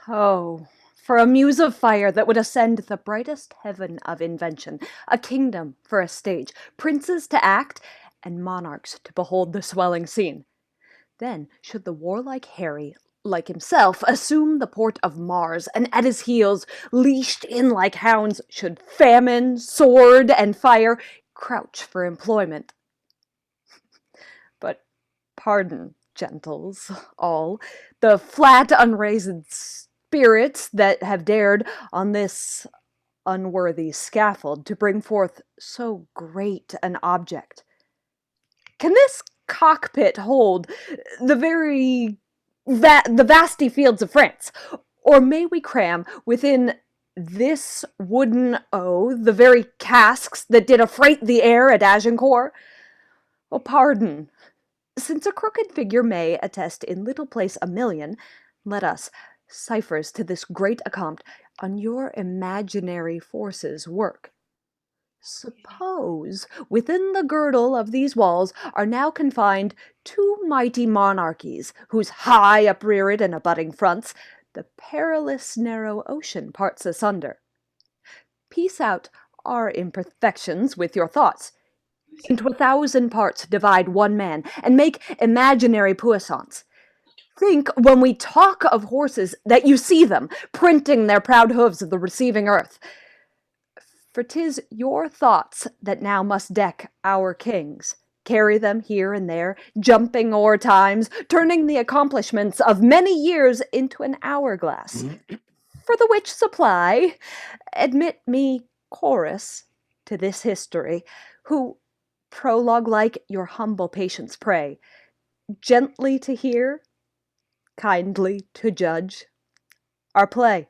Oh, for a muse of fire that would ascend the brightest heaven of invention, a kingdom for a stage, princes to act, and monarchs to behold the swelling scene. Then should the warlike Harry, like himself, assume the port of Mars, and at his heels, leashed in like hounds, should famine, sword, and fire crouch for employment. But pardon, gentles, all, the flat, unraised spirits that have dared on this unworthy scaffold to bring forth so great an object. Can this cockpit hold the vasty fields of France? Or may we cram within this wooden O the very casks that did affright the air at Agincourt? Oh, pardon. Since a crooked figure may attest in little place a million, let us, ciphers to this great accompt, on your imaginary forces work. Suppose within the girdle of these walls are now confined two mighty monarchies, whose high upreared and abutting fronts the perilous narrow ocean parts asunder. Piece out our imperfections with your thoughts. Into 1,000 parts divide one man, and make imaginary puissance. Think, when we talk of horses, that you see them, printing their proud hoofs of the receiving earth. For 'tis your thoughts that now must deck our kings, carry them here and there, jumping o'er times, turning the accomplishments of many years into an hourglass. For the which supply, admit me chorus to this history, who, prologue-like, your humble patience pray, gently to hear, kindly to judge, our play.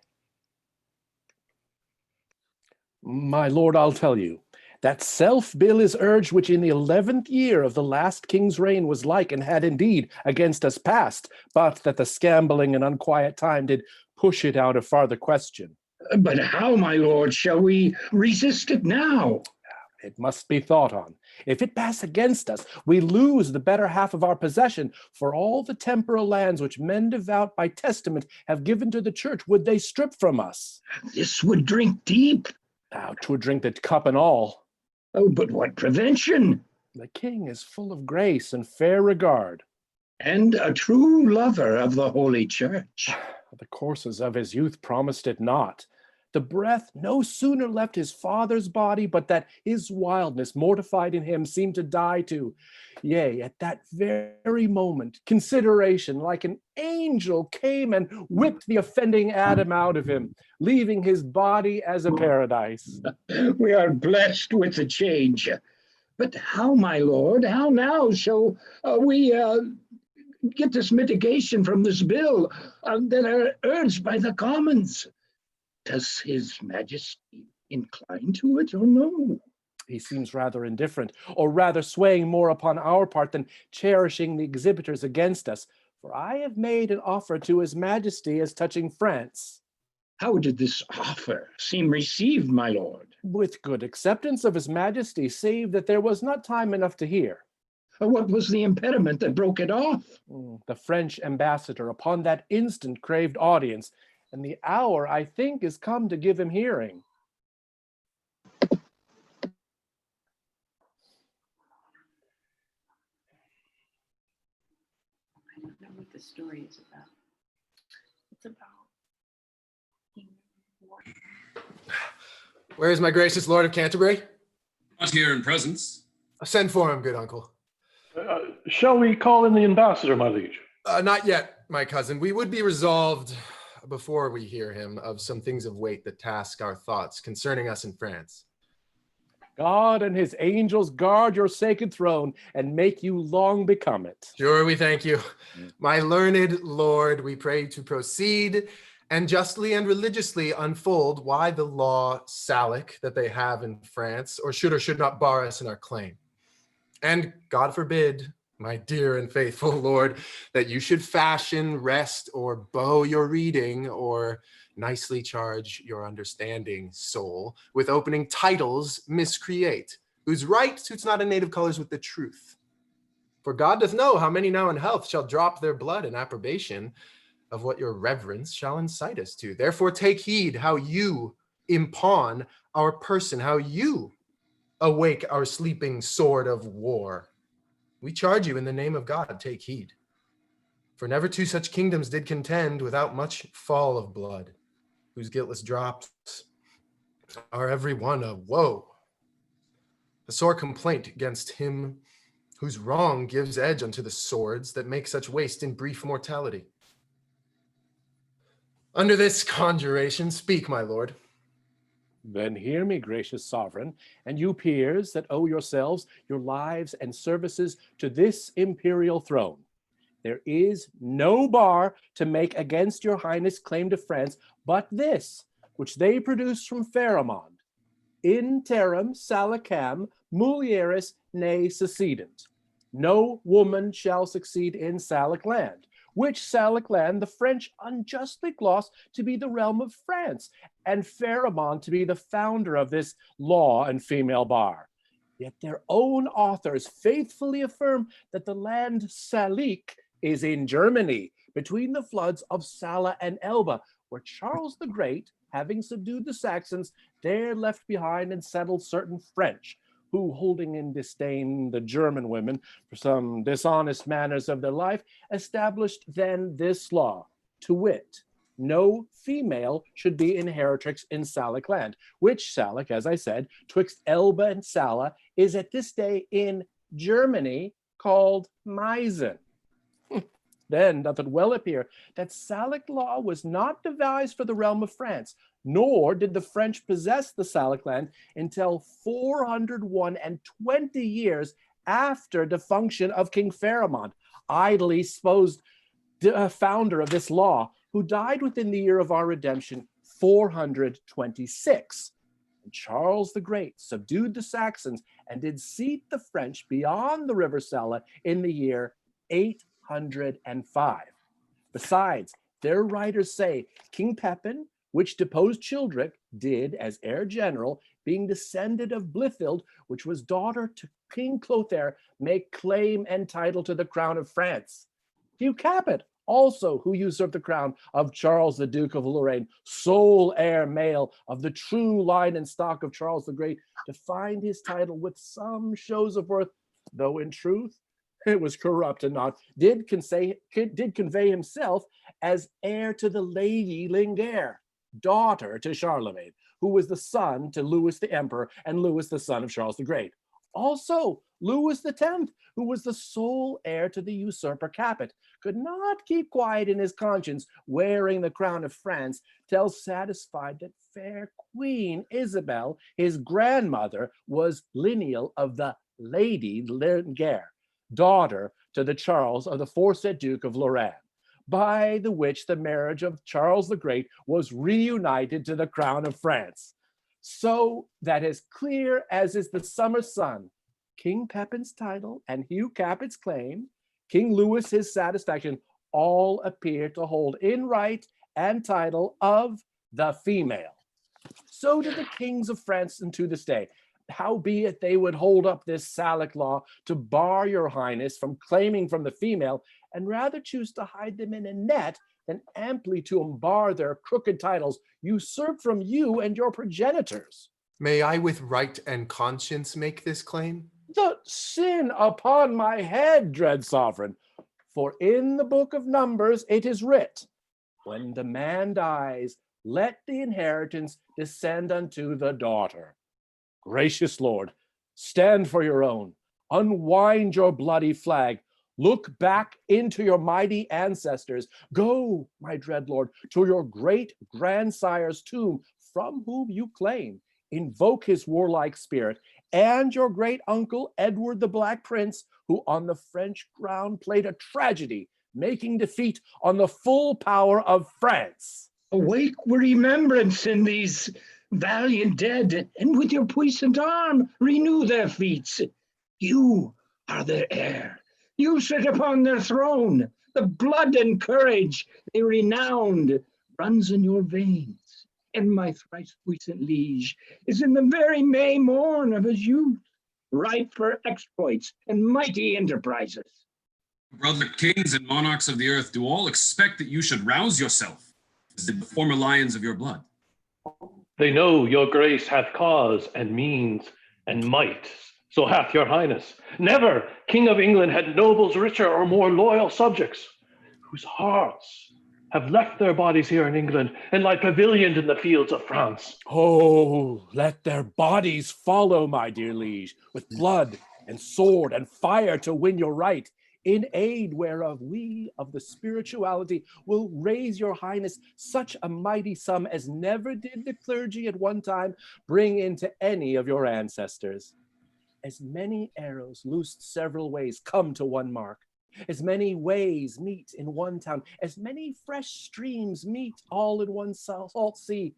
My lord, I'll tell you, that self-bill is urged which in the 11th year of the last king's reign was like and had indeed against us passed, but that the scambling and unquiet time did push it out of farther question. But how, my lord, shall we resist it now? It must be thought on. If it pass against us, we lose the better half of our possession, for all the temporal lands which men devout by testament have given to the church would they strip from us. This would drink deep. Now, 'twould drink the cup and all. Oh, but what prevention? The king is full of grace and fair regard, and a true lover of the Holy Church. The courses of his youth promised it not. The breath no sooner left his father's body, but that his wildness, mortified in him, seemed to die too. Yea, at that very moment, consideration, like an angel, came and whipped the offending Adam out of him, leaving his body as a paradise. We are blessed with the change. But how, my lord, how now shall we get this mitigation from this bill that are urged by the Commons? Does His Majesty incline to it or no? He seems rather indifferent, or rather swaying more upon our part than cherishing the exhibitors against us. For I have made an offer to His Majesty as touching France. How did this offer seem received, my lord? With good acceptance of His Majesty, save that there was not time enough to hear. What was the impediment that broke it off? The French ambassador upon that instant craved audience, and the hour, I think, is come to give him hearing. I don't know what the story is about. It's about King War. Where is my gracious Lord of Canterbury? Not here in presence. Send for him, good uncle. Shall we call in the ambassador, my liege? Not yet, my cousin. We would be resolved, before we hear him, of some things of weight that task our thoughts concerning us in France. God and his angels guard your sacred throne and make you long become it. Sure, we thank you. My learned lord, we pray to proceed and justly and religiously unfold why the law Salic that they have in France, or should not bar us in our claim. And God forbid, my dear and faithful Lord, that you should fashion, rest, or bow your reading, or nicely charge your understanding soul with opening titles miscreate, whose right suits not in native colors with the truth. For God doth know how many now in health shall drop their blood in approbation, of what your reverence shall incite us to. Therefore take heed how you impawn our person, how you awake our sleeping sword of war. We charge you in the name of God, take heed. For never two such kingdoms did contend without much fall of blood, whose guiltless drops are every one a woe, a sore complaint against him whose wrong gives edge unto the swords that make such waste in brief mortality. Under this conjuration, speak, my lord. Then hear me, gracious sovereign, and you peers that owe yourselves your lives and services to this imperial throne. There is no bar to make against your highness claim to France, but this, which they produce from Pharamond. In terram salicam mulieris ne succeedent. No woman shall succeed in Salic land, which Salic land the French unjustly gloss to be the realm of France, and Pharamond to be the founder of this law and female bar. Yet their own authors faithfully affirm that the land Salic is in Germany, between the floods of Sala and Elba, where Charles the Great, having subdued the Saxons, there left behind and settled certain French, who, holding in disdain the German women for some dishonest manners of their life, established then this law, to wit, no female should be inheritrix in Salic land, which Salic, as I said, twixt Elba and Sala, is at this day in Germany called Meissen. Then doth it well appear that Salic law was not devised for the realm of France, nor did the French possess the Salic land until 401 and 20 years after the function of King Pharamond, idly supposed founder of this law, who died within the year of our redemption, 426. And Charles the Great subdued the Saxons and did seat the French beyond the river Sala in the year 805. Besides, their writers say King Pepin, which deposed Childeric, did, as heir general, being descended of Blifil, which was daughter to King Clotaire, make claim and title to the crown of France. Hugh Capet, also, who usurped the crown of Charles the Duke of Lorraine, sole heir male of the true line and stock of Charles the Great, defined his title with some shows of worth, though in truth it was corrupt and not, did convey himself as heir to the Lady Lingaire, daughter to Charlemagne, who was the son to Louis the Emperor and Louis the son of Charles the Great. Also, Louis X, who was the sole heir to the usurper Capet, could not keep quiet in his conscience, wearing the crown of France, till satisfied that fair Queen Isabel, his grandmother, was lineal of the Lady Lingaire, daughter to the Charles of the foresaid Duke of Lorraine, by the which the marriage of Charles the Great was reunited to the crown of France. So that as clear as is the summer sun, King Pepin's title and Hugh Capet's claim, King Louis his satisfaction, all appear to hold in right and title of the female. So did the kings of France unto this day. Howbeit they would hold up this Salic law to bar your highness from claiming from the female, and rather choose to hide them in a net than amply to unbar their crooked titles usurped from you and your progenitors. May I with right and conscience make this claim? The sin upon my head, dread sovereign, for in the book of Numbers it is writ, when the man dies, let the inheritance descend unto the daughter. Gracious Lord, stand for your own, unwind your bloody flag, look back into your mighty ancestors, go, my dread Lord, to your great grandsire's tomb, from whom you claim, invoke his warlike spirit, and your great uncle Edward the Black Prince, who on the French ground played a tragedy, making defeat on the full power of France. Awake with remembrance in these valiant dead, and with your puissant arm renew their feats. You are their heir. You sit upon their throne. The blood and courage they renowned runs in your veins. And my thrice puissant liege is in the very May morn of his youth, ripe for exploits and mighty enterprises. Brother kings and monarchs of the earth do all expect that you should rouse yourself, as did the former lions of your blood. They know your grace hath cause and means and might, so hath your highness. Never king of England had nobles richer or more loyal subjects, whose hearts have left their bodies here in England and lie pavilioned in the fields of France. Oh, let their bodies follow, my dear liege, with blood and sword and fire to win your right, in aid whereof we of the spirituality will raise your highness such a mighty sum as never did the clergy at one time bring into any of your ancestors. As many arrows loosed several ways come to one mark, as many ways meet in one town, as many fresh streams meet all in one salt sea,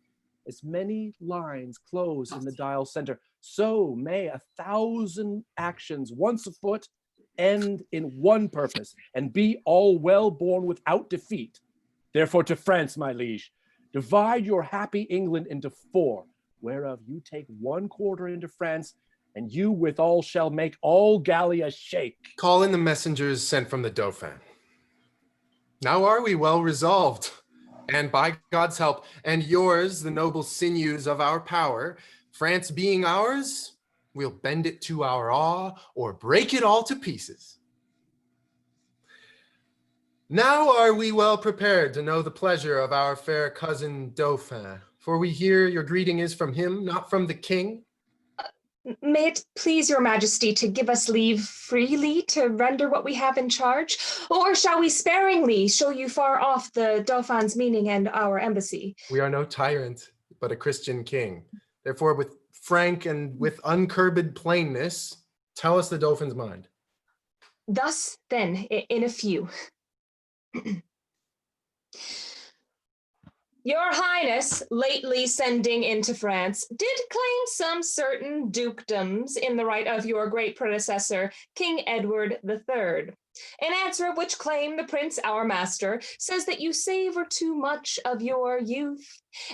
as many lines close in the dial center, so may 1,000 actions once afoot end in one purpose and be all well born without defeat. Therefore to France, my liege, divide your happy England into 4, whereof you take 1 quarter into France, and you withal shall make all Gallia shake. Call in the messengers sent from the Dauphin. Now are we well resolved, and by God's help, and yours, the noble sinews of our power, France being ours, we'll bend it to our awe or break it all to pieces. Now are we well prepared to know the pleasure of our fair cousin Dauphin, for we hear your greeting is from him, not from the king. May it please your majesty to give us leave freely to render what we have in charge, or shall we sparingly show you far off the Dauphin's meaning and our embassy? We are no tyrant, but a Christian king. Therefore, with frank and with uncurbed plainness, tell us the Dauphin's mind. Thus, then, in a few. Your Highness, lately sending into France, did claim some certain dukedoms in the right of your great predecessor, King Edward III. In answer of which claim, the prince, our master, says that you savor too much of your youth,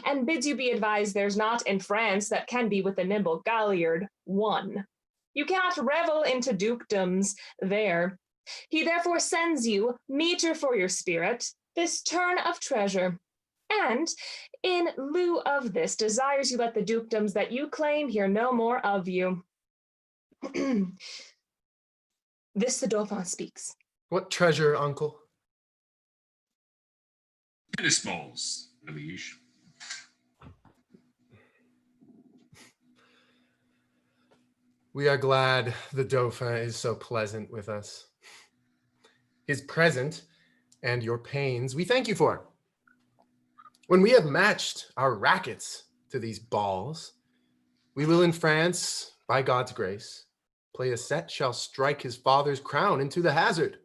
and bids you be advised there's not in France that can be with a nimble galliard one. You cannot revel into dukedoms there. He therefore sends you, meeter for your spirit, this turn of treasure, and in lieu of this desires you let the dukedoms that you claim hear no more of you. This the Dauphin speaks. What treasure, uncle? Tennis balls, my liege. We are glad the Dauphin is so pleasant with us. His present and your pains we thank you for. When we have matched our rackets to these balls, we will in France, by God's grace, play a set shall strike his father's crown into the hazard.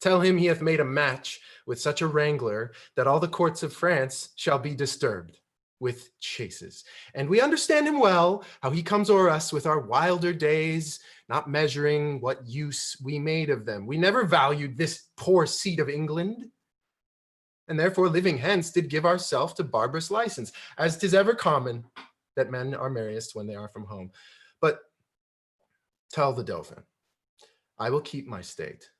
Tell him he hath made a match with such a wrangler that all the courts of France shall be disturbed with chases. And we understand him well, how he comes o'er us with our wilder days, not measuring what use we made of them. We never valued this poor seat of England, and therefore living hence did give ourselves to barbarous license, as 'tis ever common that men are merriest when they are from home. But tell the Dauphin, I will keep my state,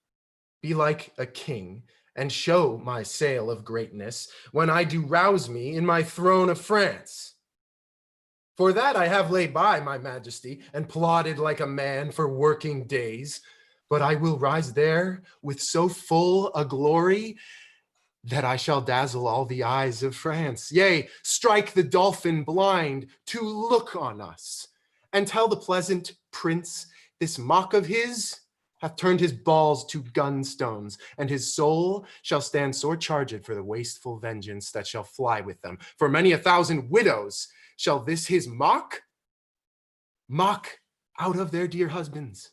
be like a king, and show my sail of greatness when I do rouse me in my throne of France. For that I have laid by, my majesty, and plodded like a man for working days, but I will rise there with so full a glory that I shall dazzle all the eyes of France, yea, strike the Dauphin blind to look on us, and tell the pleasant prince this mock of his hath turned his balls to gun-stones, and his soul shall stand sore charged for the wasteful vengeance that shall fly with them. For many 1,000 widows shall this his mock out of their dear husbands,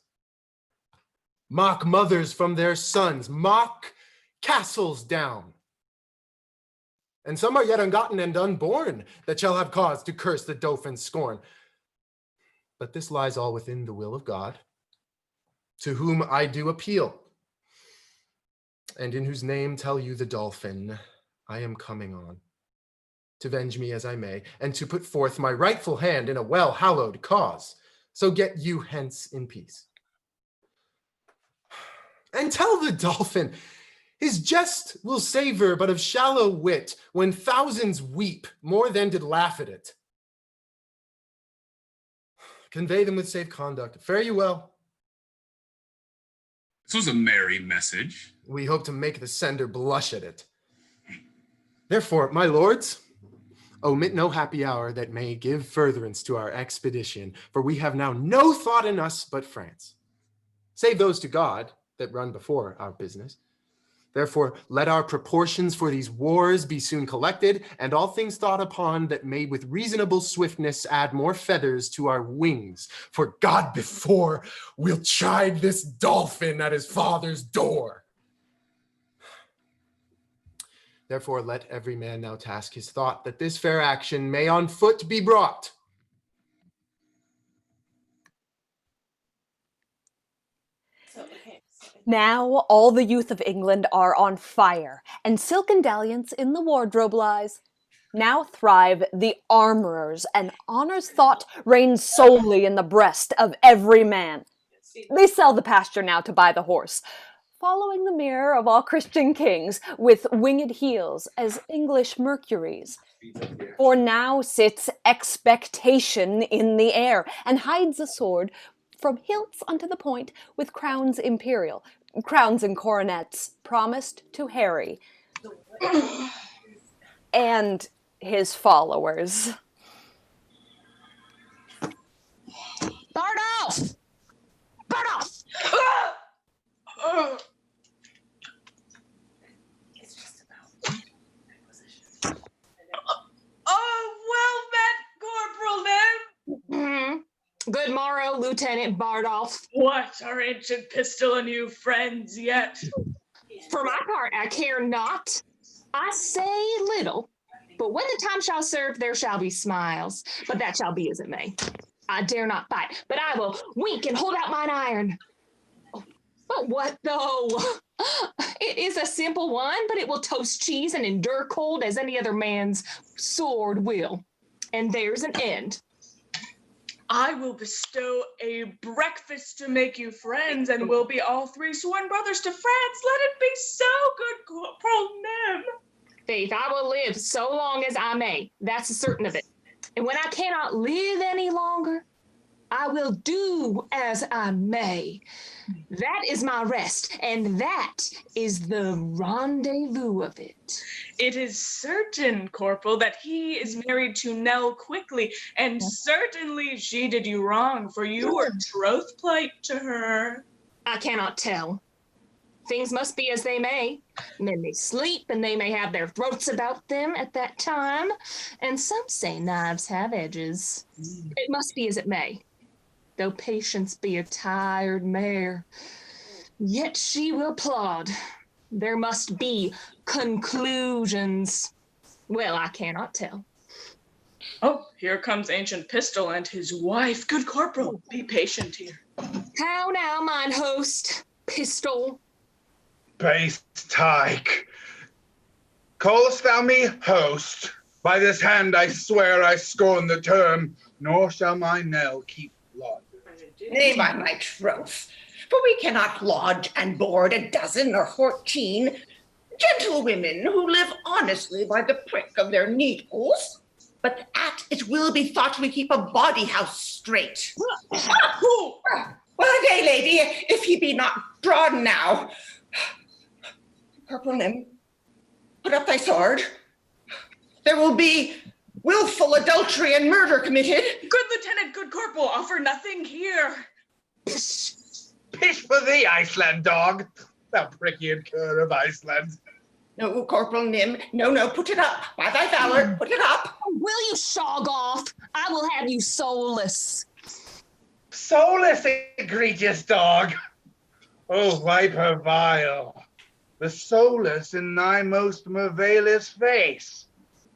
mock mothers from their sons, mock castles down. And some are yet ungotten and unborn that shall have cause to curse the Dauphin's scorn. But this lies all within the will of God, to whom I do appeal, and in whose name tell you the Dauphin, I am coming on, to venge me as I may, and to put forth my rightful hand in a well-hallowed cause. So get you hence in peace. And tell the dolphin, his jest will savor but of shallow wit, when thousands weep more than did laugh at it. Convey them with safe conduct. Fare you well. This was a merry message. We hope to make the sender blush at it. Therefore, my lords, omit no happy hour that may give furtherance to our expedition, for we have now no thought in us but France, save those to God that run before our business. Therefore, let our proportions for these wars be soon collected, and all things thought upon that may with reasonable swiftness add more feathers to our wings. For God before we'll chide this dolphin at his father's door. Therefore, let every man now task his thought, that this fair action may on foot be brought. Now all the youth of England are on fire, and silken dalliance in the wardrobe lies. Now thrive the armorers, and honor's thought reigns solely in the breast of every man. They sell the pasture now to buy the horse, following the mirror of all Christian kings, with winged heels as English Mercuries. For now sits expectation in the air, and hides a sword from hilts unto the point with crowns imperial, crowns and coronets promised to Harry and his followers. Bardolph! Bardolph! It's just about acquisition. Oh, well met, Corporal Nim. Good morrow, Lieutenant Bardolph. What, are ancient pistol and you friends yet? For my part, I care not. I say little, but when the time shall serve, there shall be smiles. But that shall be as it may. I dare not fight, but I will wink and hold out mine iron. Oh, but what though? It is a simple one, but it will toast cheese and endure cold as any other man's sword will. And there's an end. I will bestow a breakfast to make you friends, and we'll be all three sworn brothers to France. Let it be so, good Corporal Nim. Faith, I will live so long as I may. That's certain of it. And when I cannot live any longer, I will do as I may. That is my rest, and that is the rendezvous of it. It is certain, Corporal, that he is married to Nell Quickly, and certainly she did you wrong, for you were troth plight to her. I cannot tell. Things must be as they may. Men may sleep, and they may have their throats about them at that time. And some say knives have edges. It must be as it may. Though patience be a tired mare, yet she will plod. There must be conclusions. Well, I cannot tell. Oh, here comes Ancient Pistol and his wife. Good Corporal, be patient here. How now, mine host, Pistol? Base tyke. Callest thou me host? By this hand I swear I scorn the term, nor shall my Nell keep lodge. Nay, by my troth, for we cannot lodge and board a dozen or 14 gentlewomen who live honestly by the prick of their needles, but at it will be thought we keep a body house straight. Well, nay, lady, if he be not drawn now. Corporal Nim, put up thy sword. There will be willful adultery and murder committed. Good Lieutenant, good Corporal, offer nothing here. Pish for thee, Iceland dog, thou pricky cur of Iceland. No, Corporal Nim, no, put it up. By thy valor, put it up. Will you shog off? I will have you soulless. Soulless, egregious dog. Oh, viper vile. The soulless in thy most marvellous face.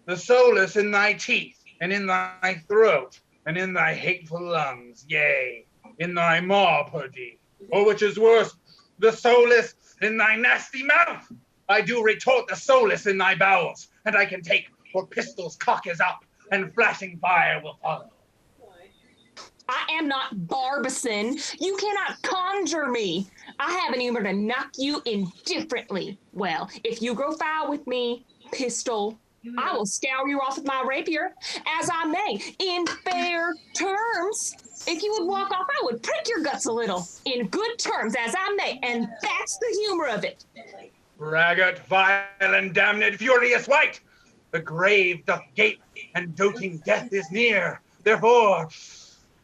The soulless in thy teeth, and in thy throat, and in thy hateful lungs, yea, in thy maw, purdy. Or which is worse, the soulless in thy nasty mouth. I do retort the soulless in thy bowels, and I can take, for pistol's cock is up, and flashing fire will follow. I am not Barbison. You cannot conjure me. I have an humor to knock you indifferently. Well, if you grow foul with me, pistol, I will scour you off with my rapier, as I may, in fair terms. If you would walk off, I would prick your guts a little, in good terms, as I may, and that's the humor of it. Braggart, vile and damned, furious wight! The grave doth gape, and doting death is near. Therefore,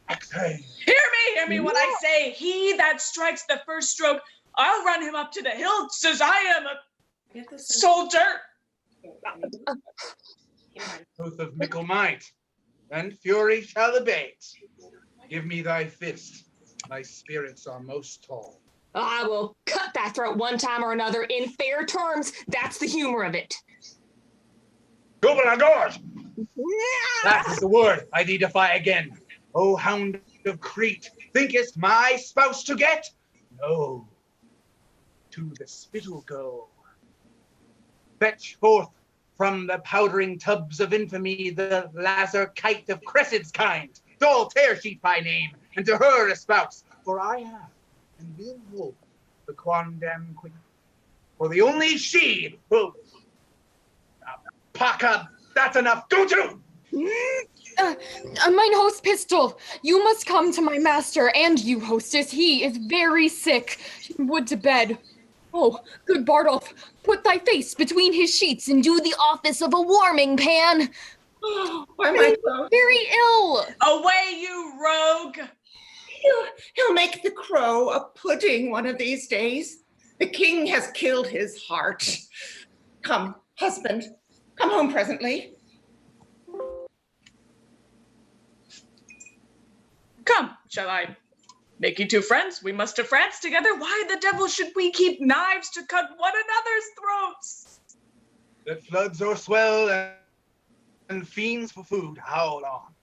exhale. Hear me when I say, he that strikes the first stroke, I'll run him up to the hilts, as I am a soldier. Oath of mickle might, and fury shall abate. Give me thy fist, thy spirits are most tall. I will cut thy throat one time or another in fair terms. That's the humor of it. Gobelagord! That is the word I thee defy again. O hound of Crete, thinkest my spouse to get? No, to the spittle go. Fetch forth from the powdering tubs of infamy the lazar kite of Cressid's kind, dull tear-sheet by name, and to her espouse. For I have, and will hold, the quondam queen. For the only she who... Paka, that's enough, go to! Mine host Pistol, you must come to my master, and you, hostess, he is very sick. He would to bed. Oh, good Bardolph, put thy face between his sheets and do the office of a warming pan. Why am I so... Very ill. Away, you rogue! He'll make the crow a pudding one of these days. The king has killed his heart. Come, husband, come home presently. Come, shall I make you two friends? We must to France together. Why the devil should we keep knives to cut one another's throats? That floods or swell and fiends for food, how long?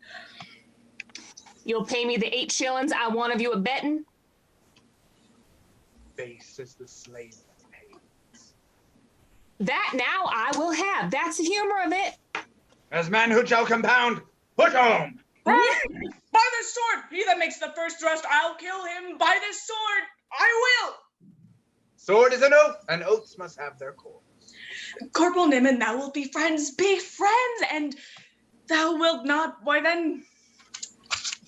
You'll pay me the 8 shillings I want of you a betting? Base as the slave that pays. That now I will have. That's the humor of it. As manhood shall compound, push home! Right. By this sword! He that makes the first thrust, I'll kill him. By this sword, I will! Sword is an oath, and oaths must have their course. Corporal Nim and thou wilt be friends, and thou wilt not, why then,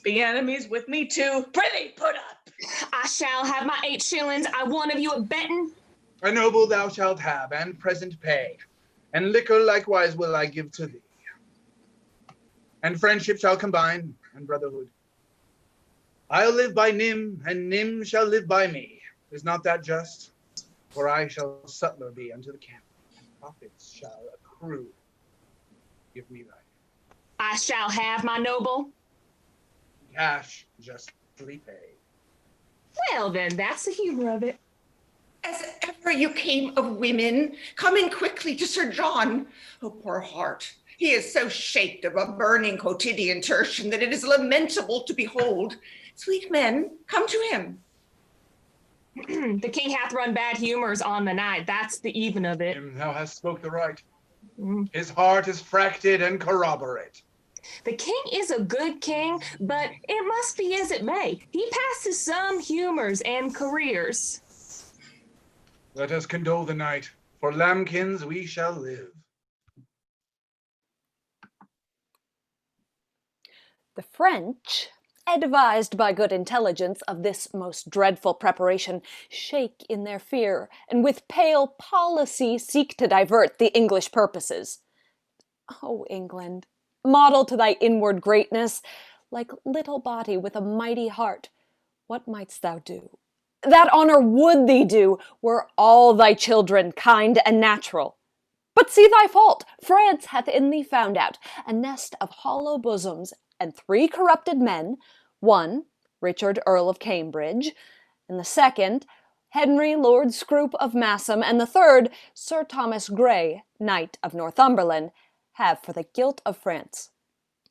be enemies with me too. Prithee, put up! I shall have my 8 shillings I want of you a betting. A noble thou shalt have, and present pay, and liquor likewise will I give to thee. And friendship shall combine, and brotherhood. I'll live by Nim, and Nim shall live by me. Is not that just? For I shall sutler be unto the camp, and profits shall accrue. Give me thy I shall have my noble. cash justly paid. Well then, that's the humor of it. As ever you came of women, coming quickly to Sir John. Oh, poor heart. He is so shaped of a burning quotidian tertian that it is lamentable to behold. Sweet men, come to him. The king hath run bad humors on the night. That's the even of it. Him thou hast spoke the right. His heart is fracted and corroborate. The king is a good king, but it must be as it may. He passes some humors and careers. Let us condole the night. For lambkins we shall live. The French, advised by good intelligence of this most dreadful preparation, shake in their fear, and with pale policy seek to divert the English purposes. O England, model to thy inward greatness, like little body with a mighty heart, what mightst thou do? That honor would thee do, were all thy children kind and natural. But see thy fault, France hath in thee found out a nest of hollow bosoms, and 3 corrupted men, one, Richard Earl of Cambridge, and the second, Henry Lord Scroop of Massam, and the third, Sir Thomas Grey, Knight of Northumberland, have for the guilt of France.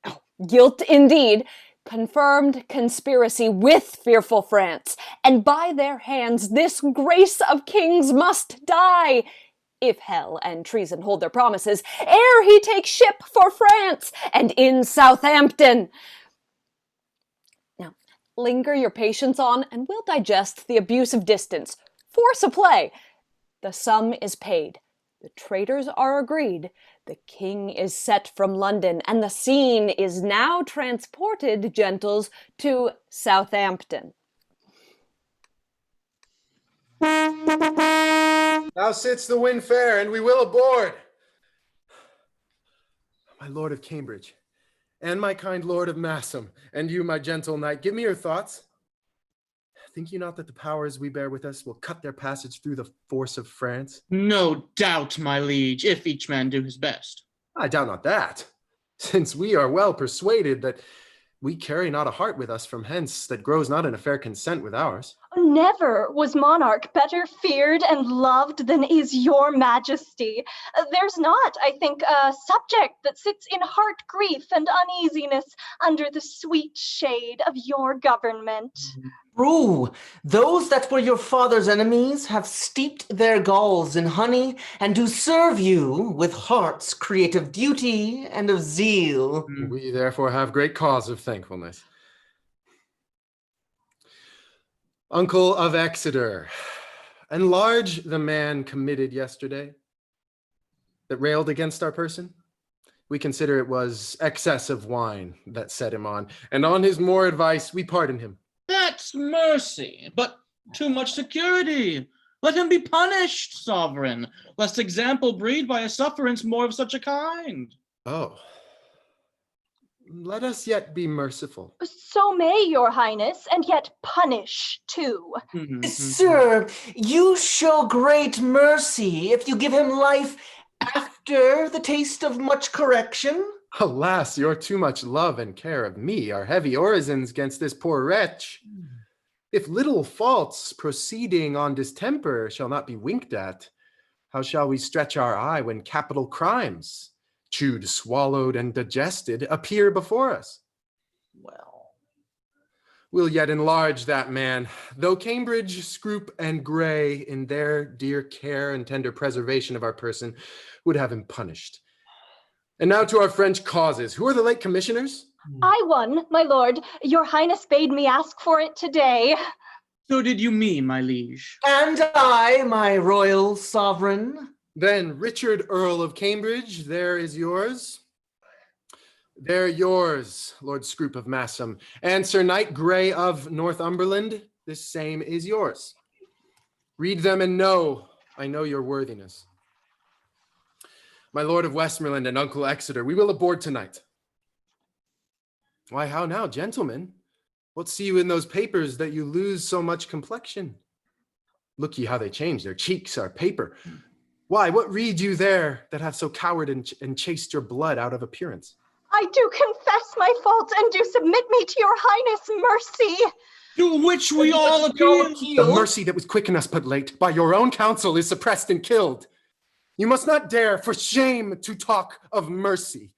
Oh, guilt indeed, confirmed conspiracy with fearful France, and by their hands this grace of kings must die, if hell and treason hold their promises, ere he take ship for France, and in Southampton. Now, Linger your patience on, and we'll digest the abuse of distance. Force a play. The sum is paid. The traitors are agreed. The king is set from London, and the scene is now transported, gentles, to Southampton. Now sits the wind fair, and we will aboard. My lord of Cambridge, and my kind lord of Massam, and you, my gentle knight, give me your thoughts. Think you not that the powers we bear with us will cut their passage through the force of France? No doubt, my liege, if each man do his best. I doubt not that, since we are well persuaded that we carry not a heart with us from hence that grows not in a fair consent with ours. Never was monarch better feared and loved than is your majesty. There's not, I think, a subject that sits in heart grief and uneasiness under the sweet shade of your government. True, those that were your father's enemies have steeped their galls in honey and do serve you with hearts creative of duty and of zeal. We therefore have great cause of thankfulness. Uncle of Exeter, enlarge the man committed yesterday that railed against our person. We consider it was excess of wine that set him on, and on his more advice we pardon him. That's mercy, but too much security. Let him be punished, sovereign, lest example breed by a sufferance more of such a kind. Oh, let us yet be merciful. So may your highness, and yet punish too. Sir, you show great mercy if you give him life after the taste of much correction. Alas, your too much love and care of me are heavy orisons against this poor wretch. If little faults proceeding on distemper shall not be winked at, how shall we stretch our eye when capital crimes, chewed, swallowed, and digested, appear before us? Well, we'll yet enlarge that man, though Cambridge, Scroop, and Grey, in their dear care and tender preservation of our person, would have him punished. And now to our French causes. Who are the late commissioners? I won, my lord. Your highness bade me ask for it today. So did you me, my liege. And I, my royal sovereign. Then Richard, Earl of Cambridge, there is yours. There yours, Lord Scroop of Massam. And Sir Knight Grey of Northumberland, this same is yours. Read them and know, I know your worthiness. My lord of Westmoreland and Uncle Exeter, we will aboard tonight. Why, how now, gentlemen? What see you in those papers that you lose so much complexion? Look ye how they change, their cheeks are paper. Why, what read you there that have so coward and chased your blood out of appearance? I do confess my fault and do submit me to your highness' mercy. To which we all appeal. The mercy that was quick in us but late, by your own counsel is suppressed and killed. You must not dare, for shame, to talk of mercy.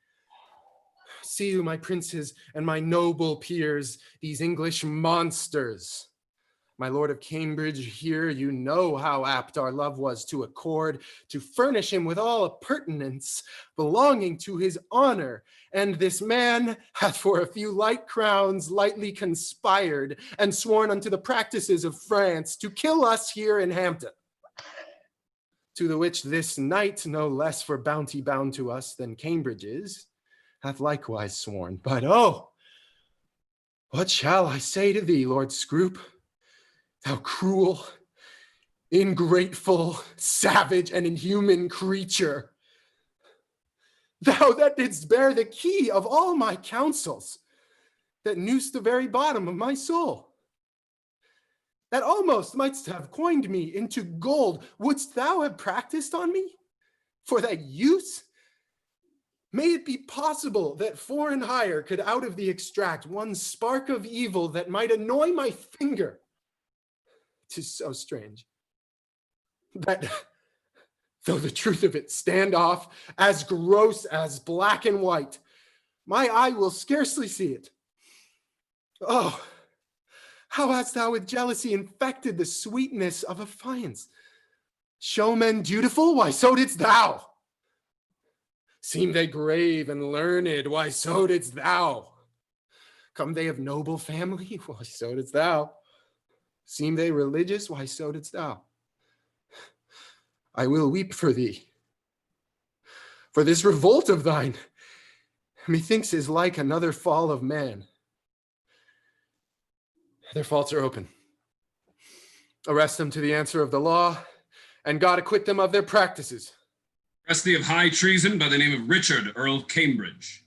See you, my princes and my noble peers, these English monsters. My lord of Cambridge, here you know how apt our love was to accord, to furnish him with all appurtenance belonging to his honor. And this man hath for a few light crowns lightly conspired and sworn unto the practices of France to kill us here in Hampton. To the which this knight, no less for bounty bound to us than Cambridge is, hath likewise sworn. But oh, what shall I say to thee, Lord Scroop? Thou cruel, ingrateful, savage, and inhuman creature. Thou that didst bear the key of all my counsels, that knewst the very bottom of my soul, that almost mightst have coined me into gold, wouldst thou have practiced on me for thy use? May it be possible that foreign hire could out of thee extract one spark of evil that might annoy my finger. 'Tis so strange that, though the truth of it stand off as gross as black and white, my eye will scarcely see it. Oh, how hast thou with jealousy infected the sweetness of affiance? Show men dutiful? Why, so didst thou. Seem they grave and learned? Why, so didst thou. Come they of noble family? Why, so didst thou. Seem they religious? Why, so didst thou. I will weep for thee. For this revolt of thine, methinks is like another fall of man. Their faults are open. Arrest them to the answer of the law, and God acquit them of their practices. Arrest thee of high treason by the name of Richard, Earl of Cambridge.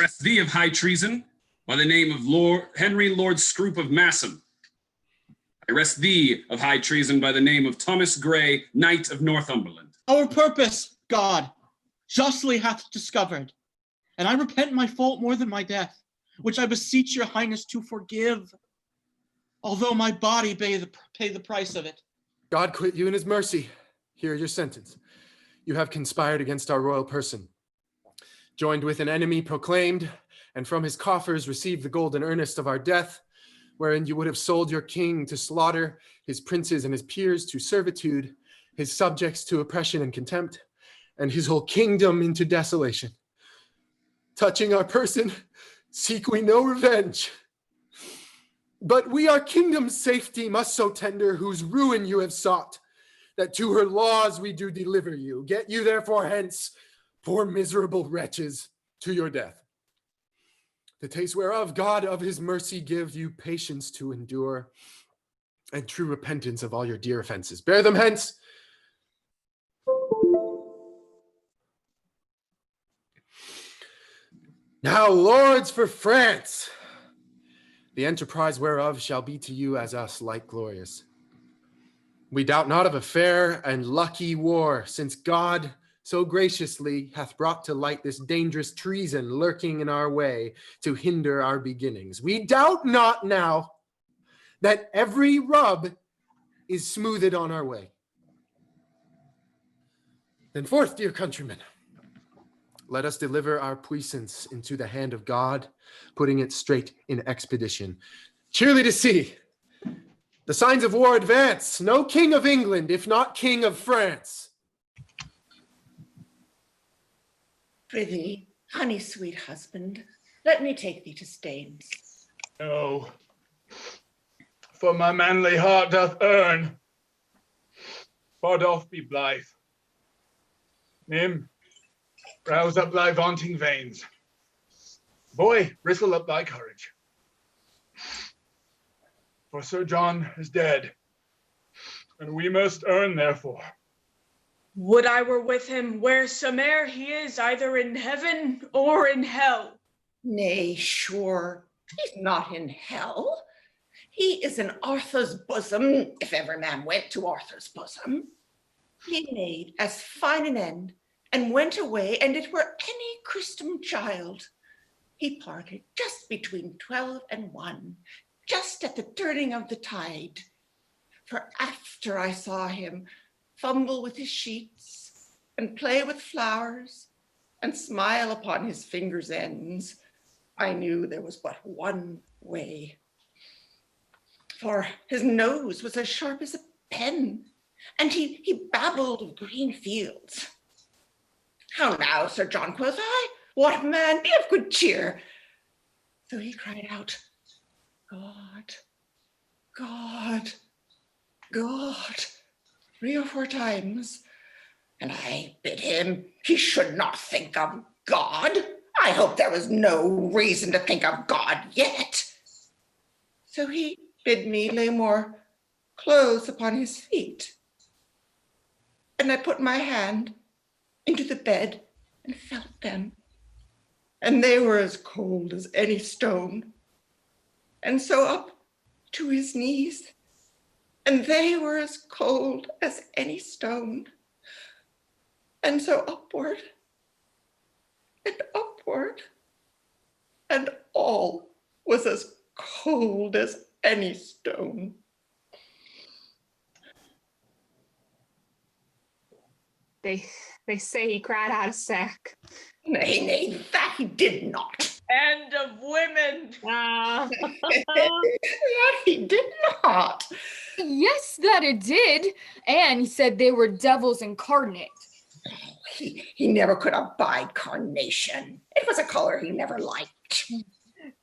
Arrest thee of high treason by the name of Lord Henry Lord Scroop of Masham. I arrest thee of high treason by the name of Thomas Grey, Knight of Northumberland. Our purpose, God, justly hath discovered, and I repent my fault more than my death, which I beseech your highness to forgive, although my body pay the price of it. God quit you in his mercy. Hear your sentence. You have conspired against our royal person, joined with an enemy proclaimed, and from his coffers received the golden earnest of our death, wherein you would have sold your king to slaughter, his princes and his peers to servitude, his subjects to oppression and contempt, and his whole kingdom into desolation. Touching our person, seek we no revenge. But we our kingdom's safety must so tender, whose ruin you have sought, that to her laws we do deliver you. Get you therefore hence, poor miserable wretches, to your death. The taste whereof God of his mercy give you patience to endure, and true repentance of all your dear offenses. Bear them hence. Now, lords, for France, the enterprise whereof shall be to you as us like glorious. We doubt not of a fair and lucky war, since God so graciously hath brought to light this dangerous treason lurking in our way to hinder our beginnings. We doubt not now that every rub is smoothed on our way. Then forth, dear countrymen, let us deliver our puissance into the hand of God, putting it straight in expedition. Cheerly to see the signs of war advance. No king of England, if not king of France. Prithee, honey, sweet husband, let me take thee to Staines. No, for my manly heart doth earn. Far doth be blithe. Nym, rouse up thy vaunting veins. Boy, bristle up thy courage. For Sir John is dead, and we must earn therefore. Would I were with him wheresoe'er he is, either in heaven or in hell. Nay, sure, he's not in hell. He is in Arthur's bosom, if ever man went to Arthur's bosom. He made as fine an end, and went away, and it were any Christian child. He parted just between 12 and 1, just at the turning of the tide. For after I saw him fumble with his sheets, and play with flowers, and smile upon his fingers' ends, I knew there was but one way. For his nose was as sharp as a pen, and he babbled of green fields. How now, Sir John, quoth I, what man, be of good cheer. So he cried out, God, God, God, 3 or 4 times. And I bid him he should not think of God. I hope there was no reason to think of God yet. So he bid me lay more clothes upon his feet. And I put my hand into the bed and felt them. And they were as cold as any stone. And so up to his knees, and they were as cold as any stone. And so upward, and upward, and all was as cold as any stone. They say he cried out of sack. Nay, nay, that he did not. And of women. That he did not. Yes, that it did. And he said they were devils incarnate. He never could abide carnation. It was a color he never liked.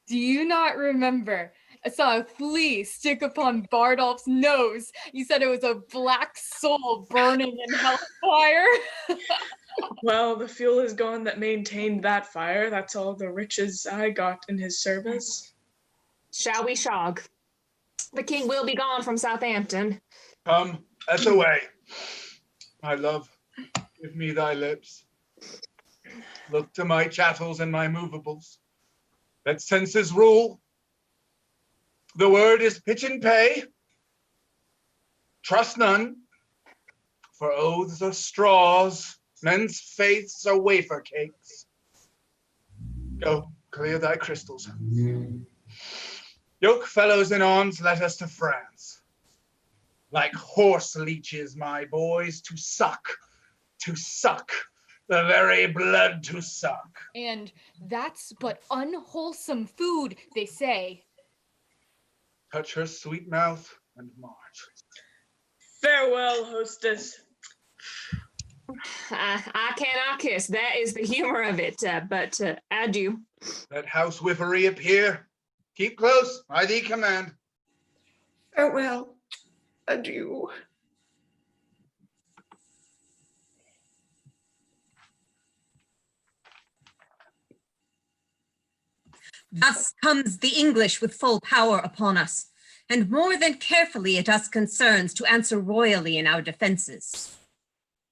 Do you not remember? I saw a flea stick upon Bardolph's nose. You said it was a black soul burning in hellfire. Well, the fuel is gone that maintained that fire. That's all the riches I got in his service. Shall we shog? The king will be gone from Southampton. Come, that's away. My love, give me thy lips. Look to my chattels and my movables. Let senses rule. The word is pitch and pay. Trust none, for oaths are straws, men's faiths are wafer cakes. Go, clear thy crystals. Yoke fellows in arms, let us to France. Like horse leeches, my boys, to suck, the very blood to suck. And that's but unwholesome food, they say. Touch her sweet mouth and march. Farewell, hostess. I cannot kiss. That is the humor of it, but adieu. Let housewiffery appear. Keep close, I thee command. Farewell, adieu. Thus comes the English with full power upon us, and more than carefully it us concerns to answer royally in our defenses.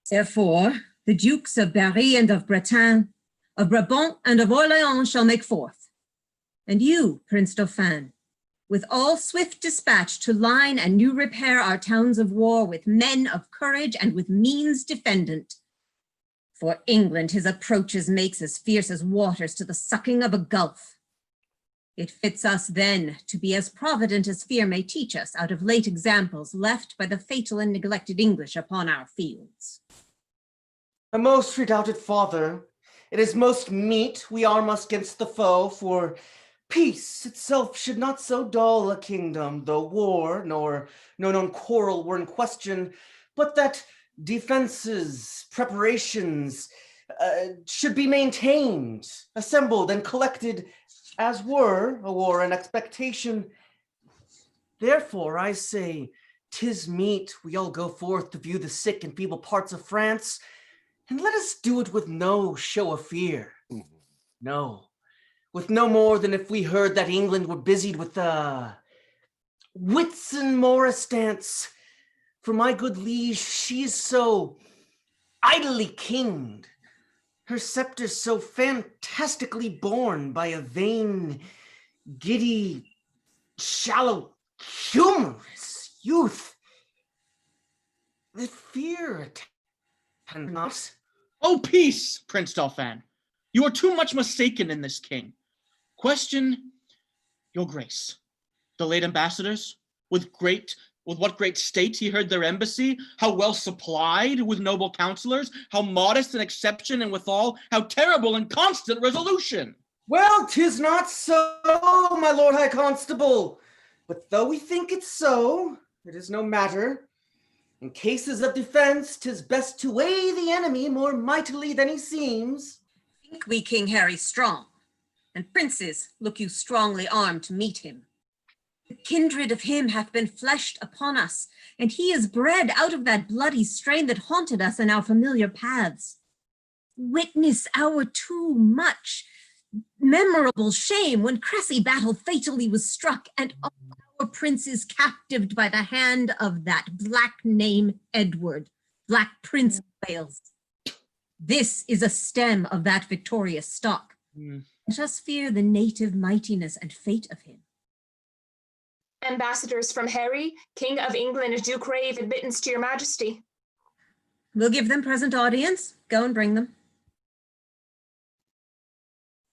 Therefore, the Dukes of Berry and of Bretagne, of Brabant and of Orleans shall make forth. And you, Prince Dauphin, with all swift dispatch to line and new repair our towns of war with men of courage and with means defendant. For England his approaches makes as fierce as waters to the sucking of a gulf. It fits us then to be as provident as fear may teach us out of late examples left by the fatal and neglected English upon our fields. A most redoubted father, it is most meet we arm us against the foe, for peace itself should not so dull a kingdom, though war nor no known quarrel were in question, but that defenses, preparations should be maintained, assembled and collected, as were a war in expectation. Therefore, I say, 'tis meet we all go forth to view the sick and feeble parts of France, and let us do it with no show of fear. No, with no more than if we heard that England were busied with the Whitsun Morris dance. For my good liege, she is so idly kinged, her scepter so fantastically borne by a vain, giddy, shallow, humorous youth, that fear attend not. Oh, peace, Prince Dauphin. You are too much mistaken in this king. Question, your grace. The late ambassadors, with what great state he heard their embassy, how well supplied with noble counselors, how modest an exception, and withal, how terrible and constant resolution. Well, 'tis not so, my lord high constable. But though we think it so, it is no matter. In cases of defense, 'tis best to weigh the enemy more mightily than he seems. Think we King Harry strong, and princes, look you strongly armed to meet him. The kindred of him hath been fleshed upon us, and he is bred out of that bloody strain that haunted us in our familiar paths. Witness our too much memorable shame when Cressy battle fatally was struck, and all our princes captived by the hand of that black name Edward, Black Prince of Wales. This is a stem of that victorious stock. Let us fear the native mightiness and fate of him. Ambassadors from Harry, King of England, do crave admittance to your majesty. We'll give them present audience. Go and bring them.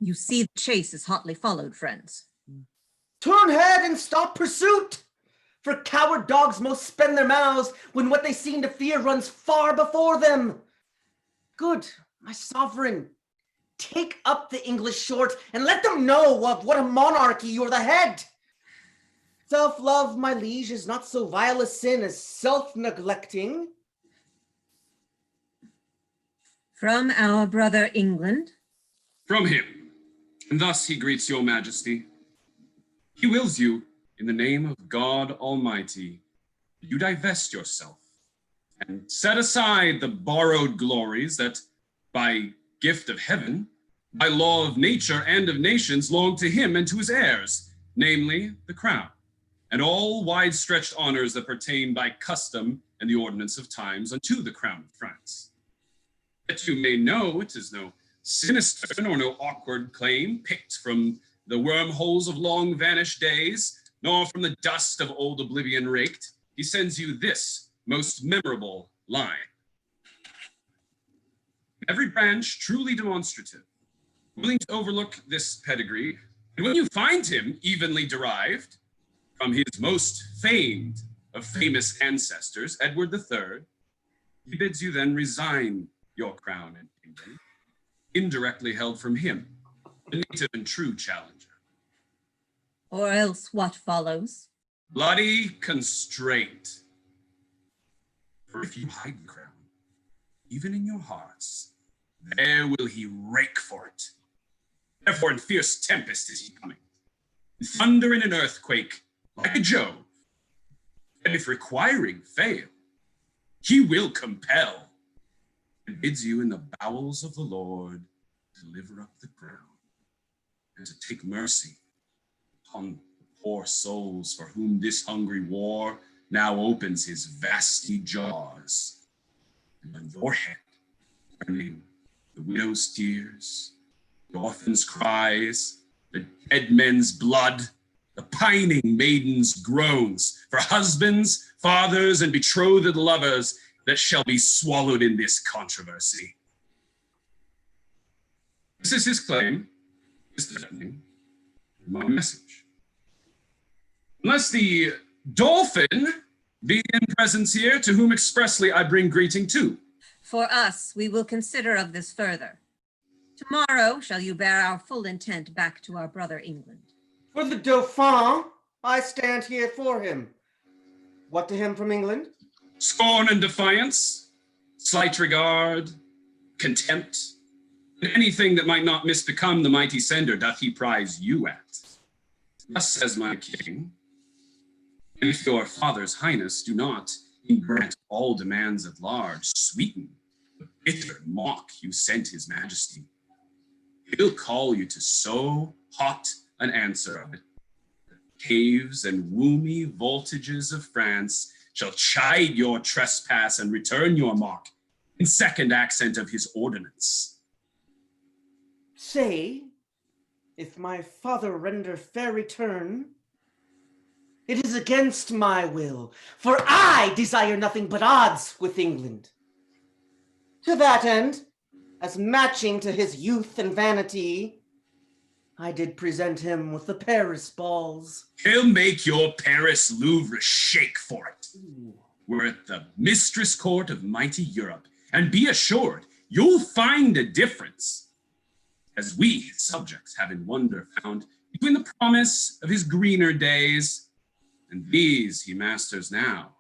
You see the chase is hotly followed, friends. Turn head and stop pursuit! For coward dogs most spend their mouths when what they seem to fear runs far before them. Good, my sovereign, take up the English short and let them know of what a monarchy you're the head. Self-love, my liege, is not so vile a sin as self-neglecting. From our brother England. From him. And thus he greets your majesty. He wills you, in the name of God Almighty, you divest yourself and set aside the borrowed glories that, by gift of heaven, by law of nature and of nations, belong to him and to his heirs, namely the crown, and all wide-stretched honors that pertain by custom and the ordinance of times unto the crown of France. That you may know it is no sinister nor no awkward claim picked from the wormholes of long vanished days, nor from the dust of old oblivion raked, he sends you this most memorable line. Every branch truly demonstrative, willing to overlook this pedigree, and when you find him evenly derived from his most famed of famous ancestors, Edward III, he bids you then resign your crown and kingdom, indirectly held from him, the native and true challenger. Or else what follows? Bloody constraint. For if you hide the crown, even in your hearts, there will he rake for it. Therefore in fierce tempest is he coming, in thunder and an earthquake, like a Jove. And if requiring fail, he will compel, and bids you in the bowels of the Lord deliver up the crown, and to take mercy upon the poor souls for whom this hungry war now opens his vasty jaws. And on your head, turning the widow's tears, the orphan's cries, the dead men's blood, the pining maiden's groans, for husbands, fathers, and betrothed lovers that shall be swallowed in this controversy. This is his claim, his threatening, my message. Unless the dolphin be in presence here, to whom expressly I bring greeting too. For us, we will consider of this further. Tomorrow shall you bear our full intent back to our brother England. For the Dauphin, I stand here for him. What to him from England? Scorn and defiance, slight regard, contempt, and anything that might not misbecome the mighty sender doth he prize you at. Thus says my king, and if your father's highness do not, in grant all demands at large, sweeten the bitter mock you sent his majesty, he'll call you to so hot an answer of it, the caves and woomy voltages of France shall chide your trespass and return your mock in second accent of his ordinance. Say, if my father render fair return, it is against my will, for I desire nothing but odds with England. To that end, as matching to his youth and vanity, I did present him with the Paris balls. He'll make your Paris Louvre shake for it. We're at the mistress court of mighty Europe, and be assured you'll find a difference, as we, his subjects, have in wonder found between the promise of his greener days and these he masters now.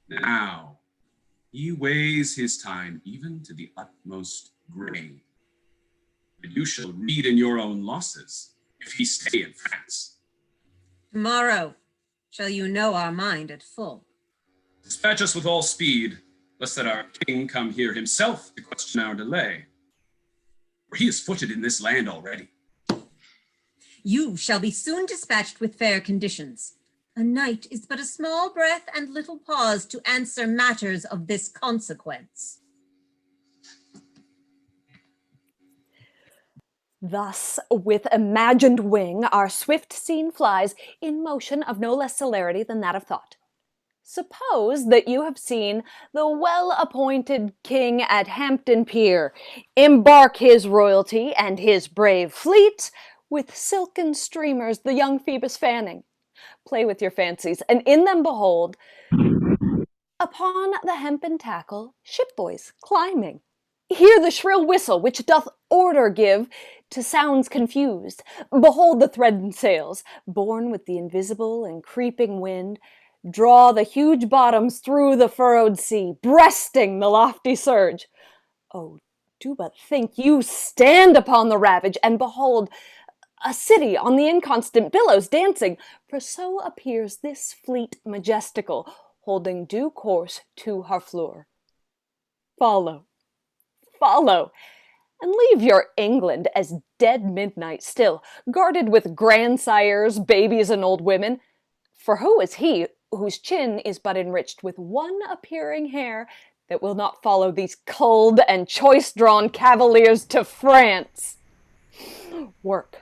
Now he weighs his time even to the utmost grain. But you shall read in your own losses if he stay in France. Tomorrow shall you know our mind at full. Dispatch us with all speed, lest that our king come here himself to question our delay. For he is footed in this land already. You shall be soon dispatched with fair conditions. A night is but a small breath and little pause to answer matters of this consequence. Thus, with imagined wing, our swift scene flies in motion of no less celerity than that of thought. Suppose that you have seen the well-appointed king at Hampton Pier embark his royalty and his brave fleet, with silken streamers the young Phoebus fanning. Play with your fancies, and in them behold, upon the hempen tackle, shipboys climbing. Hear the shrill whistle which doth order give to sounds confused. Behold the threatened sails, borne with the invisible and creeping wind, draw the huge bottoms through the furrowed sea, breasting the lofty surge. Oh, do but think you stand upon the ravage, and behold a city on the inconstant billows dancing, for so appears this fleet majestical, holding due course to Harfleur. Follow, follow, and leave your England as dead midnight still, guarded with grandsires, babies, and old women. For who is he whose chin is but enriched with one appearing hair that will not follow these culled and choice-drawn cavaliers to France? Work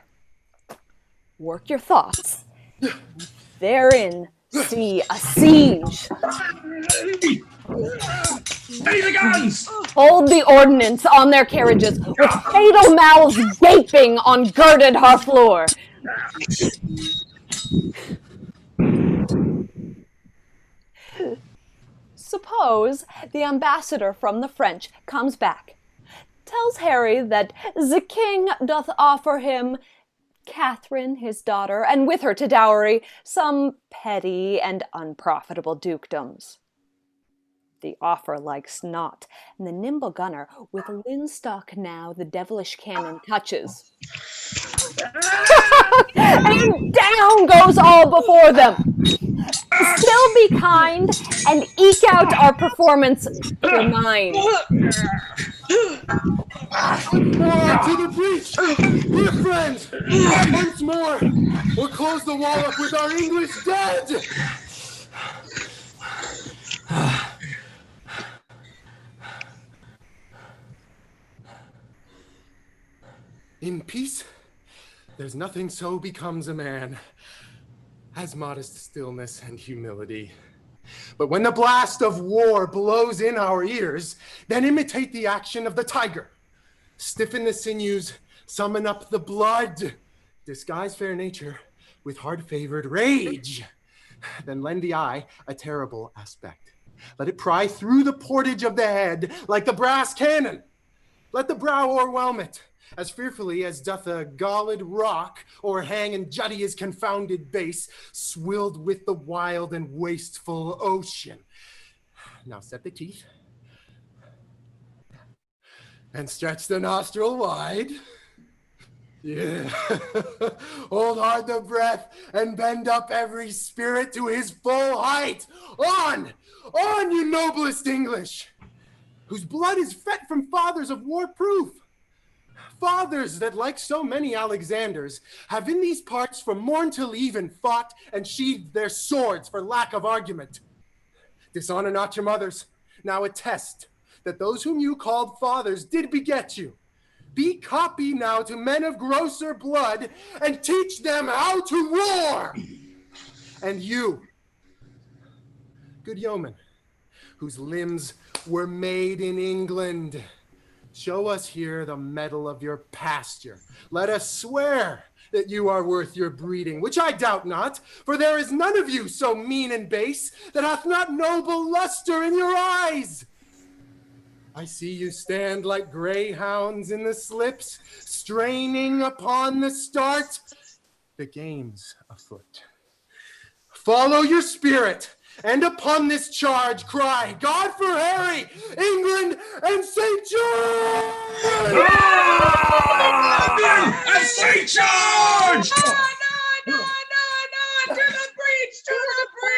your thoughts. Therein see a siege. Ready the guns! Hold the ordnance on their carriages, with fatal mouths gaping on girded Harfleur. Suppose the ambassador from the French comes back, tells Harry that the king doth offer him Catherine his daughter, and with her to dowry some petty and unprofitable dukedoms. The offer likes not, and the nimble gunner with linstock now the devilish cannon touches. And down goes all before them. Still be kind and eke out our performance for mine. To the breach! Dear friends! Once more! We'll close the wall up with our English dead! In peace, there's nothing so becomes a man as modest stillness and humility. But when the blast of war blows in our ears, then imitate the action of the tiger. Stiffen the sinews, summon up the blood, disguise fair nature with hard-favored rage. Then lend the eye a terrible aspect. Let it pry through the portage of the head like the brass cannon. Let the brow o'erwhelm it, as fearfully as doth a galled rock o'erhang and jutty his confounded base, swilled with the wild and wasteful ocean. Now set the teeth, and stretch the nostril wide. Yeah. Hold hard the breath, and bend up every spirit to his full height. On, you noblest English, whose blood is fed from fathers of war proof. Fathers that, like so many Alexanders, have in these parts from morn till even fought and sheathed their swords for lack of argument. Dishonor not your mothers. Now attest that those whom you called fathers did beget you. Be copy now to men of grosser blood and teach them how to war. And you, good yeoman, whose limbs were made in England, show us here the mettle of your pasture. Let us swear that you are worth your breeding, which I doubt not, for there is none of you so mean and base that hath not noble luster in your eyes. I see you stand like greyhounds in the slips, straining upon the start. The game's afoot. Follow your spirit, and upon this charge cry, God for Harry, England, and St. George! And St. George! No, to the breach, to the breach!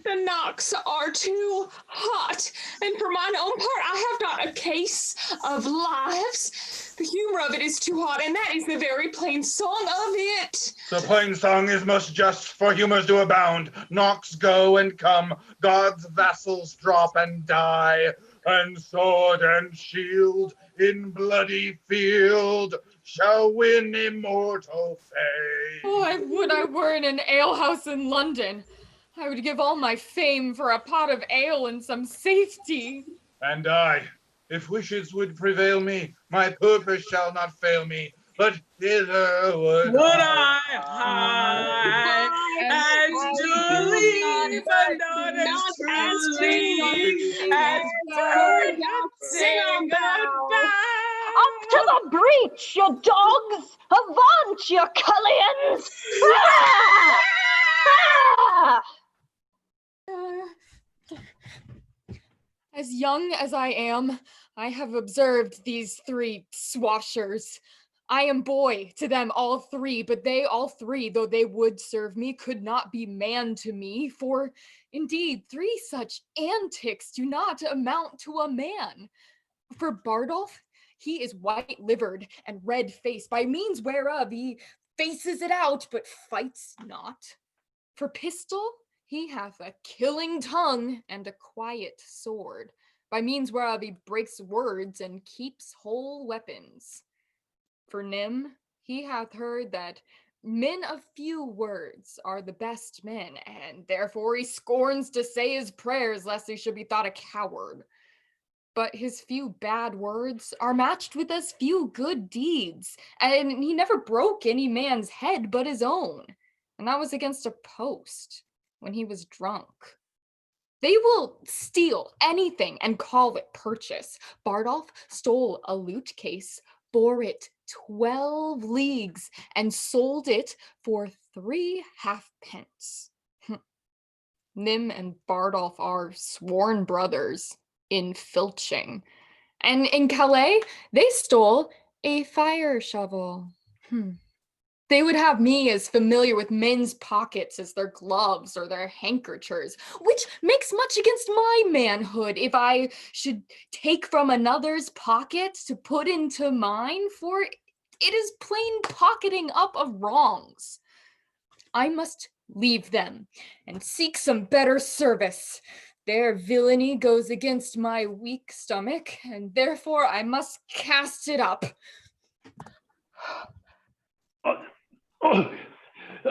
The knocks are too hot, and for mine own part, I have not a case of lives. The humor of it is too hot, and that is the very plain song of it. The plain song is most just, for humors do abound. Knocks go and come, God's vassals drop and die, and sword and shield in bloody field shall win immortal fame. Oh, I would I were in an alehouse in London. I would give all my fame for a pot of ale and some safety. And I, if wishes would prevail me, my purpose shall not fail me, but hither would I hide as truly, but not as truly as bird sing goodbye. Up to the breach, you dogs! Avaunt, you cullions! Ah! Ah! As young as I am, I have observed these three swashers. I am boy to them all three, but they all three, though they would serve me, could not be man to me, for indeed 3 such antics do not amount to a man. For Bardolph, he is white-livered and red-faced, by means whereof he faces it out, but fights not. For Pistol, he hath a killing tongue and a quiet sword, by means whereof he breaks words and keeps whole weapons. For Nym, he hath heard that men of few words are the best men, and therefore he scorns to say his prayers lest he should be thought a coward. But his few bad words are matched with as few good deeds, and he never broke any man's head but his own, and that was against a post, when he was drunk. They will steal anything and call it purchase. Bardolph stole a lute case, bore it 12 leagues, and sold it for 3 halfpence. Nym and Bardolph are sworn brothers in filching. And in Calais, they stole a fire shovel. They would have me as familiar with men's pockets as their gloves or their handkerchers, which makes much against my manhood if I should take from another's pocket to put into mine, for it is plain pocketing up of wrongs. I must leave them and seek some better service. Their villainy goes against my weak stomach, and therefore I must cast it up.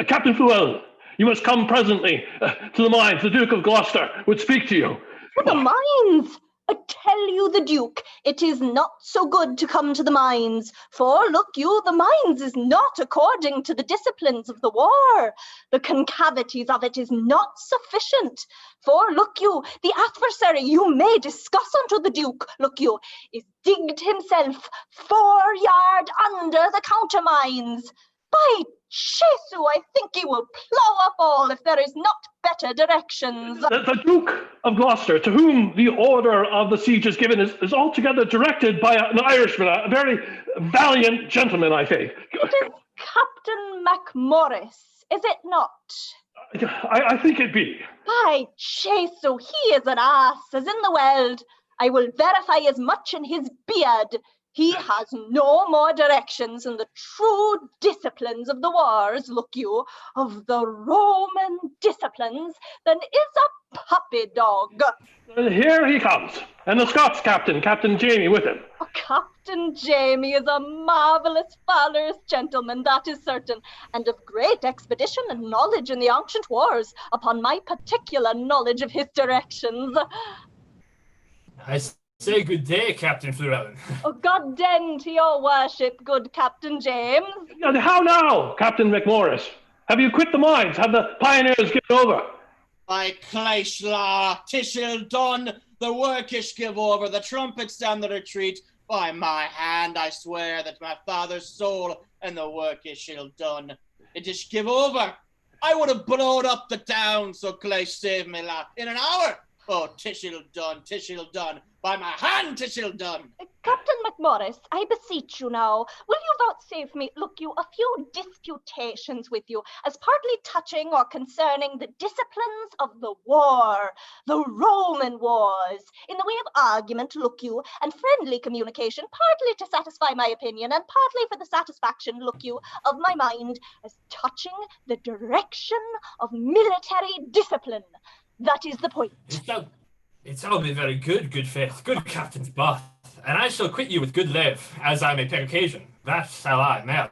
Captain Fluellen, you must come presently to the mines. The Duke of Gloucester would speak to you. To the mines! I tell you, the Duke, it is not so good to come to the mines, for, look you, the mines is not according to the disciplines of the war. The concavities of it is not sufficient, for, look you, the adversary you may discuss unto the Duke, look you, is digged himself 4 yard under the countermines. By Jesu, I think he will plough up all if there is not better directions. The Duke of Gloucester, to whom the order of the siege is given, is altogether directed by an Irishman, a very valiant gentleman, I think. It is Captain MacMorris, is it not? I think it be. By Jesu, he is an ass, as in the world. I will verify as much in his beard. He has no more directions than the true disciplines of the wars, look you, of the Roman disciplines, than is a puppy dog. Here he comes, and the Scots captain, Captain Jamie, with him. Oh, Captain Jamie is a marvellous, valorous gentleman, that is certain, and of great expedition and knowledge in the ancient wars, upon my particular knowledge of his directions. I say good day, Captain Fluellen. Oh, God den to your worship, good Captain James. How now, Captain MacMorris? Have you quit the mines? Have the pioneers given over? By Claishla, Tishil done, the workish give over, the trumpets down the retreat. By my hand, I swear that my father's soul and the workish shall done. It is give over. I would have blowed up the town, so Claish saved me, la, in an hour. Oh, Tishil done. By my hand, Tishil done. Captain MacMorris, I beseech you now, will you vouchsafe me, look you, a few disputations with you, as partly touching or concerning the disciplines of the war, the Roman wars, in the way of argument, look you, and friendly communication, partly to satisfy my opinion, and partly for the satisfaction, look you, of my mind, as touching the direction of military discipline. That is the point. It's all been very good, good faith, good Captain's Bath, and I shall quit you with good leave, as I may take occasion. That shall I, Mary.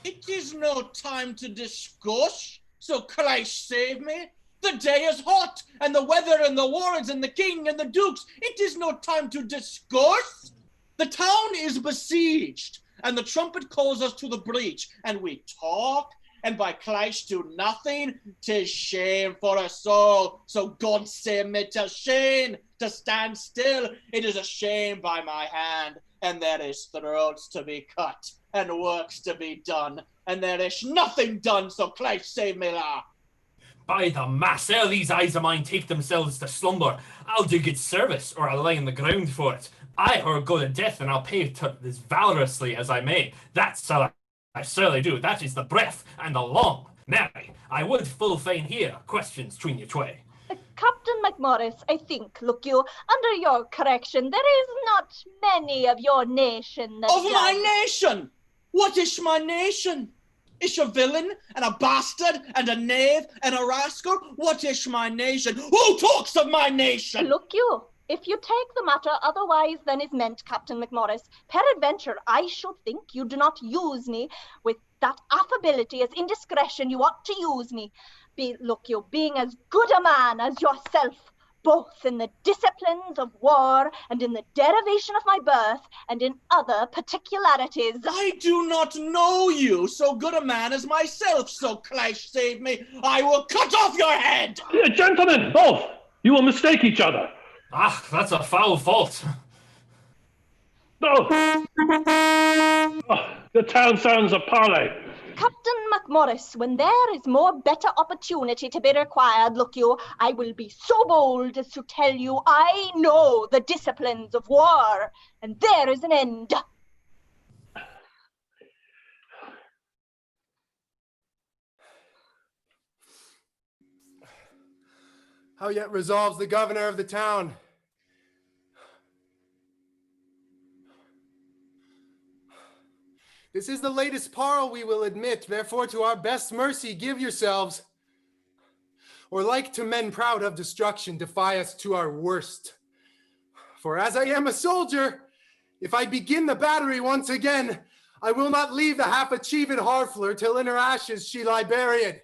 It is no time to discuss, so Christ save me. The day is hot, and the weather, and the wars, and the king, and the dukes. It is no time to discuss. The town is besieged, and the trumpet calls us to the breach, and we talk, and by Christ do nothing. 'Tis shame for us all. So God save me, 'tis shame to stand still. It is a shame by my hand, and there is throats to be cut, and works to be done, and there is nothing done, so Christ save me, la. By the mass, ere these eyes of mine take themselves to slumber, I'll do good service, or I'll lie on the ground for it. I her go to death, and I'll pay to as valorously as I may. That shall I surely do. That is the breath and the long. Marry, I would full fain hear questions between you tway. Captain McMorris, I think, look you, under your correction, there is not many of your nation that Of my does. nation! What is my nation? Is a villain and a bastard and a knave and a rascal? What is my nation? Who talks of my nation? Look you, if you take the matter otherwise than is meant, Captain McMorris, peradventure I should think you do not use me with that affability as indiscretion you ought to use me. Look you, being as good a man as yourself, both in the disciplines of war and in the derivation of my birth and in other particularities. I do not know you, so good a man as myself, so Clash save me, I will cut off your head! Gentlemen, both! You will mistake each other. Ah, that's a foul fault. Oh. Oh, the town sounds a parley. Captain McMorris, when there is more better opportunity to be required, look you, I will be so bold as to tell you I know the disciplines of war, and there is an end. How yet resolves the governor of the town? This is the latest parle we will admit, therefore to our best mercy give yourselves. Or like to men proud of destruction, defy us to our worst. For as I am a soldier, if I begin the battery once again, I will not leave the half-achieved Harfler till in her ashes she lie buried.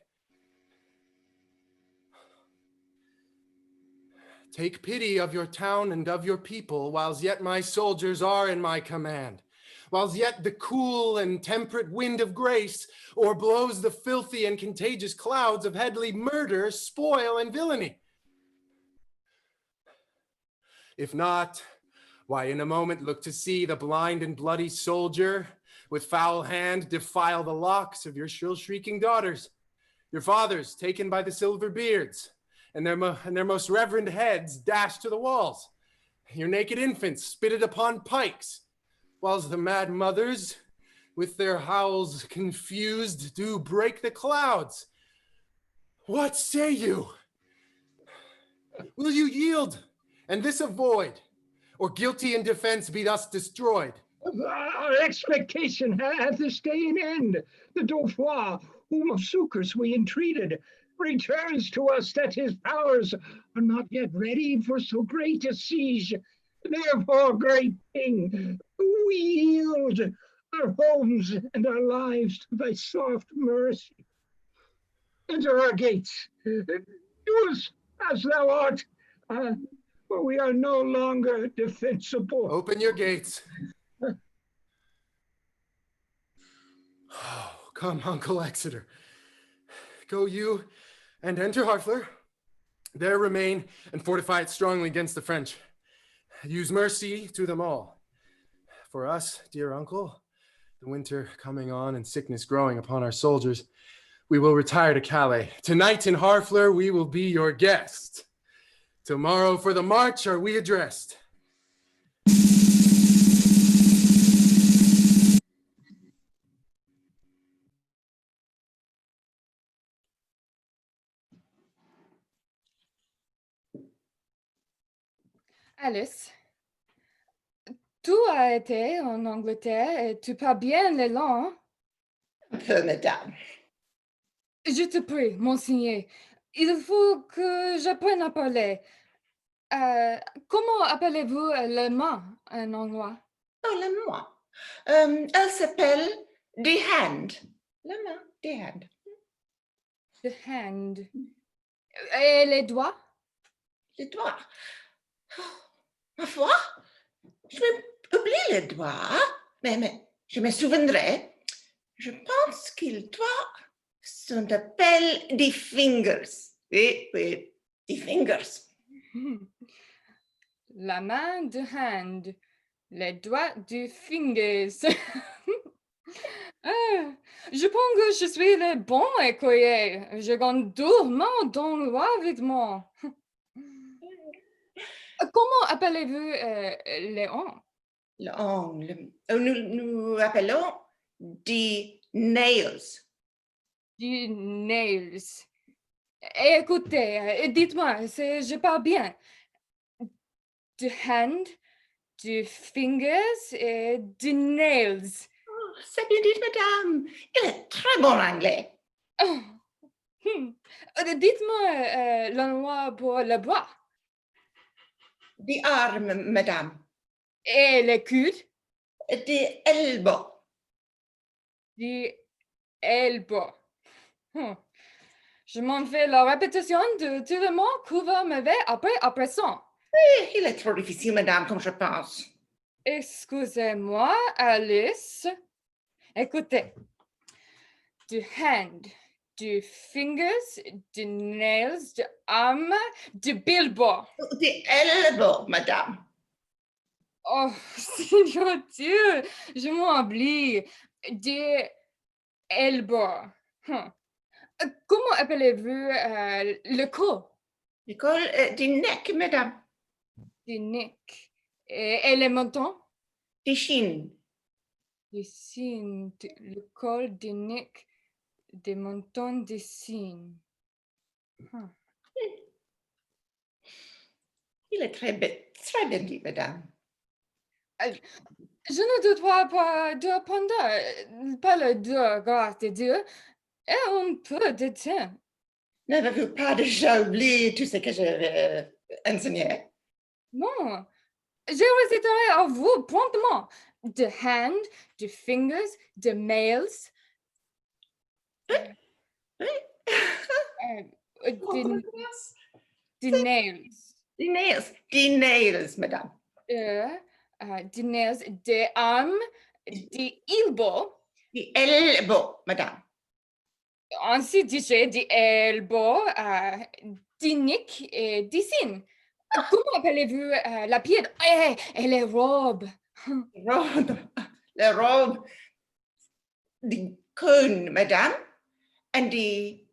Take pity of your town and of your people, whiles yet my soldiers are in my command. Whiles yet the cool and temperate wind of grace o'erblows the filthy and contagious clouds of headly murder, spoil, and villainy. If not, why in a moment look to see the blind and bloody soldier with foul hand defile the locks of your shrill shrieking daughters, your fathers taken by the silver beards, and their most reverend heads dashed to the walls, your naked infants spitted upon pikes, whilst the mad mothers, with their howls confused, do break the clouds. What say you? Will you yield, and this avoid, or guilty in defense be thus destroyed? Our expectation hath this day an end. The Dauphin, whom of succors we entreated, returns to us that his powers are not yet ready for so great a siege. Therefore, great king, we yield our homes and our lives to thy soft mercy. Enter our gates. Do as thou art, for we are no longer defensible. Open your gates. Oh, come, Uncle Exeter. Go you and enter Harfler. There remain and fortify it strongly against the French. Use mercy to them all. For us, dear uncle, the winter coming on and sickness growing upon our soldiers, we will retire to Calais. Tonight in Harfler, we will be your guest. Tomorrow for the march are we addressed. Alice, tu as été en Angleterre et tu parles bien les langues. Un peu, madame. Je te prie, monseigneur, il faut que j'apprenne à parler. Comment appelez-vous le main en anglais? Oh, la main. Elle s'appelle the hand. La main, the hand. The hand. Et les doigts? Les doigts. Oh, ma foi, je vais oublier les doigts, mais je me souviendrai. Je pense qu'il doit s'appelle the fingers. Oui, oui, the fingers. La main de hand, les doigts du fingers. Je pense que je suis le bon écolier. Je gagne durement dans l'environnement. Comment appelez-vous Léon? Nous appelons des nails. Du nails. Écoutez, dites-moi, je parle bien. Du hand, du fingers et du nails. C'est bien dit, madame. Il est très bon anglais. Oh. Dites-moi l'endroit pour le bois. Des armes, madame. Et les coudes? Des elbows. Des elbows. Je m'en fais la répétition de tout le mot que vous m'avez appris à présent. Oui, il est trop difficile, madame, comme je pense. Excusez-moi, Alice. Écoutez. Du hand, du fingers, du nails, du arm, du billboard. Des elbows, madame. Oh, Seigneur Dieu, je m'oublie. Des elbows. Comment appelez-vous le col? Le col du neck, madame. Du neck. Et les mentons? Des chines. Des signes. Le col du neck. Des mentons des signes. Il est très bien dit, madame. Je ne doute pas de pendant, pas le deux, grâce à Dieu, et un peu de temps. N'avez-vous pas déjà oublié tout ce que j'ai enseigné? Non, je réciterai à vous promptement. The hand, the fingers, the nails. The nails. The nails. The nails, madame. The nails, the arm, the elbow. The elbow, madame. Ensuite, j'ai the elbow, the neck et the sin. Comment appelez-vous la pied et les robes? La robe. The cone, madame. And the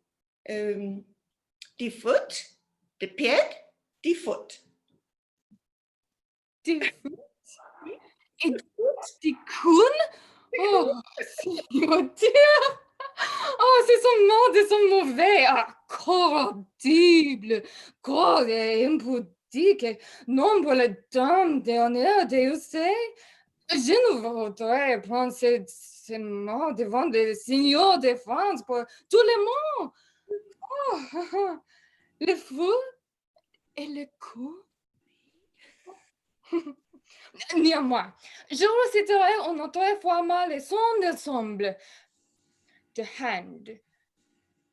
foot. The pied. The foot. The foot? Et the cone? Oh, Seigneur Dieu! Oh, ces sont mauvais, corruptibles, gros et impudiques, non pour les dames d'honneur déusées. Je ne voudrais prendre ces mots devant des signaux de France pour tous les mots. Oh, le fou et le coup. Néanmoins, je reciterai une autre fois mal les sons d'ensemble. The hand,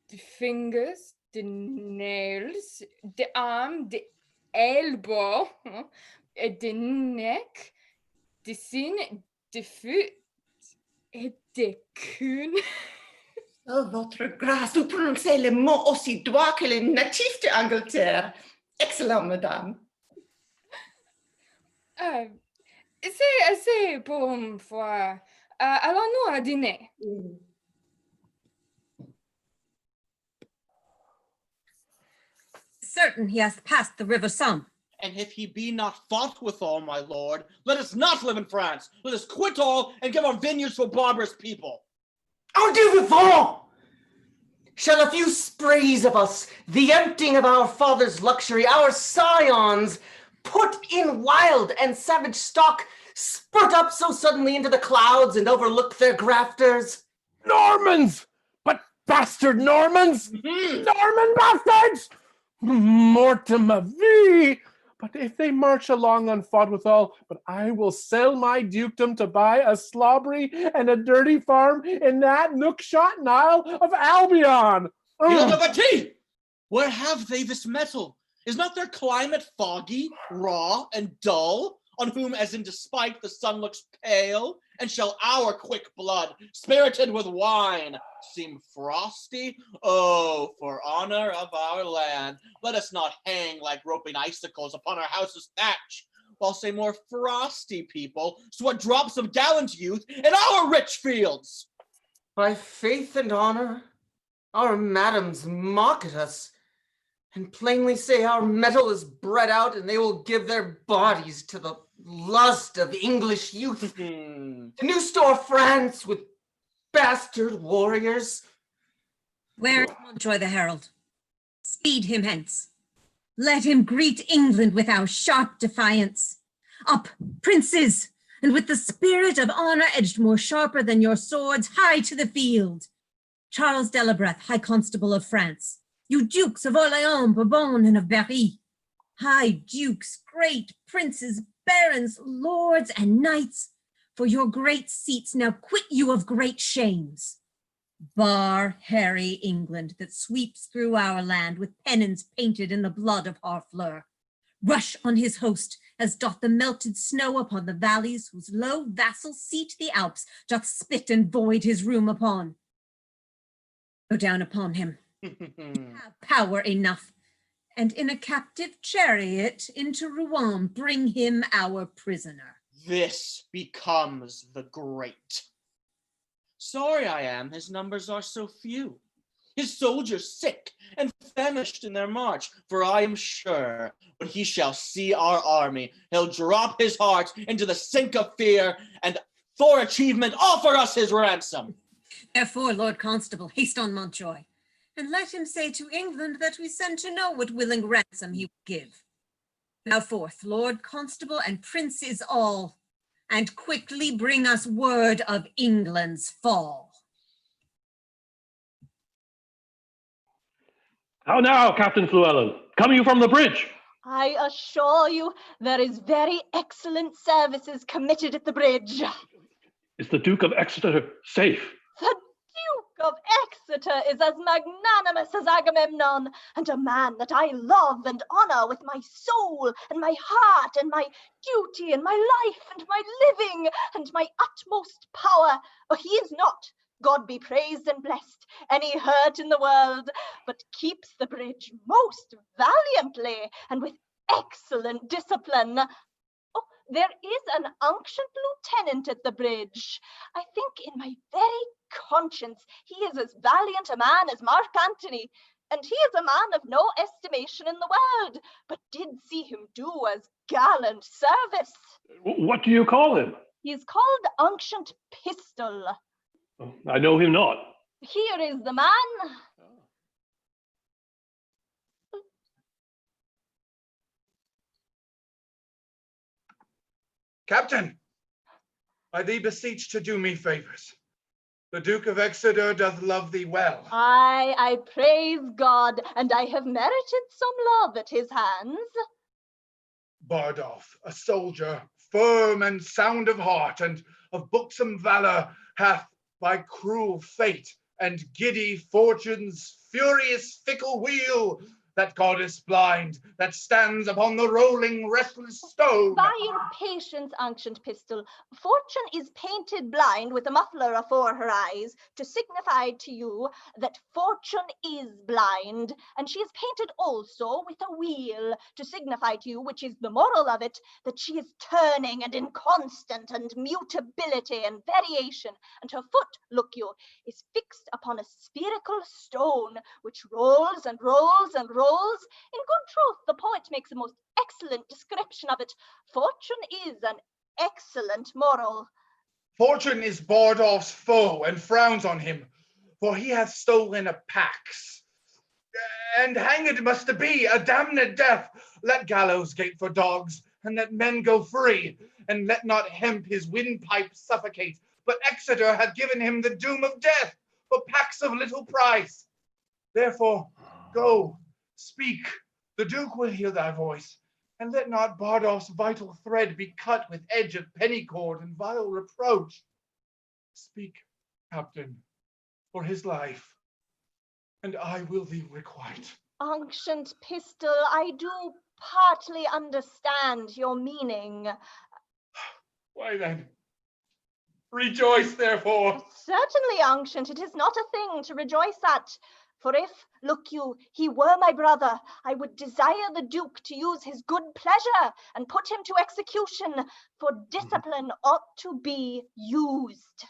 the fingers, the nails, the arm, the elbow, the neck, the sin, the foot et the cune. Oh, votre grâce, vous prononcez les mots aussi droit que les natifs d'Angleterre. Excellent, madame. C'est assez pour une fois. Allons-nous à dîner? Certain he hath passed the river Somme. And if he be not fought withal, my lord, let us not live in France. Let us quit all and give our vineyards to a barbarous people. En Dieu vivant! Shall a few sprays of us, the emptying of our fathers' luxury, our scions, put in wild and savage stock, spurt up so suddenly into the clouds and overlook their grafters? Normans! But bastard Normans! Norman bastards! Mortima vi! But if they march along unfought withal, but I will sell my dukedom to buy a slobbery and a dirty farm in that nook-shot Nile of Albion. Where have they this metal? Is not their climate foggy, raw, and dull? On whom, as in despite, the sun looks pale? And shall our quick blood, spirited with wine, seem frosty? Oh, for honor of our land, let us not hang like roping icicles upon our house's thatch, while say more frosty people sweat drops of gallant youth in our rich fields. By faith and honor, our madams mock at us. and plainly say our metal is bred out, and they will give their bodies to the lust of English youth. To new store France with bastard warriors. Where is Montjoy the herald? Speed him hence. Let him greet England with our sharp defiance. Up, princes, and with the spirit of honor edged more sharper than your swords, high to the field. Charles Delabreth, High Constable of France, you dukes of Orleans, Bourbon, and of Berry, high dukes, great princes, barons, lords, and knights, for your great seats now quit you of great shames. Bar hairy England that sweeps through our land with pennons painted in the blood of Harfleur. Rush on his host, as doth the melted snow upon the valleys whose low vassal seat the Alps doth spit and void his room upon. Go down upon him, have power enough, and in a captive chariot into Rouen bring him our prisoner. This becomes the great. Sorry I am, his numbers are so few. His soldiers sick and famished in their march, for I am sure when he shall see our army, he'll drop his heart into the sink of fear, and for achievement offer us his ransom. Therefore, Lord Constable, haste on Montjoy, and let him say to England that we send to know what willing ransom he will give. Now forth, Lord Constable and princes all, and quickly bring us word of England's fall. How now, Captain Llewellyn? Come you from the bridge? I assure you there is very excellent services committed at the bridge. Is the Duke of Exeter safe? The Duke of Exeter is as magnanimous as Agamemnon, and a man that I love and honor with my soul and my heart and my duty and my life and my living and my utmost power. For he is not, God be praised and blessed, any hurt in the world, but keeps the bridge most valiantly and with excellent discipline. Oh, there is an unctioned lieutenant at the bridge. I think in my very conscience he is as valiant a man as Mark Antony, and he is a man of no estimation in the world, but did see him do as gallant service. What do you call him? He is called Unctioned Pistol. I know him not. Here is the man. Captain, I thee beseech to do me favors. The Duke of Exeter doth love thee well. I praise God, and I have merited some love at his hands. Bardolph, a soldier, firm and sound of heart, and of buxom valor, hath by cruel fate and giddy fortune's furious fickle wheel, that goddess blind, that stands upon the rolling restless stone. By your patience, Unctioned Pistol, Fortune is painted blind with a muffler afore her eyes, to signify to you that Fortune is blind, and she is painted also with a wheel, to signify to you, which is the moral of it, that she is turning and inconstant and mutability and variation, and her foot, look you, is fixed upon a spherical stone, which rolls and rolls and rolls. In good truth, the poet makes a most excellent description of it. Fortune is an excellent moral. Fortune is Bardolph's foe and frowns on him, for he hath stolen a pax. And hanged must be, a damned death. Let gallows gate for dogs, and let men go free, and let not hemp his windpipe suffocate. But Exeter hath given him the doom of death, for pax of little price. Therefore, go, speak, the Duke will hear thy voice, and let not Bardolph's vital thread be cut with edge of pennycord and vile reproach. Speak, Captain, for his life, and I will thee requite. Unctioned Pistol, I do partly understand your meaning. Why then, rejoice therefore. Certainly, Unctioned, it is not a thing to rejoice at. For if, look you, he were my brother, I would desire the Duke to use his good pleasure and put him to execution, for discipline ought to be used.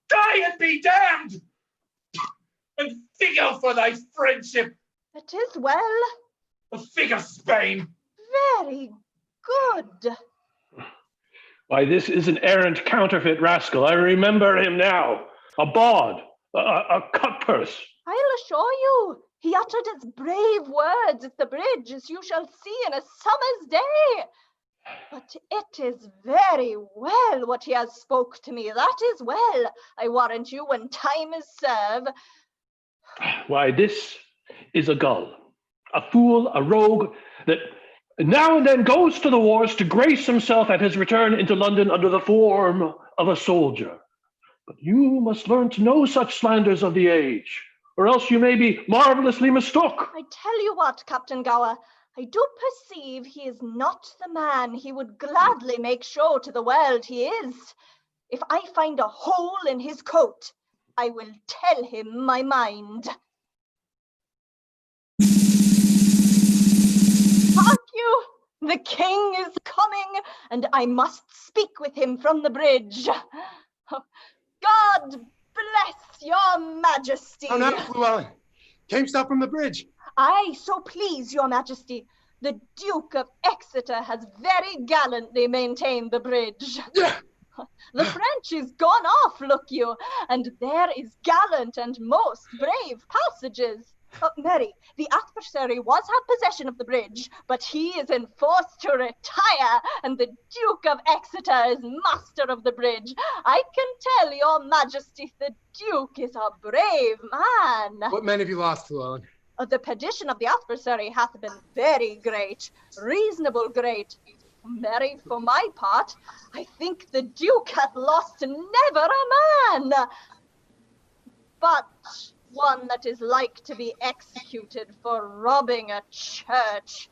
Die and be damned! And figure for thy friendship, It is well. The fig of Spain! Very good. Why, this is an errant counterfeit rascal. I remember him now. A bawd, a cutpurse. I'll assure you, he uttered his brave words at the bridge, as you shall see in a summer's day. But it is very well what he has spoke to me. That is well, I warrant you, when time is served. Why, this is a gull, a fool, a rogue, that now and then goes to the wars to grace himself at his return into London under the form of a soldier. But you must learn to know such slanders of the age, or else you may be marvelously mistook. I tell you what, Captain Gower, I do perceive he is not the man he would gladly make show to the world he is. If I find a hole in his coat, I will tell him my mind. Hark you! The king is coming, and I must speak with him from the bridge. God bless your majesty. How now, Llewellyn? Camest thou from the bridge? Aye, so please your majesty. The Duke of Exeter has very gallantly maintained the bridge. The French is gone off, look you, and there is gallant and most brave passages. Mary, the adversary was have possession of the bridge, but he is enforced to retire, and the Duke of Exeter is master of the bridge. I can tell your majesty the Duke is a brave man. What men have you lost, Llewellyn? The perdition of the adversary hath been very great, reasonable great. Mary, for my part, I think the Duke hath lost never a man, but one that is like to be executed for robbing a church.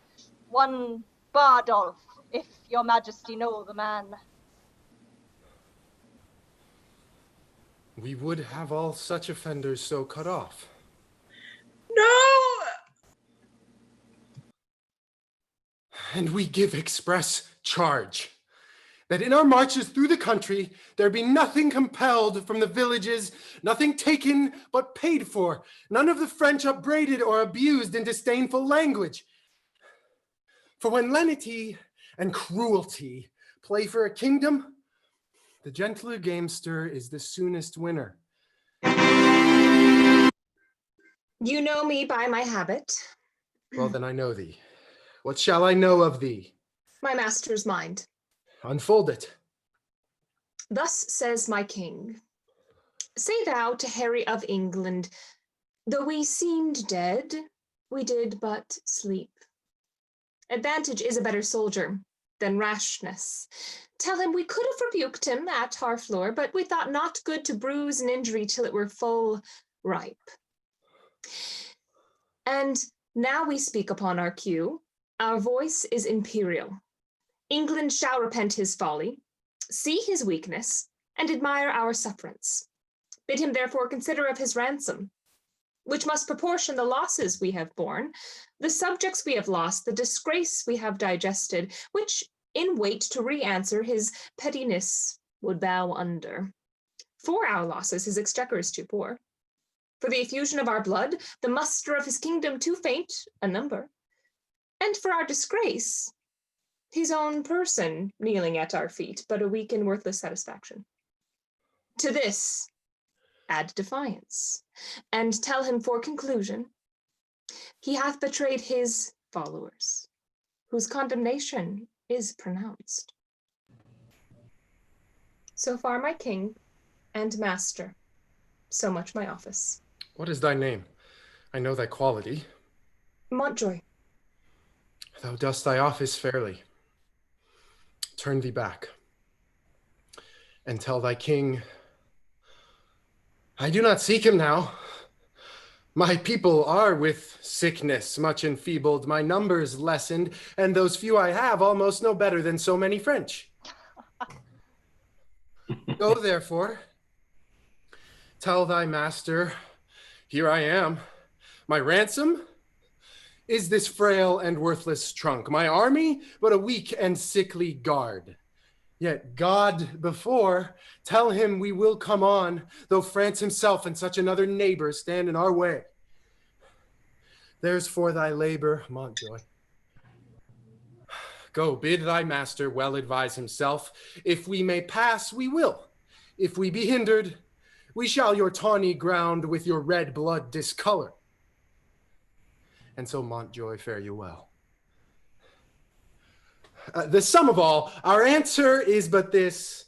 One Bardolph, if your majesty know the man. We would have all such offenders so cut off. No! And we give express charge that in our marches through the country, there be nothing compelled from the villages, nothing taken but paid for, none of the French upbraided or abused in disdainful language. For when lenity and cruelty play for a kingdom, the gentler gamester is the soonest winner. You know me by my habit. Well, then I know thee. What shall I know of thee? My master's mind. Unfold it. Thus says my king. Say thou to Harry of England, though we seemed dead, we did but sleep. Advantage is a better soldier than rashness. Tell him we could have rebuked him at Harfleur, but we thought not good to bruise an injury till it were full ripe. And now we speak upon our cue. Our voice is imperial. England shall repent his folly, see his weakness, and admire our sufferance. Bid him therefore consider of his ransom, which must proportion the losses we have borne, the subjects we have lost, the disgrace we have digested, which in weight to re-answer his pettiness would bow under. For our losses his exchequer is too poor. For the effusion of our blood, the muster of his kingdom too faint a number. And for our disgrace, his own person kneeling at our feet, but a weak and worthless satisfaction. To this, add defiance, and tell him for conclusion, he hath betrayed his followers, whose condemnation is pronounced. So far my king and master, so much my office. What is thy name? I know thy quality. Montjoy. Thou dost thy office fairly. Turn thee back, and tell thy king, I do not seek him now. My people are with sickness much enfeebled, my numbers lessened, and those few I have almost no better than so many French. Go therefore, tell thy master, here I am. My ransom is this frail and worthless trunk, my army but a weak and sickly guard. Yet God before, tell him we will come on, though France himself and such another neighbor stand in our way. There's for thy labor, Montjoy. Go, bid thy master well advise himself. If we may pass, we will. If we be hindered, we shall your tawny ground with your red blood discolor. And so, Montjoy, fare you well. The sum of all, our answer is but this.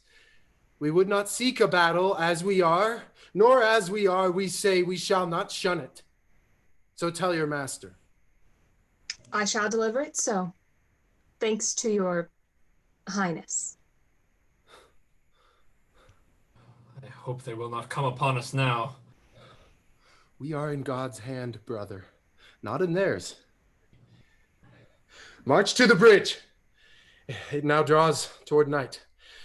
We would not seek a battle as we are, nor as we are, we say we shall not shun it. So tell your master. I shall deliver it so. Thanks to your highness. I hope they will not come upon us now. We are in God's hand, brother, not in theirs. March to the bridge. It now draws toward night.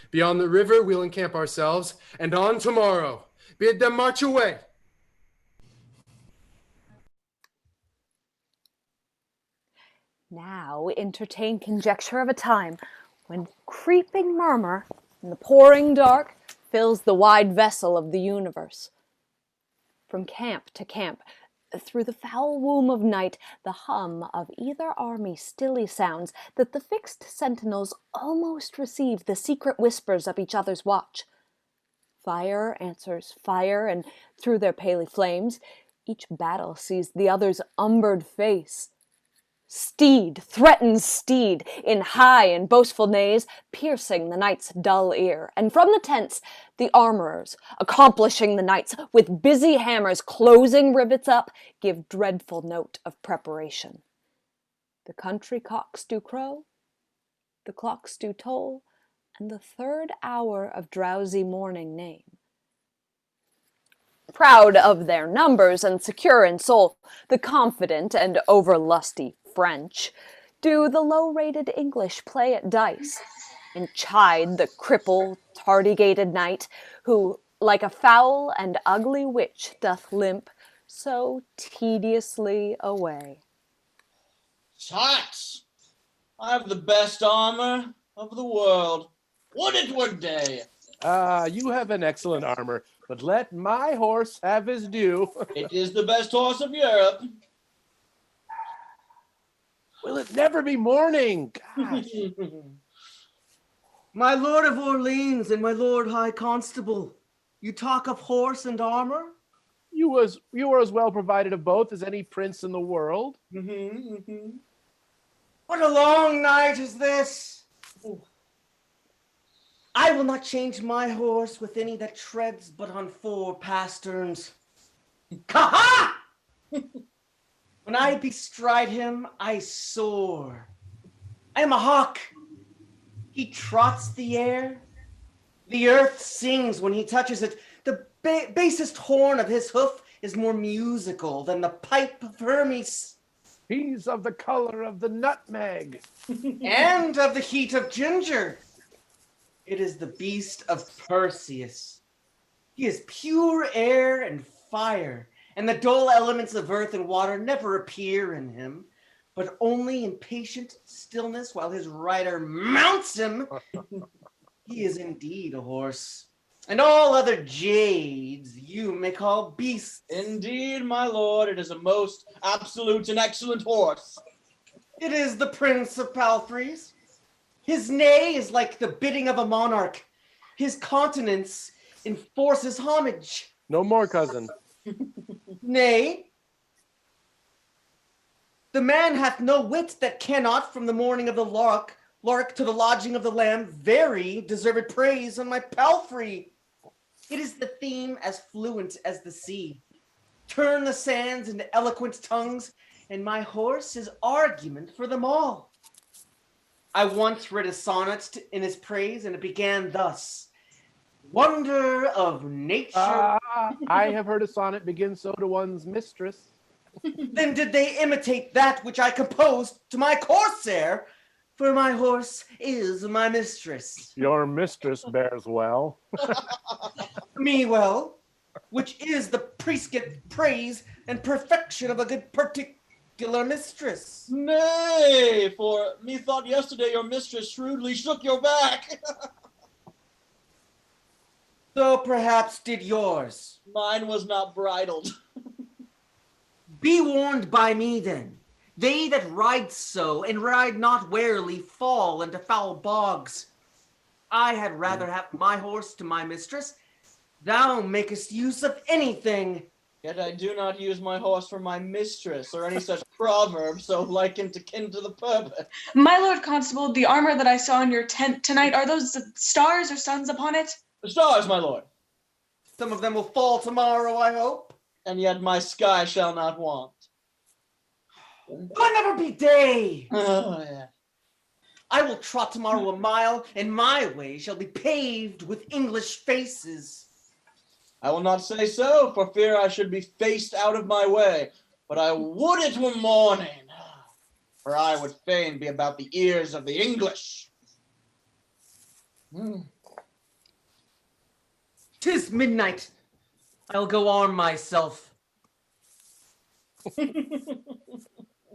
Beyond the river, we'll encamp ourselves, and on tomorrow, bid them march away. Now entertain conjecture of a time when creeping murmur in the pouring dark fills the wide vessel of the universe. From camp to camp, through the foul womb of night, the hum of either army stilly sounds that the fixed sentinels almost receive the secret whispers of each other's watch. Fire answers fire, and through their paly flames, each battle sees the other's umbered face. Steed threatens steed in high and boastful neighs, piercing the knight's dull ear, and from the tents the armorers, accomplishing the knights with busy hammers closing rivets up, give dreadful note of preparation. The country cocks do crow, the clocks do toll, and the third hour of drowsy morning name. Proud of their numbers and secure in soul, the confident and over-lusty French do the low-rated English play at dice, and chide the cripple, tardy-gated knight, who, like a foul and ugly witch, doth limp so tediously away. Tots! I have the best armor of the world. Would it were day! You have an excellent armor, but let my horse have his due. It is the best horse of Europe. Will it never be morning? Gosh. My lord of Orleans and my lord high constable, you talk of horse and armor? You were as well provided of both as any prince in the world. What a long night is this! I will not change my horse with any that treads but on 4 pasterns. Ha-ha! When I bestride him, I soar. I am a hawk. He trots the air. The earth sings when he touches it. The basest horn of his hoof is more musical than the pipe of Hermes. He's of the color of the nutmeg. And of the heat of ginger. It is the beast of Perseus. He is pure air and fire, and the dull elements of earth and water never appear in him, but only in patient stillness while his rider mounts him. He is indeed a horse, and all other jades you may call beasts. Indeed, my lord, it is a most absolute and excellent horse. It is the prince of palfreys. His neigh is like the bidding of a monarch. His countenance enforces homage. No more, cousin. Nay, the man hath no wit that cannot, from the morning of the lark to the lodging of the lamb, vary deserved praise on my palfrey. It is the theme as fluent as the sea. Turn the sands into eloquent tongues, and my horse is argument for them all. I once read a sonnet in his praise, and it began thus. Wonder of nature. I have heard a sonnet begin so to one's mistress. Then did they imitate that which I composed to my corsair, for my horse is my mistress. Your mistress bears well. Me well, which is the prescient praise and perfection of a good particular mistress. Nay, for methought yesterday your mistress shrewdly shook your back. So perhaps did yours. Mine was not bridled. Be warned by me then. They that ride so, and ride not warily, fall into foul bogs. I had rather have my horse to my mistress. Thou makest use of anything. Yet I do not use my horse for my mistress, or any such proverb so likened to kin to the purpose. My lord constable, the armor that I saw in your tent tonight, are those the stars or suns upon it? The stars, my lord. Some of them will fall tomorrow, I hope. And yet my sky shall not want. But never be day. Oh, yeah. I will trot tomorrow a mile, and my way shall be paved with English faces. I will not say so, for fear I should be faced out of my way. But I would it were morning, for I would fain be about the ears of the English. 'Tis midnight. I'll go arm myself.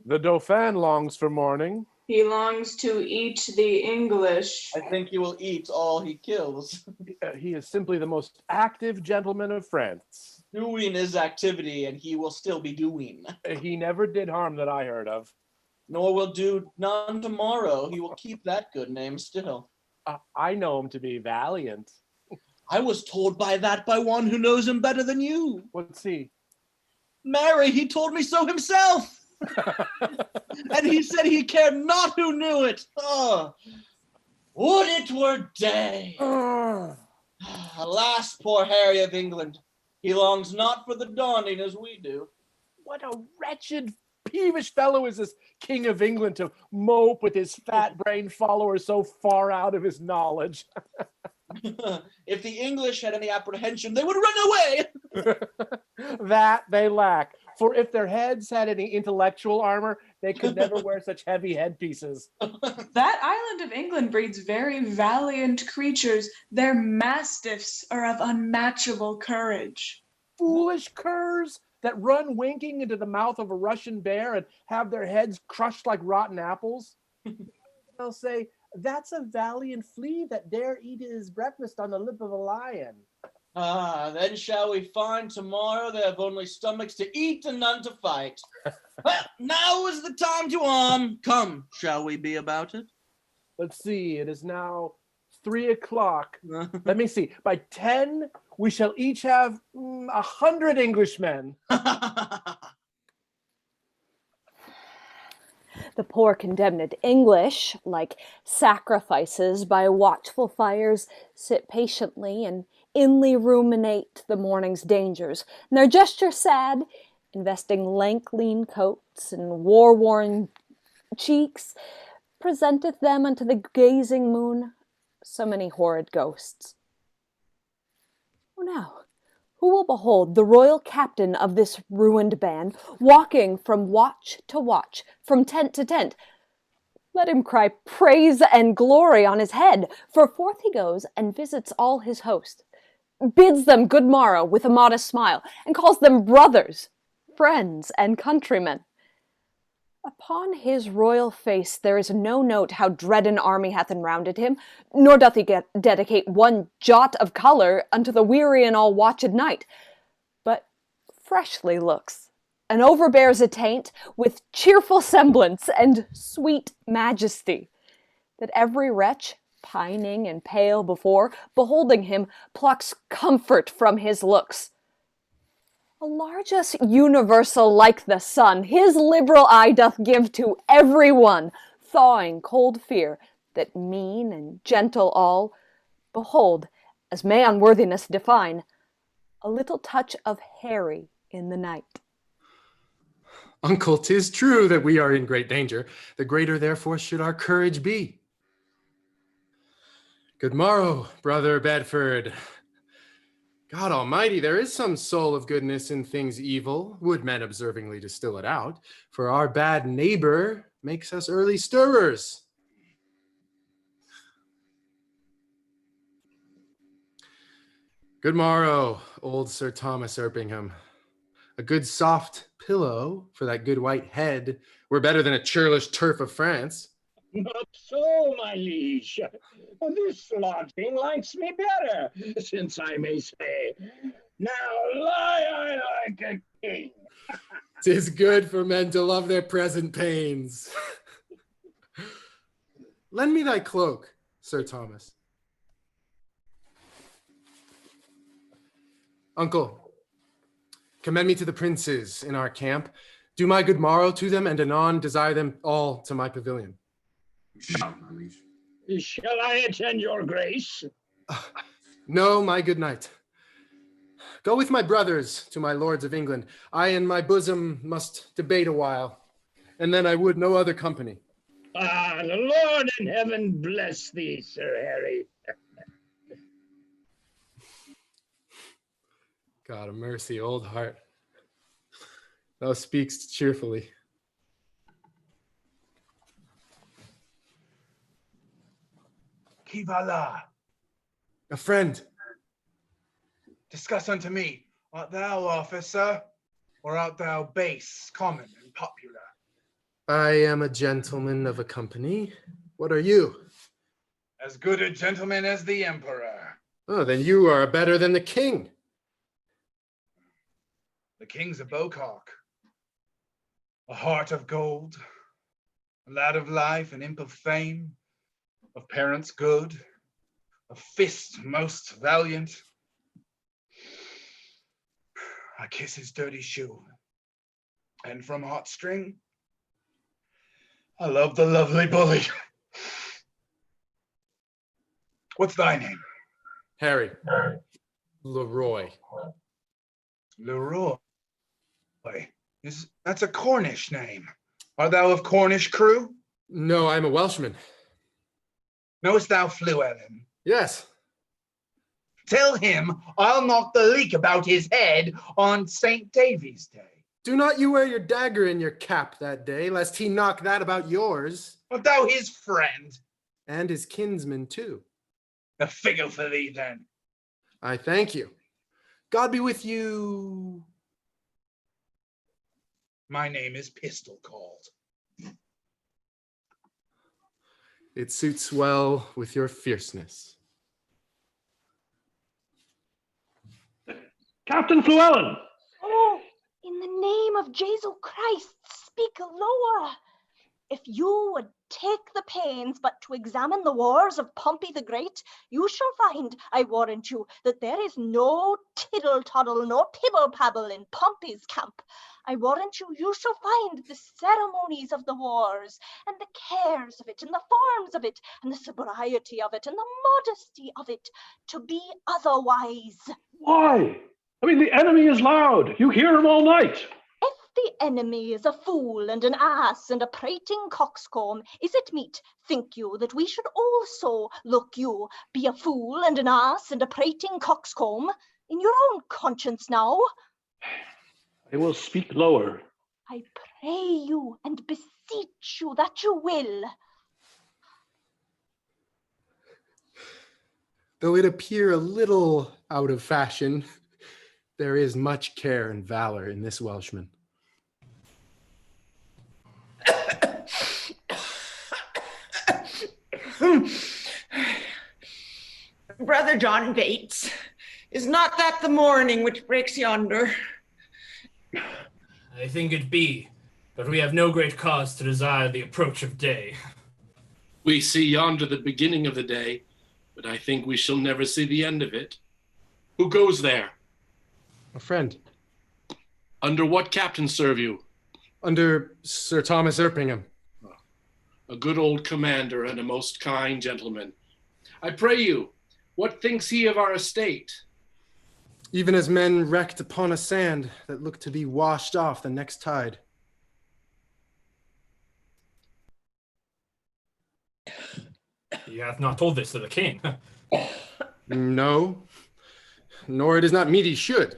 The Dauphin longs for morning. He longs to eat the English. I think he will eat all he kills. He is simply the most active gentleman of France. Doing is activity, and he will still be doing. He never did harm that I heard of. Nor will do none tomorrow. He will keep that good name still. I know him to be valiant. I was told by one who knows him better than you. What's he? Marry, he told me so himself. And he said he cared not who knew it. Oh, would it were day. Alas, poor Harry of England. He longs not for the dawning as we do. What a wretched, peevish fellow is this King of England to mope with his fat-brained followers so far out of his knowledge. If the English had any apprehension, they would run away. That they lack. For if their heads had any intellectual armor, they could never wear such heavy headpieces. That island of England breeds very valiant creatures. Their mastiffs are of unmatchable courage. Foolish curs that run winking into the mouth of a Russian bear and have their heads crushed like rotten apples. They'll say, that's a valiant flea that dare eat his breakfast on the lip of a lion. Then shall we find tomorrow they have only stomachs to eat and none to fight. Well, now is the time to arm. Come, shall we be about it? Let's see, it is now 3 o'clock. Let me see. By 10, we shall each have 100 Englishmen. The poor condemned English, like sacrifices by watchful fires, sit patiently and inly ruminate the morning's dangers, and their gesture sad, investing lank lean coats and war-worn cheeks, presenteth them unto the gazing moon so many horrid ghosts. Oh, now, who will behold the royal captain of this ruined band, walking from watch to watch, from tent to tent? Let him cry praise and glory on his head, for forth he goes and visits all his host, bids them good morrow with a modest smile, and calls them brothers, friends, and countrymen. Upon his royal face there is no note how dread an army hath enrounded him, nor doth he dedicate one jot of colour unto the weary and all watched night, but freshly looks, and overbears a taint with cheerful semblance and sweet majesty, that every wretch, pining and pale before, beholding him, plucks comfort from his looks. A largess universal like the sun, his liberal eye doth give to every one, thawing cold fear, that mean and gentle all, behold, as may unworthiness define, a little touch of Harry in the night. Uncle, 'tis true that we are in great danger. The greater therefore should our courage be. Good morrow, brother Bedford. God Almighty, there is some soul of goodness in things evil, would men observingly distill it out, for our bad neighbor makes us early stirrers. Good morrow, old Sir Thomas Erpingham. A good soft pillow for that good white head were better than a churlish turf of France. Not so, my liege. This lodging likes me better, since I may say, now lie I like a king. 'Tis good for men to love their present pains. Lend me thy cloak, Sir Thomas. Uncle, commend me to the princes in our camp. Do my good morrow to them, and anon desire them all to my pavilion. Shall, my liege. Shall I attend your grace? No, my good knight. Go with my brothers to my lords of England. I and my bosom must debate a while, and then I would no other company. Ah, the Lord in heaven bless thee, Sir Harry. God of mercy, old heart. Thou speakst cheerfully. Qui va là? A friend. Discuss unto me, art thou officer, or art thou base, common, and popular? I am a gentleman of a company. What are you? As good a gentleman as the emperor. Oh, then you are better than the king. The king's a bowcock, a heart of gold, a lad of life, an imp of fame, of parents good, of fist most valiant. I kiss his dirty shoe, and from heartstring, I love the lovely bully. What's thy name? Harry. Leroy. Leroy. That's a Cornish name. Art thou of Cornish crew? No, I'm a Welshman. Knowest thou Llewellyn? Yes. Tell him I'll knock the leek about his head on St. Davy's Day. Do not you wear your dagger in your cap that day, lest he knock that about yours. Art thou his friend? And his kinsman too. A figure for thee then. I thank you. God be with you. My name is Pistol called. It suits well with your fierceness. Captain Llewellyn! Oh, in the name of Jesus Christ, speak lower. If you would take the pains but to examine the wars of Pompey the Great, you shall find, I warrant you, that there is no tiddle-toddle, no pibble-pabble in Pompey's camp. I warrant you, you shall find the ceremonies of the wars, and the cares of it, and the forms of it, and the sobriety of it, and the modesty of it, to be otherwise. Why? I mean, the enemy is loud. You hear him all night. If the enemy is a fool and an ass and a prating coxcomb, is it meet, think you, that we should also, look you, be a fool and an ass and a prating coxcomb? In your own conscience now. I will speak lower. I pray you and beseech you that you will. Though it appear a little out of fashion, there is much care and valor in this Welshman. Brother John Bates, is not that the morning which breaks yonder? I think it be, but we have no great cause to desire the approach of day. We see yonder the beginning of the day, but I think we shall never see the end of it. Who goes there? A friend. Under what captain serve you? Under Sir Thomas Erpingham. A good old commander and a most kind gentleman. I pray you, what thinks he of our estate? Even as men wrecked upon a sand that looked to be washed off the next tide. He hath not told this to the king. No, nor it is not meet he should.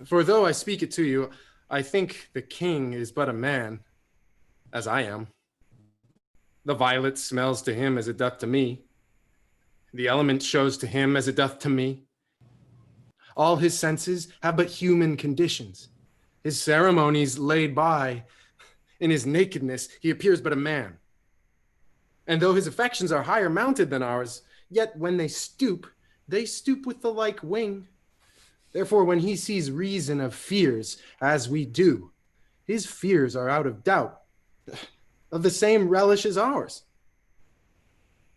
For though I speak it to you, I think the king is but a man, as I am. The violet smells to him as it doth to me. The element shows to him as it doth to me. All his senses have but human conditions. His ceremonies laid by, in his nakedness he appears but a man. And though his affections are higher mounted than ours, yet when they stoop with the like wing. Therefore when he sees reason of fears, as we do, His fears are out of doubt, of the same relish as ours.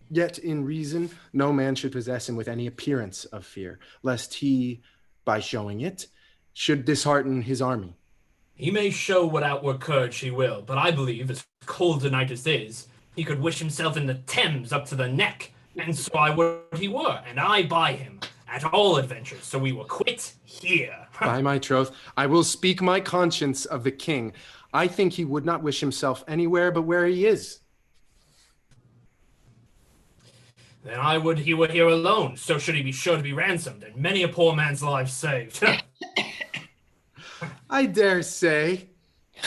Yet in reason, no man should possess him with any appearance of fear, lest he, by showing it, should dishearten his army. He may show what outward courage he will, but I believe, as cold a night as this, he could wish himself in the Thames up to the neck, and so I would he were, and I by him, at all adventures, so we will quit here. By my troth, I will speak my conscience of the king. I think he would not wish himself anywhere but where he is. Then I would he were here alone, so should he be sure to be ransomed, and many a poor man's life saved. I dare say.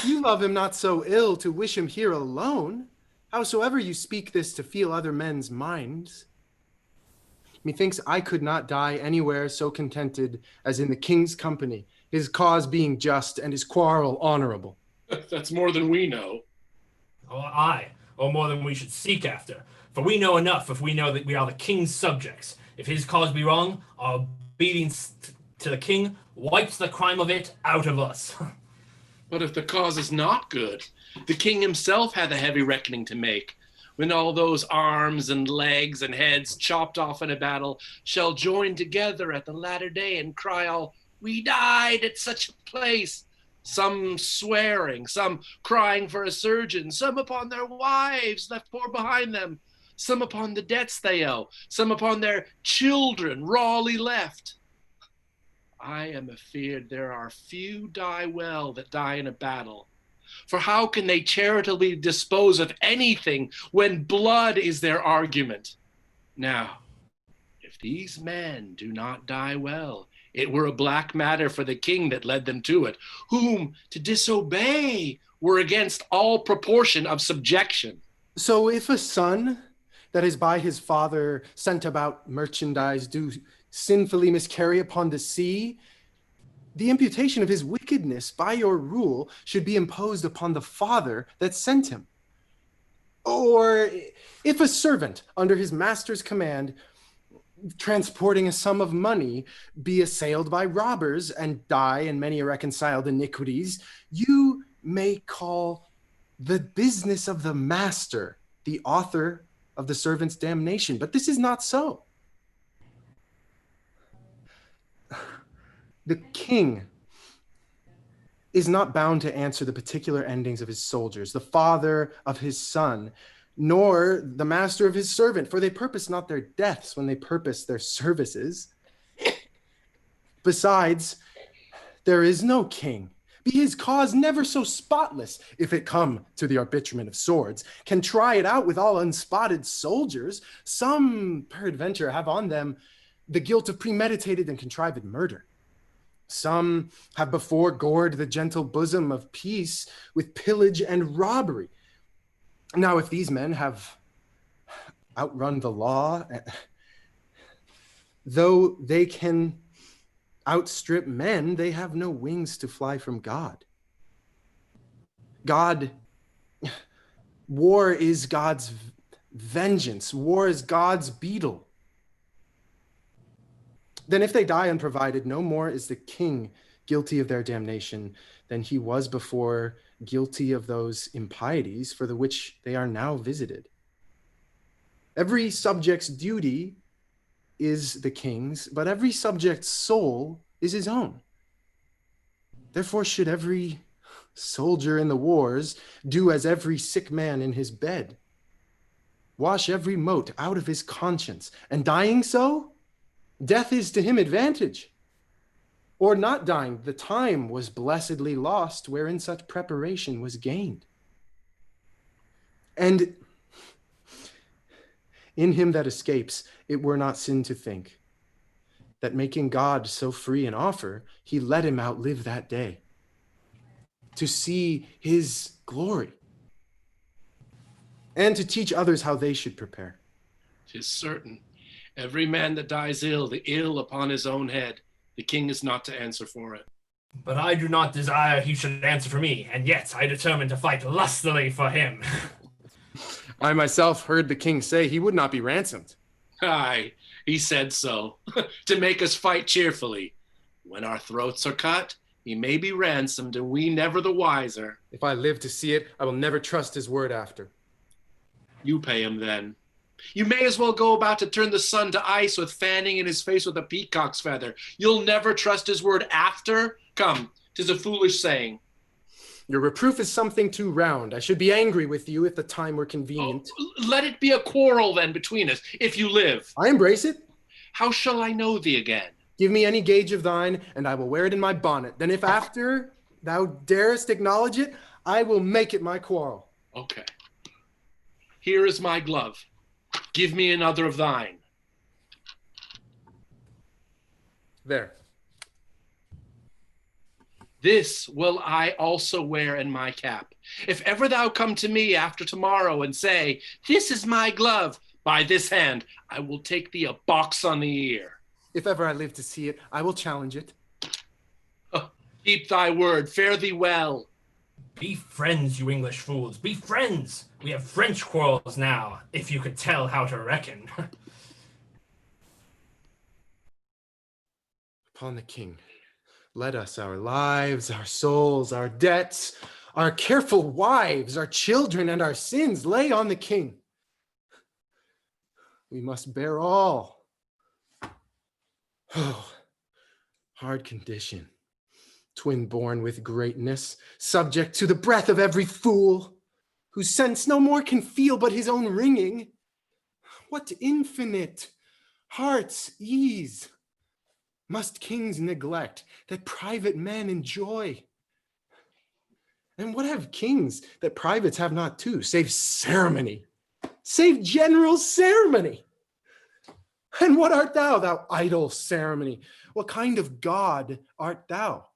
You love him not so ill to wish him here alone, howsoever you speak this to feel other men's minds. Methinks I could not die anywhere so contented as in the king's company, his cause being just and his quarrel honorable. That's more than we know. Or aye, or more than we should seek after. For we know enough if we know that we are the king's subjects. If his cause be wrong, our obedience to the king wipes the crime of it out of us. But if the cause is not good, the king himself hath a heavy reckoning to make, when all those arms and legs and heads chopped off in a battle shall join together at the latter day and cry all, "We died at such a place," some swearing, some crying for a surgeon, some upon their wives left poor behind them, some upon the debts they owe, some upon their children rawly left. I am afeard there are few die well that die in a battle. For how can they charitably dispose of anything when blood is their argument? Now, if these men do not die well, it were a black matter for the king that led them to it, whom to disobey were against all proportion of subjection. So if a son that is by his father sent about merchandise do sinfully miscarry upon the sea, the imputation of his wickedness by your rule should be imposed upon the father that sent him. Or if a servant under his master's command, transporting a sum of money, be assailed by robbers and die in many irreconciled iniquities, you may call the business of the master the author of the servant's damnation. But this is not so. The king is not bound to answer the particular endings of his soldiers, the father of his son, nor the master of his servant, for they purpose not their deaths when they purpose their services. Besides, there is no king, be his cause never so spotless, if it come to the arbitrament of swords, can try it out with all unspotted soldiers. Some, peradventure, have on them the guilt of premeditated and contrived murder. Some have before gored the gentle bosom of peace with pillage and robbery. Now, if these men have outrun the law, though they can outstrip men, they have no wings to fly from God. War is God's vengeance. War is God's beetle. Then if they die unprovided, no more is the king guilty of their damnation than he was before guilty of those impieties for the which they are now visited. Every subject's duty is the king's, but every subject's soul is his own. Therefore should every soldier in the wars do as every sick man in his bed, wash every mote out of his conscience, and dying so, death is to him advantage. Or not dying, the time was blessedly lost wherein such preparation was gained. And in him that escapes, it were not sin to think that making God so free an offer, he let him outlive that day to see his glory and to teach others how they should prepare. 'Tis certain, every man that dies ill, the ill upon his own head. The king is not to answer for it. But I do not desire he should answer for me, and yet I determine to fight lustily for him. I myself heard the king say he would not be ransomed. Aye, he said so, to make us fight cheerfully. When our throats are cut, He may be ransomed, and we never the wiser. If I live to see it, I will never trust his word after. You pay him then. You may as well go about to turn the sun to ice with fanning in his face with a peacock's feather. You'll never trust his word after? Come, 'tis a foolish saying. Your reproof is something too round. I should be angry with you if the time were convenient. Oh, let it be a quarrel then between us, if you live. I embrace it. How shall I know thee again? Give me any gauge of thine, and I will wear it in my bonnet. Then if after thou darest acknowledge it, I will make it my quarrel. Okay. Here is my glove. Give me another of thine. There. This will I also wear in my cap. If ever thou come to me after tomorrow and say, this is my glove, by this hand, I will take thee a box on the ear. If ever I live to see it, I will challenge it. Oh, keep thy word, fare thee well. Be friends, you English fools, be friends. We have French quarrels now, if you could tell how to reckon. Upon the king, let us our lives, our souls, our debts, our careful wives, our children, and our sins lay on the king. We must bear all. Oh, hard condition. Twin born with greatness, subject to the breath of every fool, whose sense no more can feel but his own wringing. What infinite heart's ease must kings neglect that private men enjoy? And what have kings that privates have not too, save ceremony, save general ceremony? And what art thou, thou idle ceremony? What kind of God art thou,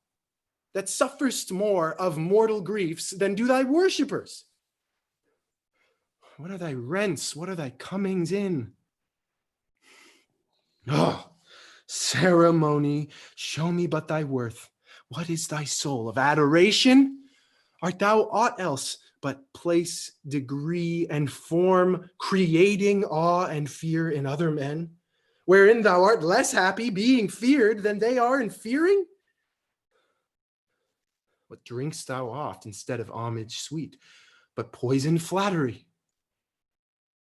that sufferest more of mortal griefs than do thy worshippers? What are thy rents? What are thy comings in? Oh, ceremony, show me but thy worth. What is thy soul of adoration? Art thou aught else but place, degree, and form, creating awe and fear in other men, wherein thou art less happy being feared than they are in fearing? What drinkst thou oft instead of homage sweet, but poison flattery?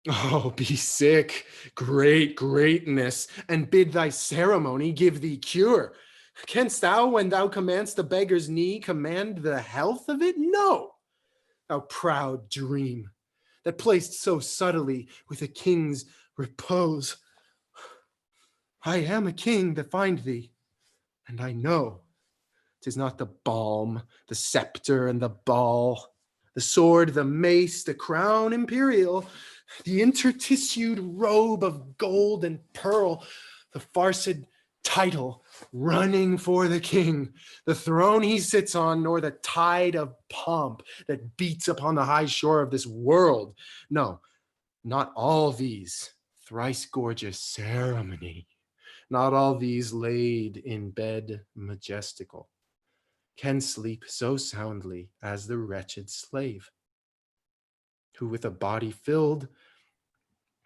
Oh, be sick, great greatness, and bid thy ceremony give thee cure. Canst thou, when thou commandst the beggar's knee, command the health of it? No, thou proud dream, that placed so subtly with a king's repose. I am a king that find thee, and I know 'tis not the balm, the scepter, and the ball, the sword, the mace, the crown imperial, the intertissued robe of gold and pearl, the farced title running for the king, the throne he sits on, nor the tide of pomp that beats upon the high shore of this world. No, not all these thrice gorgeous ceremony, not all these laid in bed majestical, can sleep so soundly as the wretched slave, who with a body filled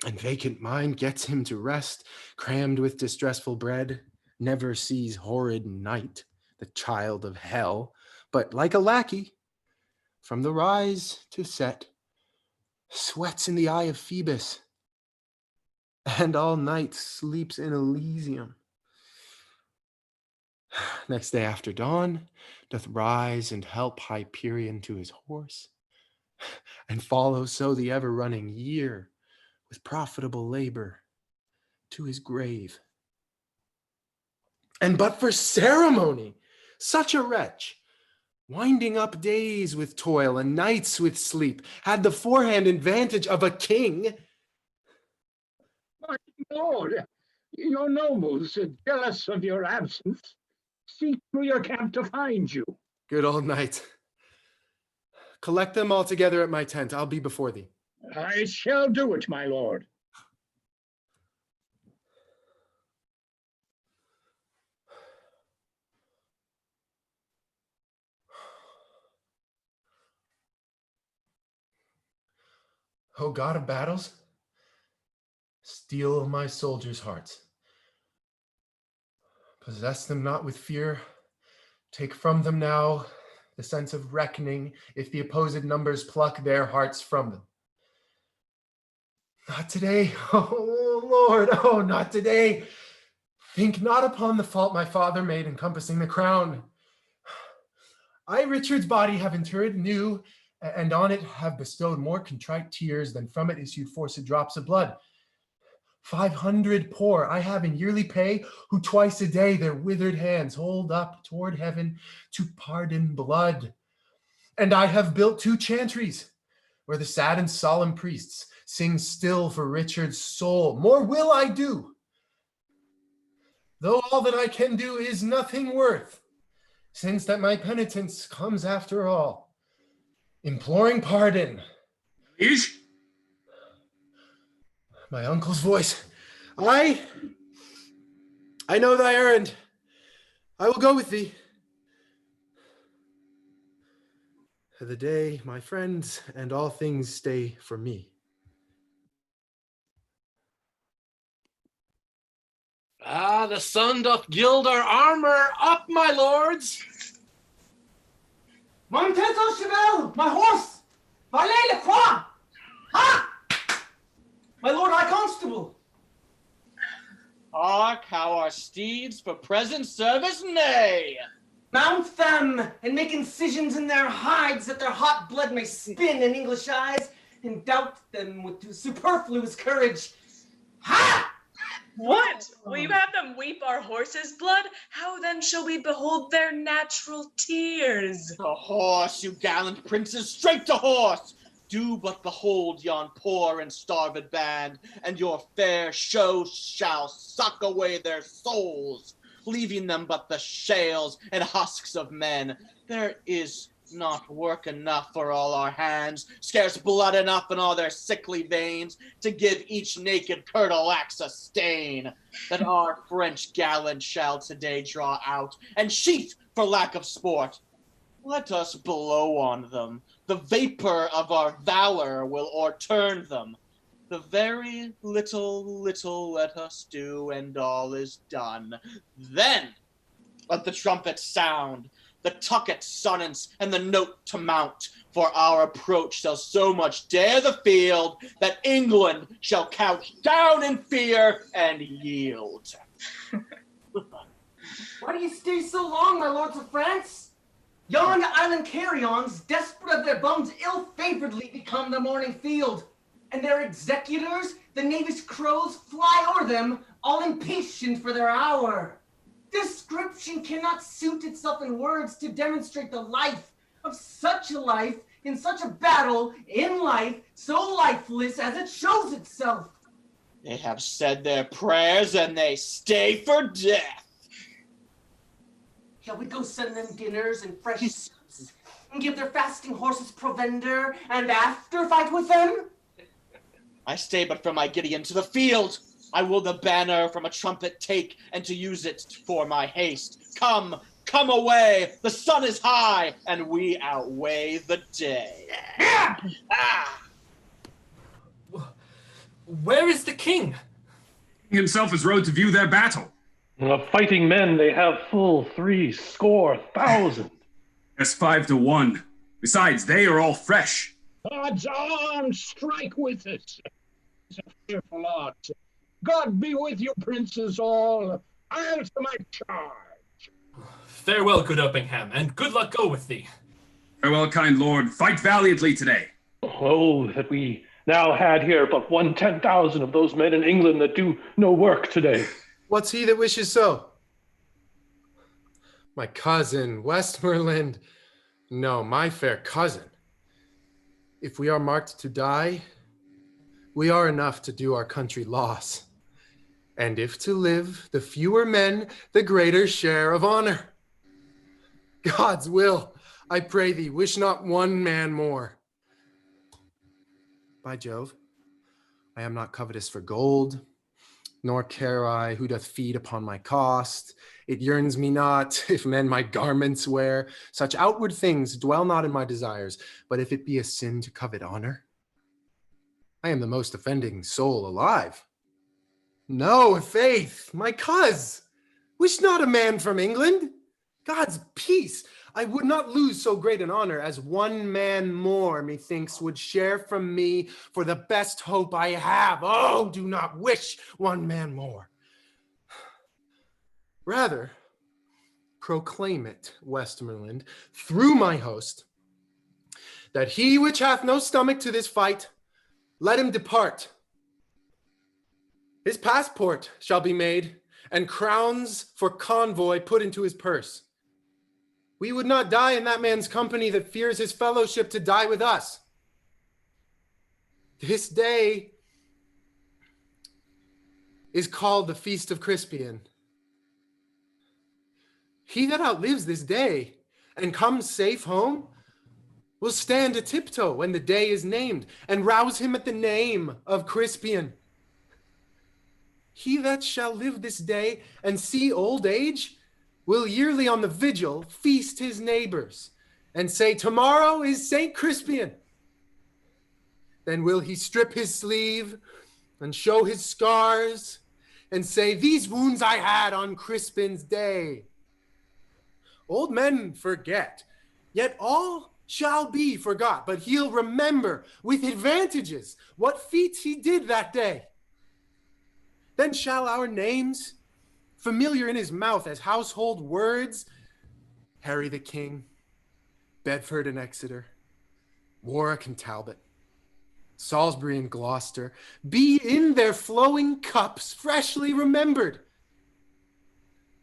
and vacant mind gets him to rest, crammed with distressful bread, never sees horrid night, the child of hell, but like a lackey, from the rise to set, sweats in the eye of Phoebus, and all night sleeps in Elysium. Next day after dawn, doth rise and help Hyperion to his horse, and follow so the ever-running year with profitable labor to his grave. And but for ceremony, such a wretch, winding up days with toil and nights with sleep, had the forehand advantage of a king. My lord, your nobles, jealous of your absence, seek through your camp to find you. Good old knight. Collect them all together at my tent. I'll be before thee. I shall do it, my lord. O God of battles, steel my soldiers' hearts. Possess them not with fear, Take from them now the sense of reckoning, if the opposed numbers pluck their hearts from them. Not today, oh Lord, oh, not today. Think not upon the fault my father made encompassing the crown. I, Richard's body, have interred new, and on it have bestowed more contrite tears than from it issued forced drops of blood. 500 poor I have in yearly pay, who twice a day their withered hands hold up toward heaven to pardon blood. And I have built 2 chantries, where the sad and solemn priests sing still for Richard's soul. More will I do, though all that I can do is nothing worth, since that my penitence comes after all, imploring pardon. Liege? My uncle's voice. I know thy errand. I will go with thee. The day, my friends, and all things stay for me. Ah, the sun doth gild our armor. Up, my lords! Montez au cheval, my horse! Valet le croix! Ha! My lord high constable! Hark, how our steeds for present service neigh! Mount them, and make incisions in their hides, that their hot blood may spin in English eyes, and doubt them with superfluous courage. Ha! What? Will you have them weep our horses' blood? How then shall we behold their natural tears? To horse, you gallant princes, straight to horse! Do but behold yon poor and starved band, and your fair show shall suck away their souls, leaving them but the shales and husks of men. There is not work enough for all our hands, scarce blood enough in all their sickly veins, to give each naked curtal axe a stain, that our French gallant shall today draw out, and sheath for lack of sport. Let us blow on them. The vapor of our valor will o'erturn them. The very little let us do, and all is done. Then let the trumpet sound, the tucket sonnance, and the note to mount, for our approach shall so much dare the field, that England shall couch down in fear and yield. Why do you stay so long, my lords of France? Yon island carrions, desperate of their bones, ill-favoredly become the morning field, and their executors, the knavish crows, fly o'er them, all impatient for their hour. Description cannot suit itself in words to demonstrate the life of such a life, in such a battle, in life, so lifeless as it shows itself. They have said their prayers, and they stay for death. Shall we go send them dinners and fresh soups, and give their fasting horses provender, and after fight with them? I stay but from my Gideon to the field. I will the banner from a trumpet take, and to use it for my haste. Come, come away, the sun is high, and we outweigh the day. Where is the king? He himself is rode to view their battle. Of fighting men they have full 70,000. Yes, 5 to 1. Besides, they are all fresh. God's arm strike with us. It's a fearful art. God be with you, princes all. I'll to my charge. Farewell, good Uppingham, and good luck go with thee. Farewell, kind lord. Fight valiantly today. Oh, that we now had here but 1/10,000 of those men in England that do no work today. What's he that wishes so? My cousin, Westmoreland. No, my fair cousin. If we are marked to die, we are enough to do our country loss. And if to live, the fewer men, the greater share of honor. God's will, I pray thee, wish not one man more. By Jove, I am not covetous for gold, nor care I who doth feed upon my cost. It yearns me not if men my garments wear. Such outward things dwell not in my desires, but if it be a sin to covet honor, I am the most offending soul alive. No, faith, my coz, wish not a man from England. God's peace! I would not lose so great an honor as one man more, methinks, would share from me for the best hope I have. Oh, do not wish one man more. Rather, proclaim it, Westmoreland, through my host, that he which hath no stomach to this fight, let him depart. His passport shall be made, and crowns for convoy put into his purse. We would not die in that man's company that fears his fellowship to die with us. This day is called the Feast of Crispian. He that outlives this day and comes safe home will stand a tiptoe when the day is named and rouse him at the name of Crispian. He that shall live this day and see old age will yearly on the vigil feast his neighbors and say, tomorrow is St. Crispian. Then will he strip his sleeve and show his scars and say, these wounds I had on Crispin's day. Old men forget, yet all shall be forgot, but he'll remember with advantages what feats he did that day. Then shall our names, familiar in his mouth as household words, Harry the King, Bedford and Exeter, Warwick and Talbot, Salisbury and Gloucester, be in their flowing cups freshly remembered.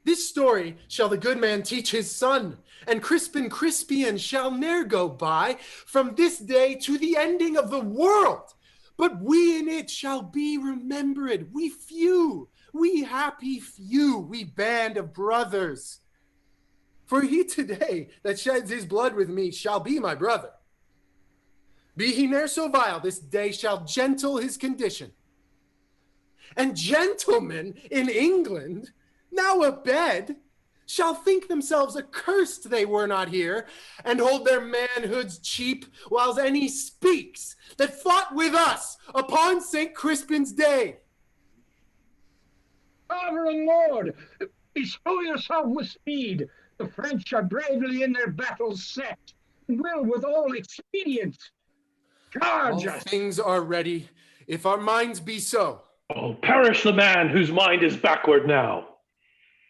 This story shall the good man teach his son, and Crispin Crispian shall ne'er go by from this day to the ending of the world. But we in it shall be remembered, we few, we happy few, we band of brothers. For he today that sheds his blood with me shall be my brother. Be he ne'er so vile, this day shall gentle his condition. And gentlemen in England, now abed, shall think themselves accursed they were not here, and hold their manhoods cheap, whiles any speaks that fought with us upon St. Crispin's day. Sovereign Lord, bestow yourself with speed. The French are bravely in their battles set, and will with all expedience charge All us. things are ready, if our minds be so. Oh, perish the man whose mind is backward now.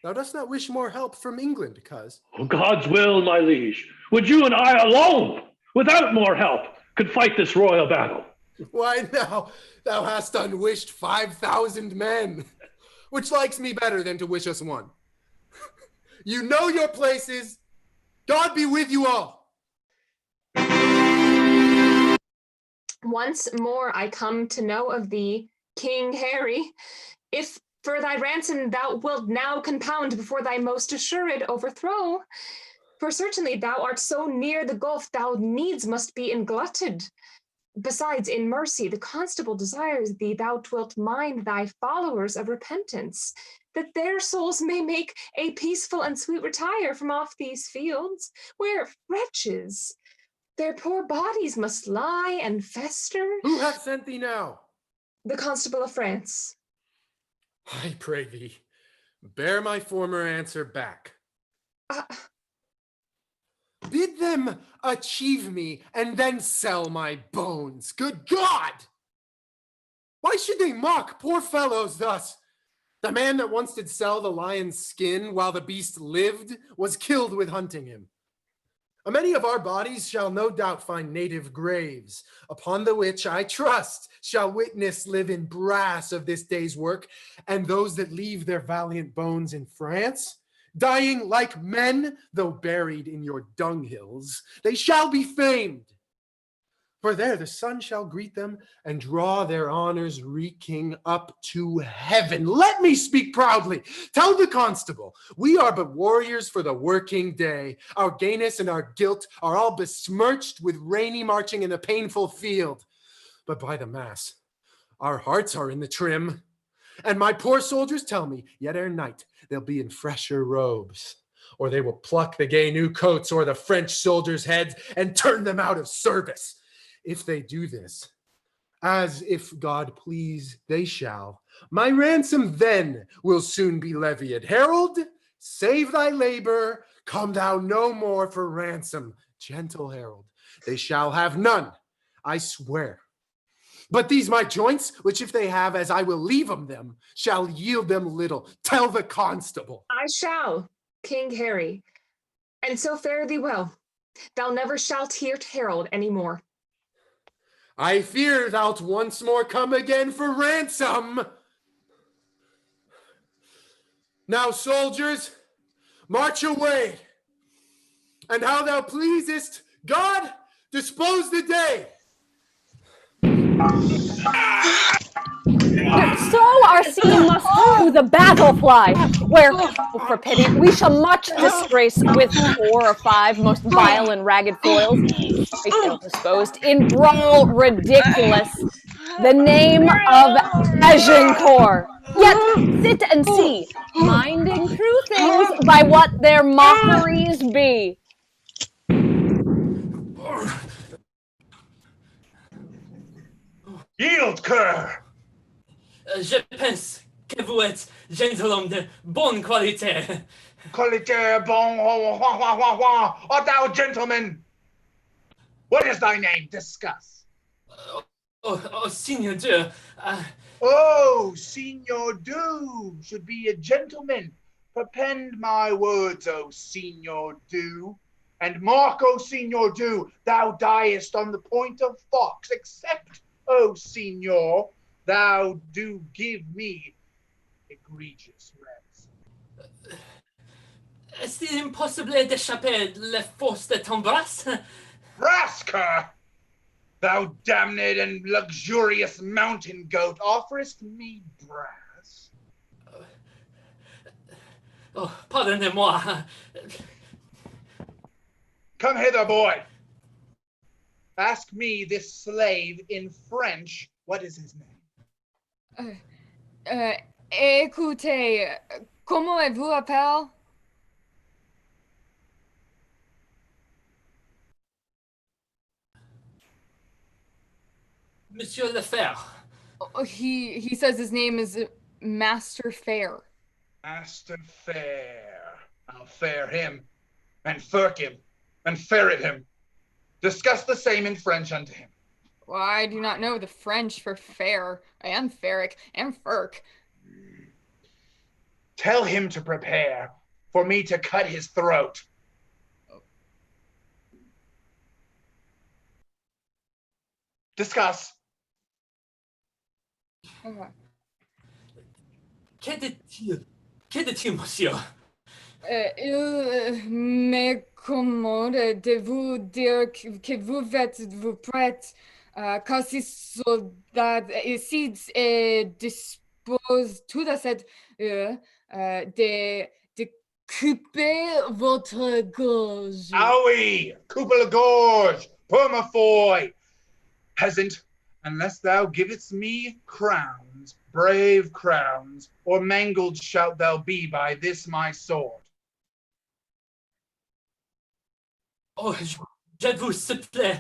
Thou dost not wish more help from England, coz. Oh, God's will, my liege. Would you and I alone, without more help, could fight this royal battle? Why now, thou hast unwished 5,000 men, which likes me better than to wish us one. You know your places. God be with you all. Once more I come to know of thee, King Harry. If for thy ransom thou wilt now compound before thy most assured overthrow, for certainly thou art so near the gulf thou needs must be englutted. Besides, in mercy, the constable desires thee thou wilt mind thy followers of repentance, that their souls may make a peaceful and sweet retire from off these fields, where wretches, their poor bodies must lie and fester. Who hath sent thee now? The Constable of France. I pray thee, bear my former answer back. Bid them achieve me and then sell my bones. Good God! Why should they mock poor fellows thus? The man that once did sell the lion's skin while the beast lived was killed with hunting him. Many of our bodies shall no doubt find native graves, upon the which I trust shall witness live in brass of this day's work, and those that leave their valiant bones in France, dying like men, though buried in your dunghills, they shall be famed. For there the sun shall greet them and draw their honors reeking up to heaven. Let me speak proudly. Tell the constable, we are but warriors for the working day. Our gayness and our guilt are all besmirched with rainy marching in a painful field. But by the mass, our hearts are in the trim. And my poor soldiers tell me, yet ere night, they'll be in fresher robes. Or they will pluck the gay new coats o'er the French soldiers' heads and turn them out of service. If they do this, as if God please they shall, my ransom then will soon be levied. Herald, Save thy labor, come thou no more for ransom, gentle herald. They shall have none, I swear. But these my joints, which if they have, as I will leave them, shall yield them little. Tell the constable. I shall, King Harry, and so fare thee well. Thou never shalt hear herald any more. I fear thou'lt once more come again for ransom. Now, soldiers, march away. And how thou pleasest, God, dispose the day. So our scene must to the battle fly, where, oh, for pity, we shall much disgrace with 4 or 5 most vile and ragged foils, quite ill-disposed, in brawl ridiculous, the name of Agincourt. Yet sit and see, minding true things by what their mockeries be. Yield, cur! Je pense que vous êtes gentilhomme de bonne qualité. Qualité bon, art thou a gentleman? What is thy name? Discuss. Seigneur Dieu. Oh, Signor Do should be a gentleman. Perpend my words, O Signor Do. And mark, O Signor Do, thou diest on the point of fox, except, O Signor, thou do give me egregious ransom. Est-il impossible d'échapper les forces de ton bras? Rascal! Thou damned and luxurious mountain goat, offerest me brass? Oh, pardonnez-moi. Come hither, boy. Ask me, this slave, in French, what is his name? Écoutez, comment vous appelez? Monsieur Lefer. Oh, he says his name is Master Fair. Master Fair. I'll fair him, and firk him, and ferret him. Discuss the same in French unto him. Well, I do not know the French for fair. I am ferric and firk. Tell him to prepare for me to cut his throat. Discuss. Que dit-il, monsieur? Il m'incommode de vous dire que vous êtes-vous prête, car ces soldats ici disposent tout à cette heure de couper votre gorge. Ah oui, coupe la gorge, permafoy. Peasant, unless thou givest me crowns, brave crowns, or mangled shalt thou be by this my sword. Oh, je vous supplie,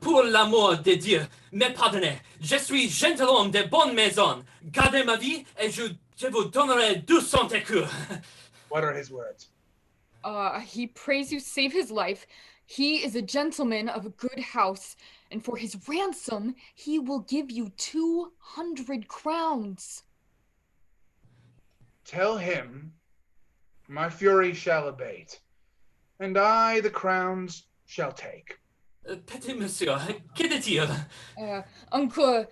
pour l'amour de Dieu, me pardonnez. Je suis gentilhomme de bonne maison. Gardez ma vie et je vous donnerai 200 écus. What are his words? He prays you save his life. He is a gentleman of a good house, and for his ransom, he will give you 200 crowns. Tell him my fury shall abate, and I the crowns shall take. Petit monsieur, que dit-il? Encore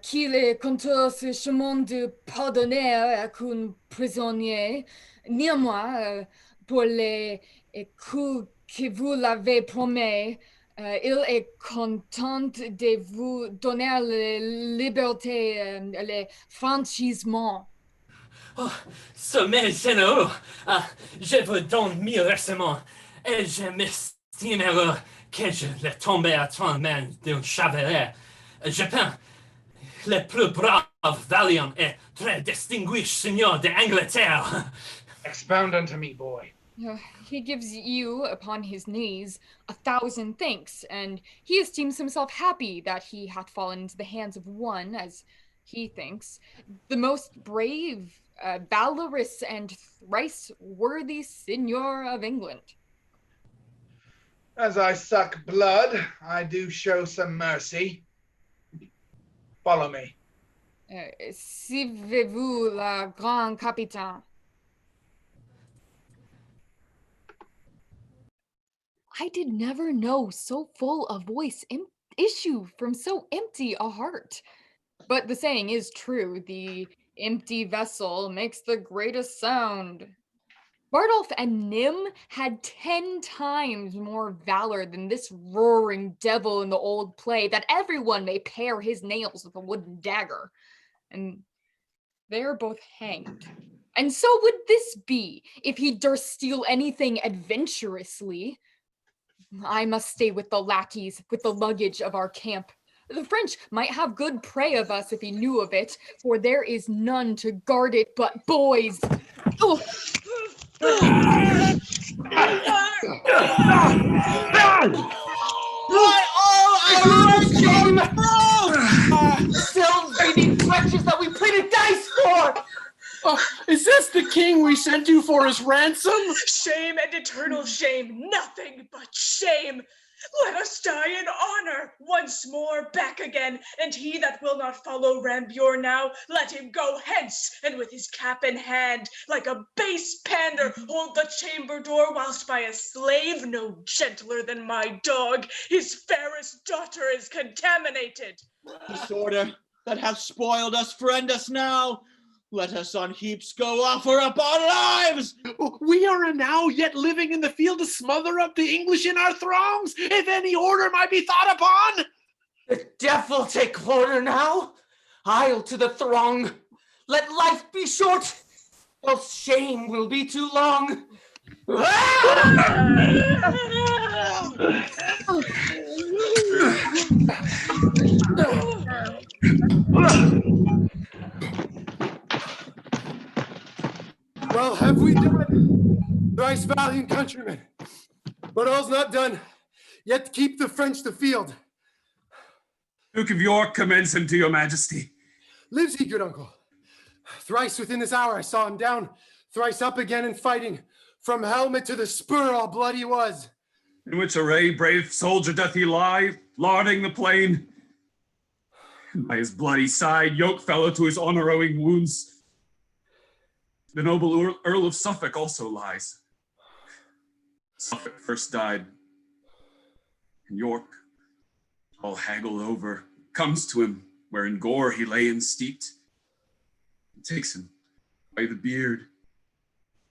qu'il est contre ce chemin de pardonner qu'un prisonnier, néanmoins, pour les coups que vous l'avez promis, il est content de vous donner la liberté, le franchissement. Oh, sommet généreux, je vous donne 1000 récemment, et je m'estime heureux que je l'ai tombé à ton main d'un chevalier. Je peins le plus brave, valiant et très distinguished seigneur d'Angleterre. Expound unto me, boy. He gives you, upon his knees, 1,000 thanks, and he esteems himself happy that he hath fallen into the hands of one, as he thinks, the most brave valorous and thrice worthy Signor of England. As I suck blood, I do show some mercy. Follow me. Suivez-vous, la grand capitaine. I did never know so full a voice issue from so empty a heart. But the saying is true, the empty vessel makes the greatest sound. Bardolph and Nym had 10 times more valor than this roaring devil in the old play, that everyone may pare his nails with a wooden dagger. And they are both hanged. And so would this be, if he durst steal anything adventurously. I must stay with the lackeys, with the luggage of our camp. The French might have good prey of us if he knew of it, for there is none to guard it but boys. Oh. Why all our shame? Still these wretches that we played dice for! Is this the king we sent you for his ransom? Shame and eternal shame, nothing but shame. Let us die in honor, once more back again, and he that will not follow Rambure now, let him go hence, and with his cap in hand, like a base pander, hold the chamber door, whilst by a slave, no gentler than my dog, his fairest daughter is contaminated. Disorder that hath spoiled us, friend us now. Let us on heaps go offer up our lives. We are now yet living in the field to smother up the English in our throngs, if any order might be thought upon. The devil take order now. I'll to the throng. Let life be short, else shame will be too long. Well, have we done, thrice valiant countrymen? But all's not done. Yet keep the French the field. Duke of York commends him to your majesty. Lives he, good uncle? Thrice within this hour I saw him down, thrice up again in fighting. From helmet to the spur all bloody was. In which array, brave soldier, doth he lie, larding the plain? And by his bloody side, yoke fellow to his honor-owing wounds. The noble Earl of Suffolk also lies. Suffolk first died, and York, all haggled over, comes to him where in gore he lay steeped, and takes him by the beard,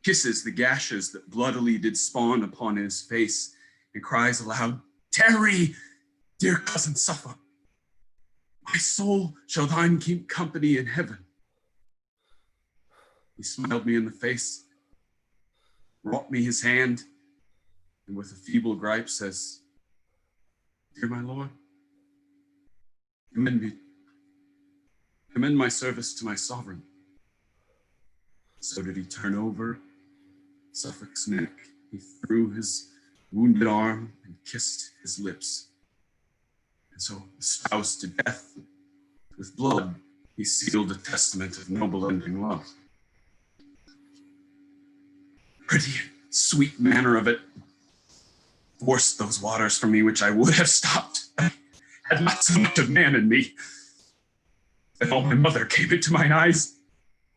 kisses the gashes that bloodily did spawn upon his face, and cries aloud, "Tarry, dear cousin Suffolk, my soul shall thine keep company in heaven." He smiled me in the face, wrought me his hand, and with a feeble gripe says, "Dear my lord, commend my service to my sovereign." So did he turn over Suffolk's neck. He threw his wounded arm and kissed his lips. And so, espoused to death with blood, he sealed a testament of noble ending love. Pretty sweet manner of it forced those waters from me which I would have stopped. I had not so much of man in me. And all my mother came into mine eyes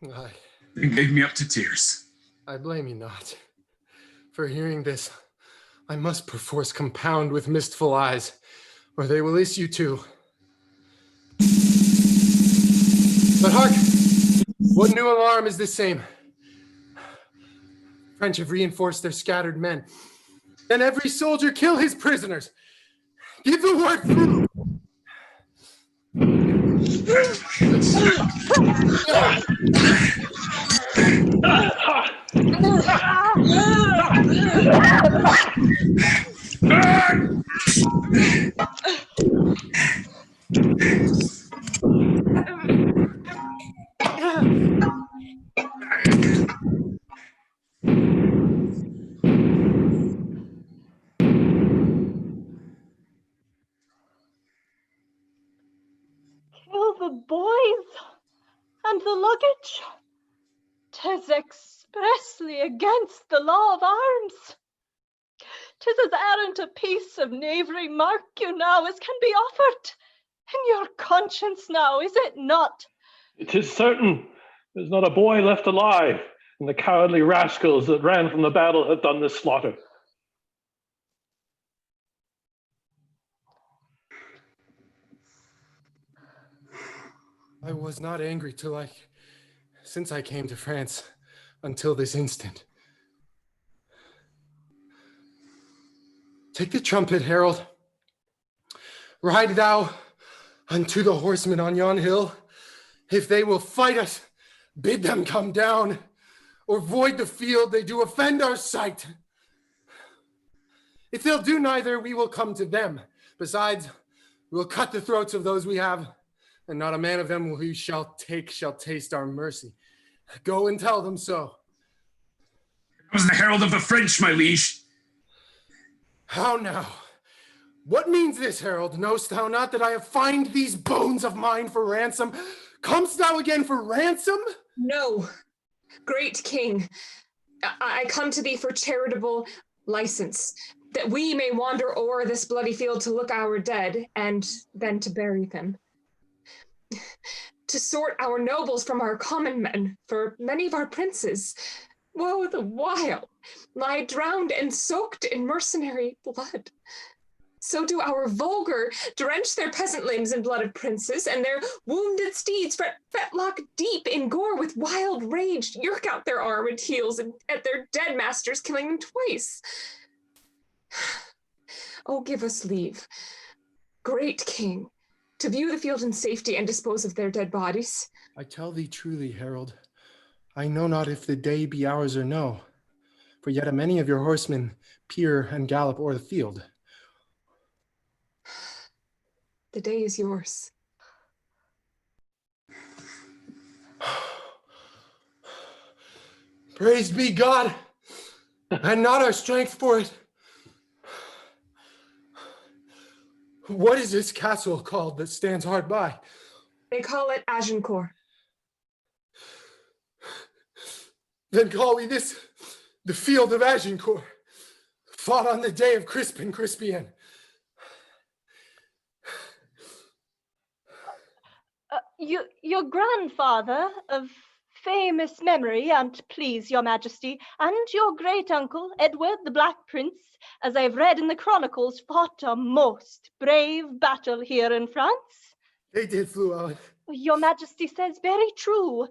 and gave me up to tears. I blame you not. For hearing this, I must perforce compound with mistful eyes, or they will issue too. But hark! What new alarm is this same? French have reinforced their scattered men. Then every soldier kill his prisoners. Give the word through. Kill the boys and the luggage. expressly against the law of arms. 'Tis as errant a piece of knavery, mark you now, as can be offered. In your conscience now, is it not? It is certain. There's not a boy left alive, and the cowardly rascals that ran from the battle have done this slaughter. I was not angry since I came to France, until this instant. Take the trumpet, herald. Ride thou unto the horsemen on yon hill. If they will fight us, bid them come down, or void the field, they do offend our sight. If they'll do neither, we will come to them. Besides, we will cut the throats of those we have, and not a man of them who shall taste our mercy. Go and tell them so. I was the herald of the French, my liege. How now? What means this, herald? Knowst thou not that I have fined these bones of mine for ransom? Comest thou again for ransom? No, great king. I come to thee for charitable license, that we may wander o'er this bloody field to look our dead, and then to bury them. To sort our nobles from our common men, for many of our princes, woe the while, lie drowned and soaked in mercenary blood. So do our vulgar drench their peasant limbs in blood of princes, and their wounded steeds fetlock deep in gore with wild rage, yerk out their armored heels at their dead masters, killing them twice. Oh, give us leave, great king, to view the field in safety and dispose of their dead bodies. I tell thee truly, herald, I know not if the day be ours or no, for yet a many of your horsemen peer and gallop o'er the field. The day is yours. Praised be God, and not our strength for it. What is this castle called that stands hard by? They call it Agincourt. Then call we this the field of Agincourt, fought on the day of Crispin Crispian. Your grandfather of famous memory, and please your majesty, and your great uncle, Edward the Black Prince, as I've read in the chronicles, fought a most brave battle here in France. They did, Fluellen. Your majesty says very true.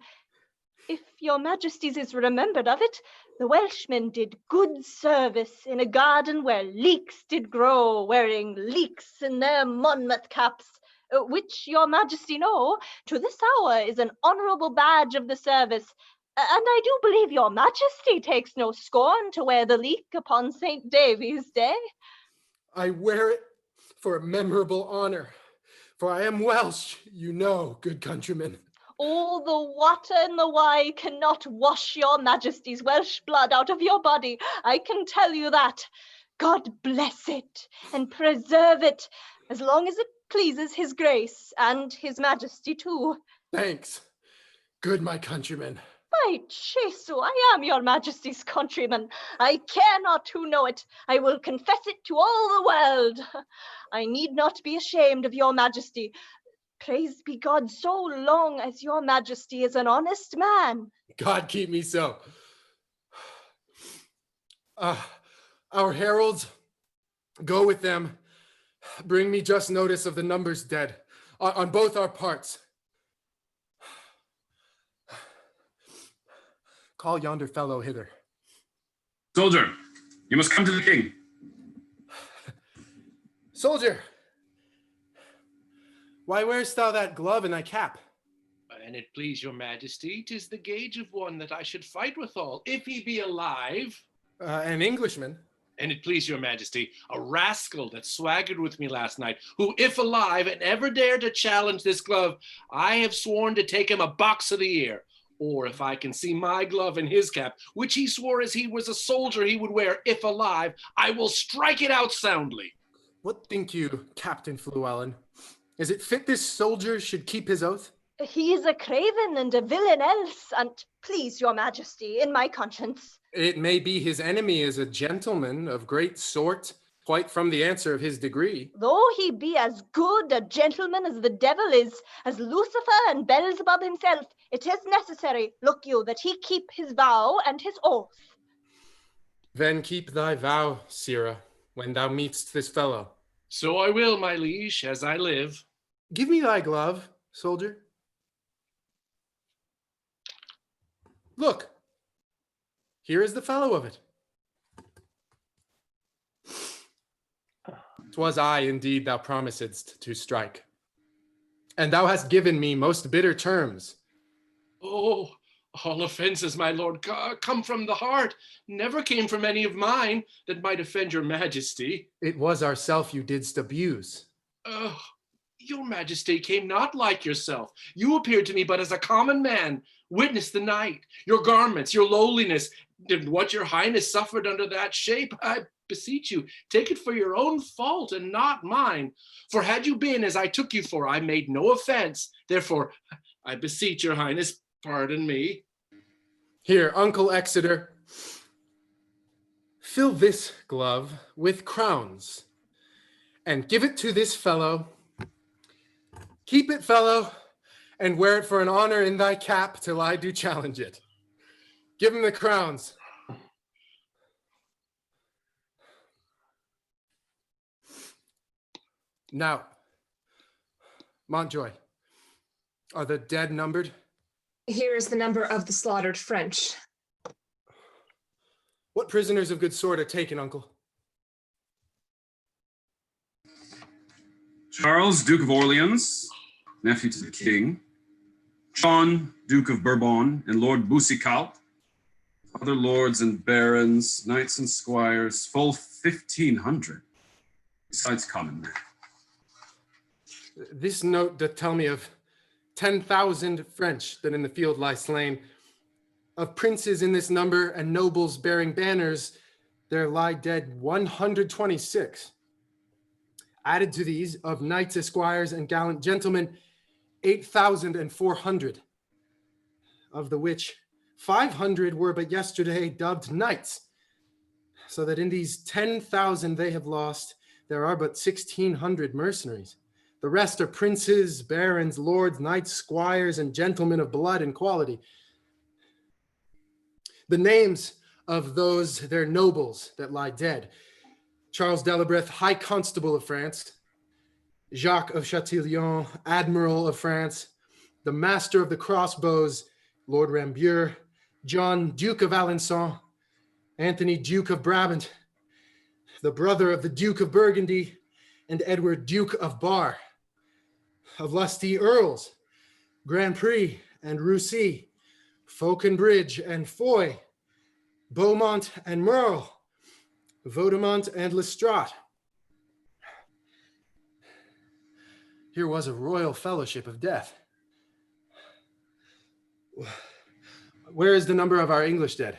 If your majesty's is remembered of it, the Welshmen did good service in a garden where leeks did grow, wearing leeks in their Monmouth caps, which your majesty know, to this hour is an honourable badge of the service. And I do believe your majesty takes no scorn to wear the leek upon St. Davy's Day. I wear it for a memorable honour, for I am Welsh, you know, good countrymen. All the water in the Wye cannot wash your majesty's Welsh blood out of your body, I can tell you that. God bless it and preserve it, as long as it pleases his grace and his majesty too. Thanks, good my countrymen. By Jesu, I am your majesty's countryman. I care not who know it. I will confess it to all the world. I need not be ashamed of your majesty. Praise be God, so long as your majesty is an honest man. God keep me so. Our heralds, go with them. Bring me just notice of the numbers dead on both our parts. Call yonder fellow hither. Soldier, you must come to the king. Soldier, why wearest thou that glove and thy cap? An it please your majesty, 'tis the gage of one that I should fight withal, if he be alive. An Englishman. And it please your majesty, a rascal that swaggered with me last night, who, if alive and ever dared to challenge this glove, I have sworn to take him a box of the ear. Or if I can see my glove and his cap, which he swore as he was a soldier he would wear if alive, I will strike it out soundly. What think you, Captain Fluellen? Is it fit this soldier should keep his oath? He is a craven and a villain else, and please your majesty, in my conscience. It may be his enemy is a gentleman of great sort, quite from the answer of his degree. Though he be as good a gentleman as the devil is, as Lucifer and Beelzebub himself, it is necessary, look you, that he keep his vow and his oath. Then keep thy vow, Sirrah, when thou meetst this fellow. So I will, my liege, as I live. Give me thy glove, soldier. Look, here is the fellow of it. 'Twas I, indeed, thou promisedst to strike. And thou hast given me most bitter terms. Oh, all offenses, my lord, come from the heart. Never came from any of mine that might offend your majesty. It was ourself you didst abuse. Oh, your majesty came not like yourself. You appeared to me but as a common man. Witness the night, your garments, your lowliness, and what your highness suffered under that shape. I beseech you, take it for your own fault and not mine. For had you been as I took you for, I made no offense. Therefore, I beseech your highness, pardon me. Here, Uncle Exeter, fill this glove with crowns and give it to this fellow. Keep it, fellow, and wear it for an honor in thy cap till I do challenge it. Give him the crowns. Now, Montjoy, are the dead numbered? Here is the number of the slaughtered French. What prisoners of good sort are taken, uncle? Charles, Duke of Orleans, nephew to the king. John, Duke of Bourbon, and Lord Boucicault. Other lords and barons, knights and squires, full 1,500, besides common men. This note doth tell me of 10,000 French that in the field lie slain. Of princes in this number and nobles bearing banners, there lie dead 126. Added to these, of knights, esquires, and gallant gentlemen, 8,400, of the which 500 were but yesterday dubbed knights, so that in these 10,000 they have lost, there are but 1,600 mercenaries. The rest are princes, barons, lords, knights, squires, and gentlemen of blood and quality. The names of those their nobles that lie dead: Charles Delabreth, High Constable of France; Jacques of Chatillon, Admiral of France; the Master of the Crossbows, Lord Rambier; John, Duke of Alençon; Anthony, Duke of Brabant; the brother of the Duke of Burgundy; and Edward, Duke of Bar. Of lusty earls, Grand Prix and Roussy, Fauconbridge and Foy, Beaumont and Merle, Vaudemont and Lestrade. Here was a royal fellowship of death. Where is the number of our English dead?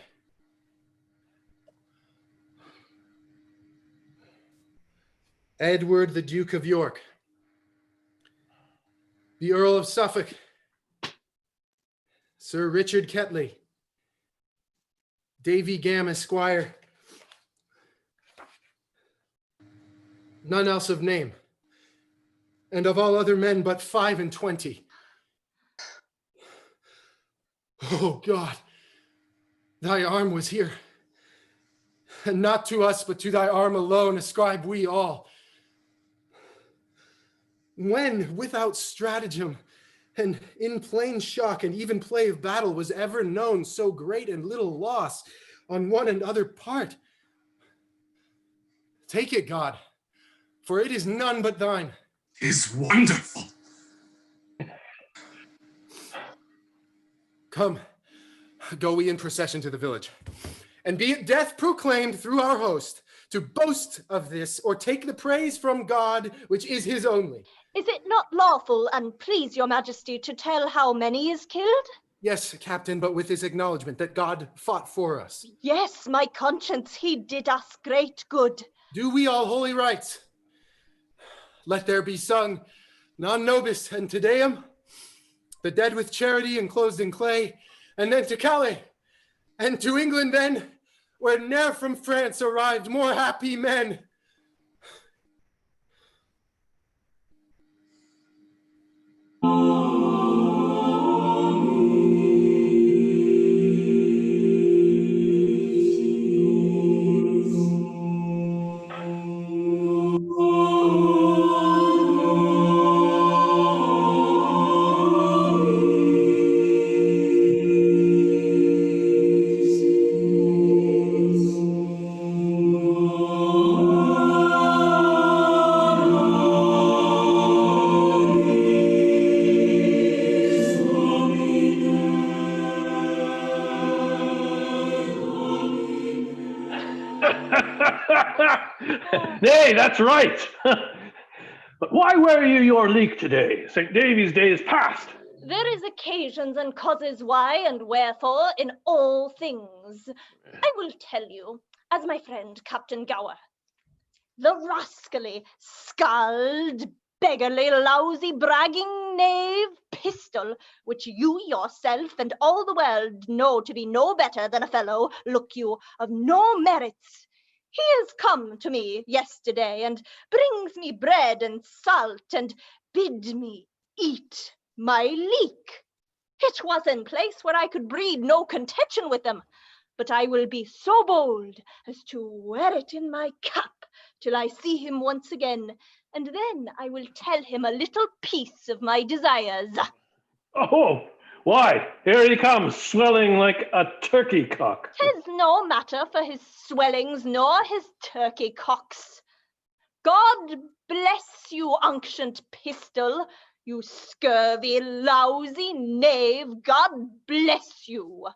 Edward, the Duke of York, the Earl of Suffolk, Sir Richard Ketley, Davy Gam, Esquire, none else of name, and of all other men but 25. Oh God, thy arm was here, and not to us, but to thy arm alone ascribe we all. When, without stratagem, and in plain shock and even play of battle, was ever known so great and little loss on one and other part? Take it, God, for it is none but thine. 'Tis wonderful. Come, go we in procession to the village, and be it death proclaimed through our host, to boast of this, or take the praise from God, which is his only. Is it not lawful, and please your majesty, to tell how many is killed? Yes, Captain, but with this acknowledgement that God fought for us. Yes, my conscience, he did us great good. Do we all holy rites? Let there be sung non nobis and Te Deum, the dead with charity enclosed in clay, and then to Calais, and to England then, where ne'er from France arrived more happy men. Nay, that's right. But why wear you your leek today? St. Davy's Day is past. There is occasions and causes why and wherefore in all things. I will tell you, as my friend Captain Gower, the rascally, scald, beggarly, lousy, bragging knave pistol, which you yourself and all the world know to be no better than a fellow, look you, of no merits. He has come to me yesterday and brings me bread and salt and bid me eat my leek. It was in place where I could breed no contention with them, but I will be so bold as to wear it in my cap till I see him once again, and then I will tell him a little piece of my desires. Oh, why, here he comes, swelling like a turkey cock. 'Tis no matter for his swellings nor his turkey cocks. God bless you, unctioned pistol, you scurvy, lousy knave. God bless you.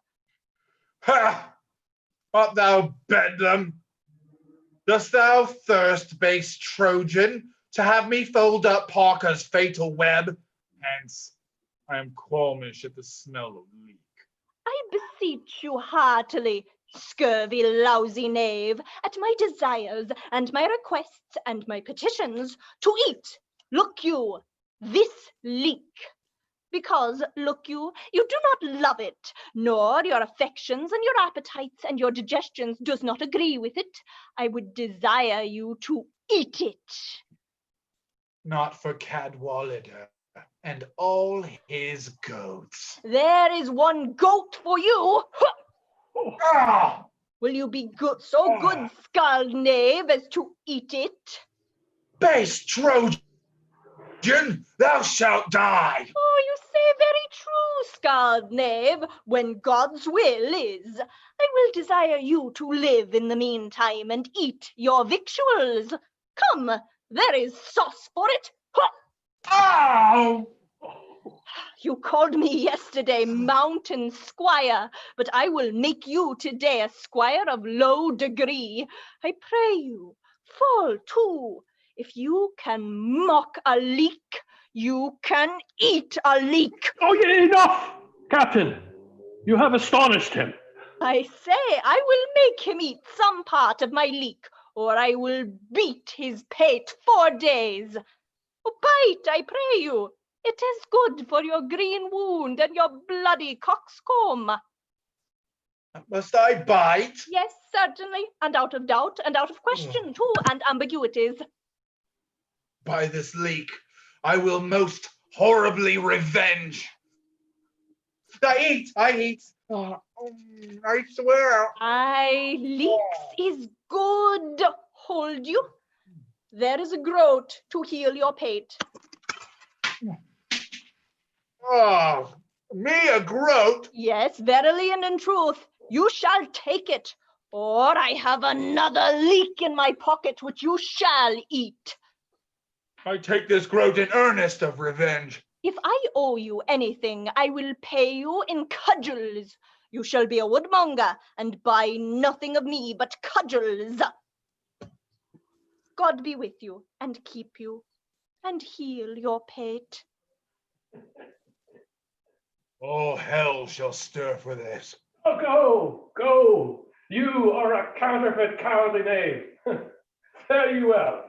Ha! Art thou bedlam? Dost thou thirst, base Trojan, to have me fold up Parker's fatal web? Hence, I am qualmish at the smell of leek. I beseech you heartily, scurvy, lousy knave, at my desires and my requests and my petitions, to eat, look you, this leek. Because, look you, you do not love it, nor your affections and your appetites and your digestions does not agree with it. I would desire you to eat it. Not for Cadwallader and all his goats. There is one goat for you. Ah! Will you be good, so good, scald knave, as to eat it? Base Trojan, thou shalt die. Oh, you say very true, scald knave, when God's will is. I will desire you to live in the meantime and eat your victuals. Come, there is sauce for it. Ow! You called me yesterday mountain squire, but I will make you today a squire of low degree. I pray you, fall to. If you can mock a leek, you can eat a leek. Oh, yeah, enough, Captain. You have astonished him. I say I will make him eat some part of my leek, or I will beat his pate 4 days. Oh, bite, I pray you. It is good for your green wound and your bloody coxcomb. Must I bite? Yes, certainly, and out of doubt, and out of question too, and ambiguities. By this leek, I will most horribly revenge. I eat. I swear. Aye, leeks is good. Hold you. There is a groat to heal your pate. Oh, me a groat? Yes, verily and in truth, you shall take it, or I have another leek in my pocket which you shall eat. I take this groat in earnest of revenge. If I owe you anything, I will pay you in cudgels. You shall be a woodmonger and buy nothing of me but cudgels. God be with you and keep you and heal your pate. All hell shall stir for this. Oh, go, go. You are a counterfeit cowardly knave. Fare you well.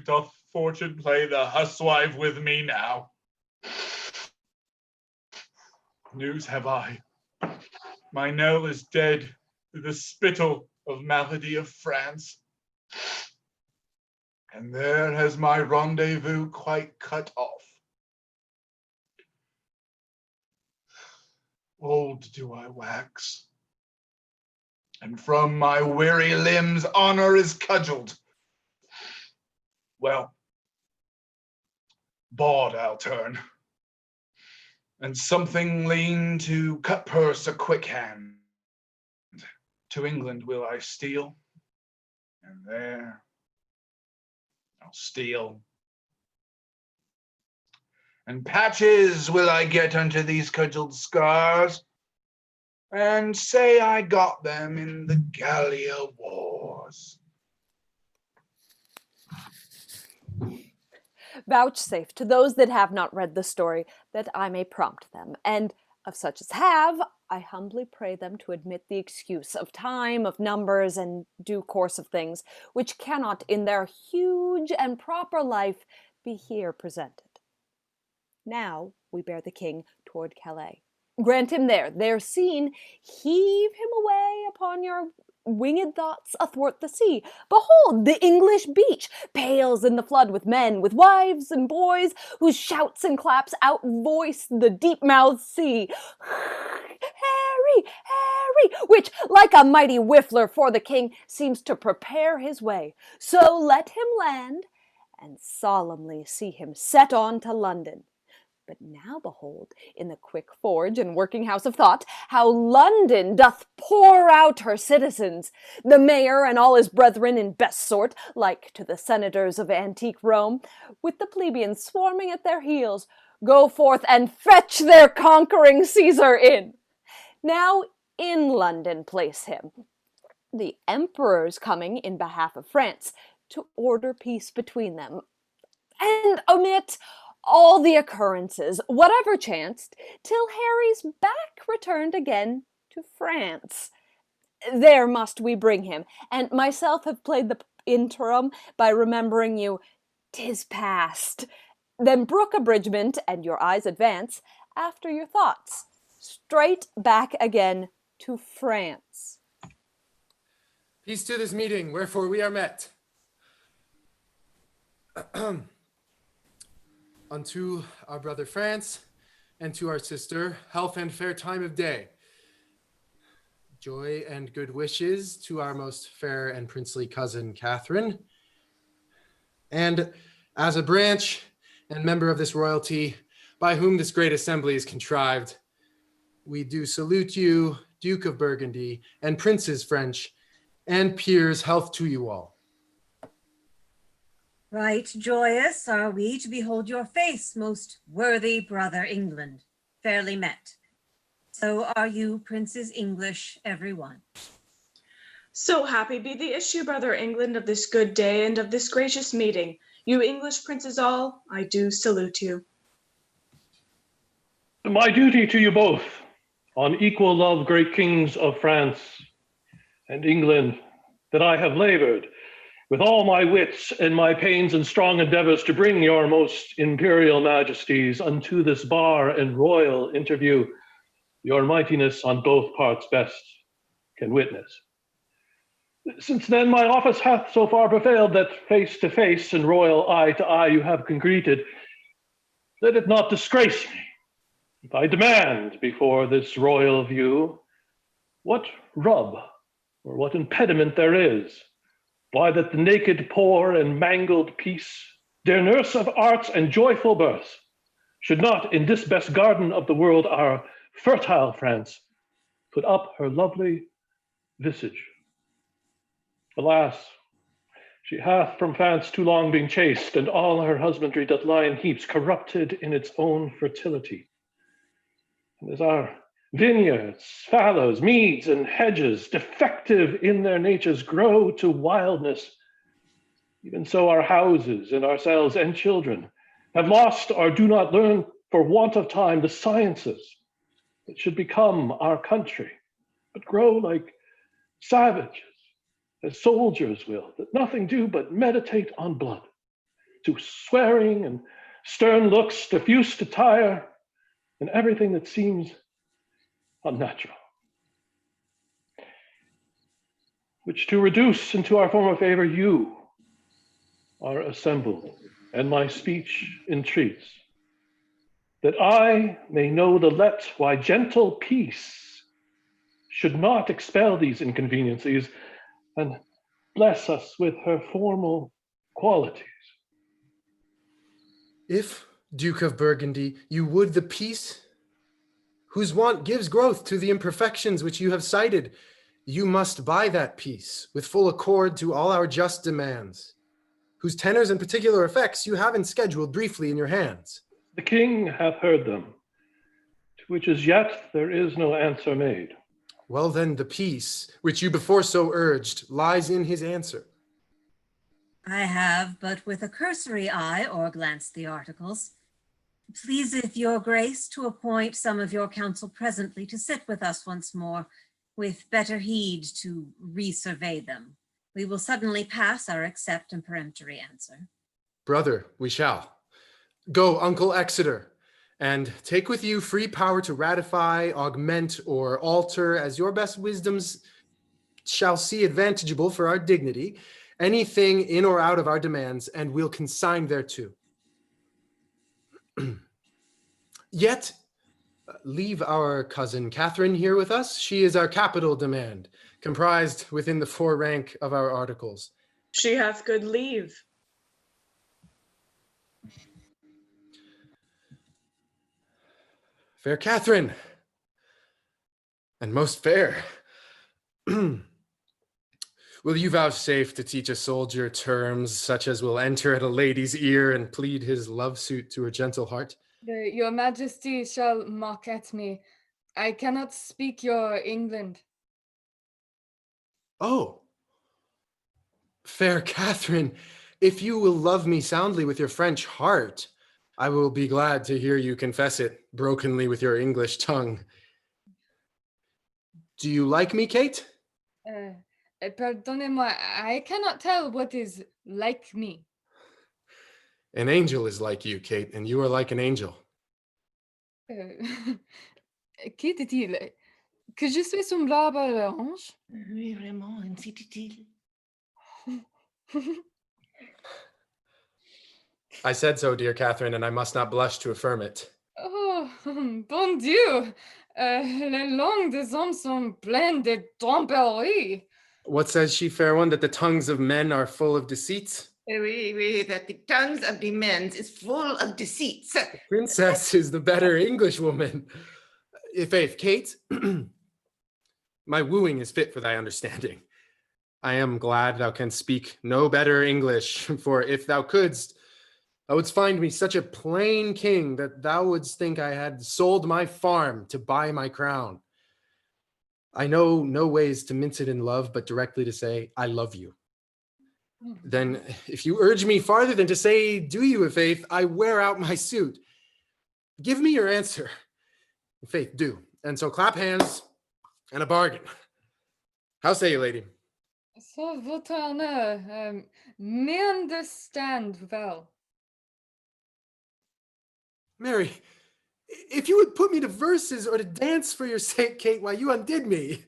doth fortune play the huswife with me now? News have I. My Nell is dead through the spittle of malady of France. And there has my rendezvous quite cut off. Old do I wax, and from my weary limbs honor is cudgeled. Well, bawd I'll turn, and something lean to cut purse a quick hand. To England will I steal, and there I'll steal. And patches will I get unto these cudgeled scars, and say I got them in the Gallia wars. Vouchsafe to those that have not read the story, that I may prompt them, and of such as have, I humbly pray them to admit the excuse of time, of numbers, and due course of things, which cannot in their huge and proper life be here presented. Now we bear the king toward Calais. Grant him there seen, heave him away upon your winged thoughts athwart the sea. Behold, the English beach pales in the flood with men, with wives and boys, whose shouts and claps outvoice the deep-mouthed sea. Harry, Harry, which, like a mighty whiffler for the king, seems to prepare his way. So let him land, and solemnly see him set on to London. But now behold, in the quick forge and working house of thought, how London doth pour out her citizens. The mayor and all his brethren in best sort, like to the senators of antique Rome, with the plebeians swarming at their heels, go forth and fetch their conquering Caesar in. Now in London place him. The emperor's coming in behalf of France to order peace between them, and omit all the occurrences, whatever chanced, till Harry's back returned again to France. There must we bring him, and myself have played the interim by remembering you, 'tis past. Then brook abridgment, and your eyes advance, after your thoughts, straight back again to France. Peace to this meeting, wherefore we are met. Unto our brother France, and to our sister, health and fair time of day. Joy and good wishes to our most fair and princely cousin, Catherine. And as a branch and member of this royalty, by whom this great assembly is contrived, we do salute you, Duke of Burgundy, and princes French, and peers, health to you all. Right joyous are we to behold your face, most worthy brother England, fairly met. So are you, princes English, every one. So happy be the issue, brother England, of this good day and of this gracious meeting. You English princes all, I do salute you. My duty to you both, on equal love, great kings of France and England, that I have labored with all my wits and my pains and strong endeavors to bring your most imperial majesties unto this bar and royal interview, your mightiness on both parts best can witness. Since then my office hath so far prevailed that face to face and royal eye to eye you have congregated, let it not disgrace me if I demand before this royal view what rub or what impediment there is, why that the naked, poor, and mangled piece, dear nurse of arts and joyful birth, should not in this best garden of the world, our fertile France, put up her lovely visage. Alas, she hath from France too long been chased, and all her husbandry doth lie in heaps, corrupted in its own fertility. And as our vineyards, fallows, meads, and hedges, defective in their natures, grow to wildness, even so our houses and ourselves and children have lost or do not learn for want of time the sciences that should become our country, but grow like savages, as soldiers will, that nothing do but meditate on blood, to swearing and stern looks, diffuse attire, and everything that seems unnatural, which to reduce into our former favor you are assembled, and my speech entreats, that I may know the let why gentle peace should not expel these inconveniencies, and bless us with her formal qualities. If, Duke of Burgundy, you would the peace whose want gives growth to the imperfections which you have cited, you must buy that peace with full accord to all our just demands, whose tenors and particular effects you have scheduled briefly in your hands. The king hath heard them, to which as yet there is no answer made. Well then, the peace, which you before so urged, lies in his answer. I have but with a cursory eye o'erglanced the articles. Pleaseth your grace to appoint some of your council presently to sit with us once more, with better heed to resurvey them. We will suddenly pass our accept and peremptory answer. Brother, we shall. Go, Uncle Exeter, and take with you free power to ratify, augment, or alter as your best wisdoms shall see advantageable for our dignity, anything in or out of our demands, and we'll consign thereto. Yet, leave our cousin Catherine here with us. She is our capital demand, comprised within the fore rank of our articles. She hath good leave. Fair Catherine, and most fair, will you vouchsafe to teach a soldier terms such as will enter at a lady's ear and plead his love suit to her gentle heart? Your Majesty shall mock at me. I cannot speak your England. Oh, fair Catherine, if you will love me soundly with your French heart, I will be glad to hear you confess it brokenly with your English tongue. Do you like me, Kate? Pardonnez-moi, I cannot tell what is like me. An angel is like you, Kate, and you are like an angel. Qui dit-il? Que je suis semblable à l'ange? Oui, vraiment, ainsi dit-il. I said so, dear Catherine, and I must not blush to affirm it. Oh, bon Dieu! Les langues des hommes sont pleines de tromperies. What says she, fair one, that the tongues of men are full of deceits? Oui, that the tongues of the men is full of deceits. The princess is the better Englishwoman. Faith, Kate, my wooing is fit for thy understanding. I am glad thou canst speak no better English, for if thou couldst, thou wouldst find me such a plain king that thou wouldst think I had sold my farm to buy my crown. I know no ways to mince it in love, but directly to say, I love you. Then, if you urge me farther than to say, do you, Faith, I wear out my suit. Give me your answer. Faith, do. And so clap hands and a bargain. How say you, lady? So, votre honneur, me understand well. Mary, if you would put me to verses or to dance for your sake, Kate, why you undid me.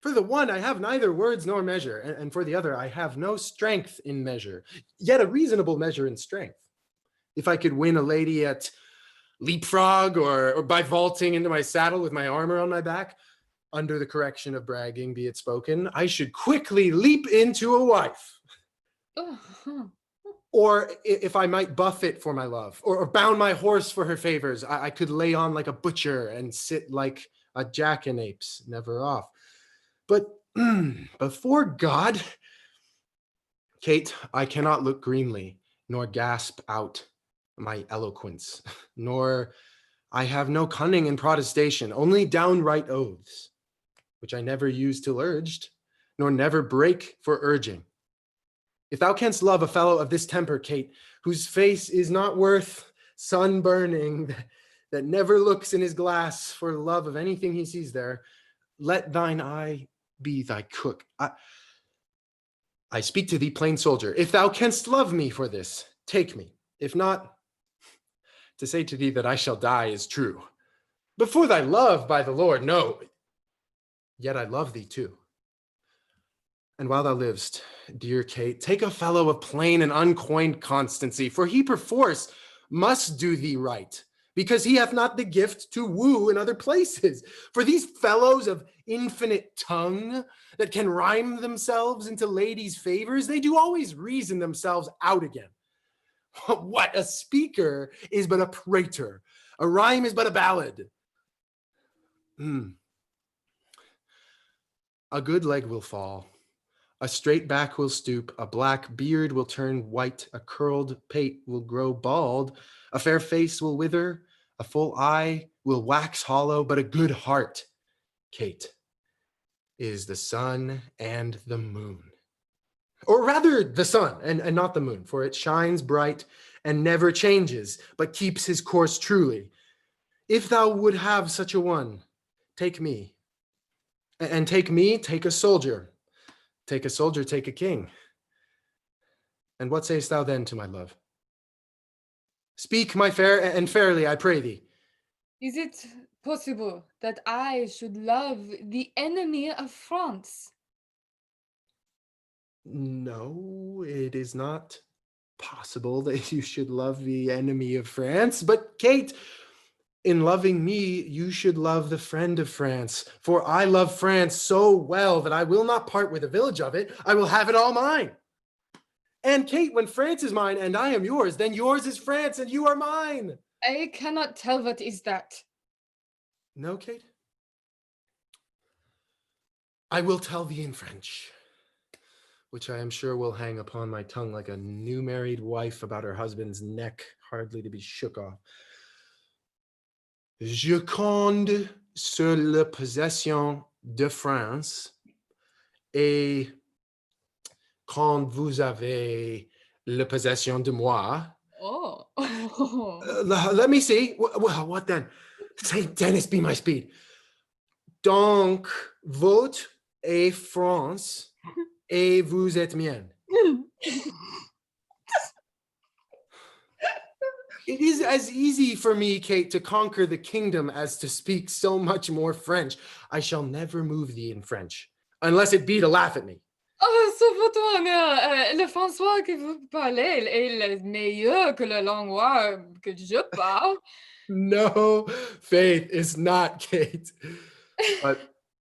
For the one, I have neither words nor measure, and for the other, I have no strength in measure, yet a reasonable measure in strength. If I could win a lady at leapfrog or by vaulting into my saddle with my armor on my back, under the correction of bragging be it spoken, I should quickly leap into a wife. Or if I might buffet for my love, or bound my horse for her favors, I could lay on like a butcher and sit like a jackanapes, never off. But before God, Kate, I cannot look greenly, nor gasp out my eloquence, nor I have no cunning in protestation, only downright oaths, which I never use till urged, nor never break for urging. If thou canst love a fellow of this temper, Kate, whose face is not worth sun burning, that never looks in his glass for love of anything he sees there, let thine eye be thy cook. I speak to thee, plain soldier. If thou canst love me for this, take me. If not, to say to thee that I shall die is true. But for thy love, by the Lord, no. Yet I love thee too. And while thou livest, dear Kate, take a fellow of plain and uncoined constancy, for he perforce must do thee right, because he hath not the gift to woo in other places. For these fellows of infinite tongue that can rhyme themselves into ladies' favors, they do always reason themselves out again. What a speaker is but a prater, a rhyme is but a ballad. A good leg will fall, a straight back will stoop, a black beard will turn white, a curled pate will grow bald, a fair face will wither, a full eye will wax hollow, but a good heart, Kate, is the sun and the moon. Or rather the sun and not the moon, for it shines bright and never changes, but keeps his course truly. If thou would have such a one, take me. And take me, take a soldier. Take a soldier, take a king. And what sayest thou then to my love? Speak, my fair, and fairly, I pray thee. Is it possible that I should love the enemy of France? No, it is not possible that you should love the enemy of France, but Kate, in loving me, you should love the friend of France, for I love France so well that I will not part with a village of it. I will have it all mine. And Kate, when France is mine and I am yours, then yours is France and you are mine. I cannot tell what is that. No, Kate? I will tell thee in French, which I am sure will hang upon my tongue like a new married wife about her husband's neck, hardly to be shook off. Je compte sur la possession de France, et quand vous avez la possession de moi. Oh. Let me see. Well, what then? Saint Denis be my speed. Donc, vote est France, et vous êtes mienne. It is as easy for me, Kate, to conquer the kingdom as to speak so much more French. I shall never move thee in French, unless it be to laugh at me. Oh, sauf votre honneur, le François que vous parlez est meilleur que le langois que je parle. No, faith is not, Kate.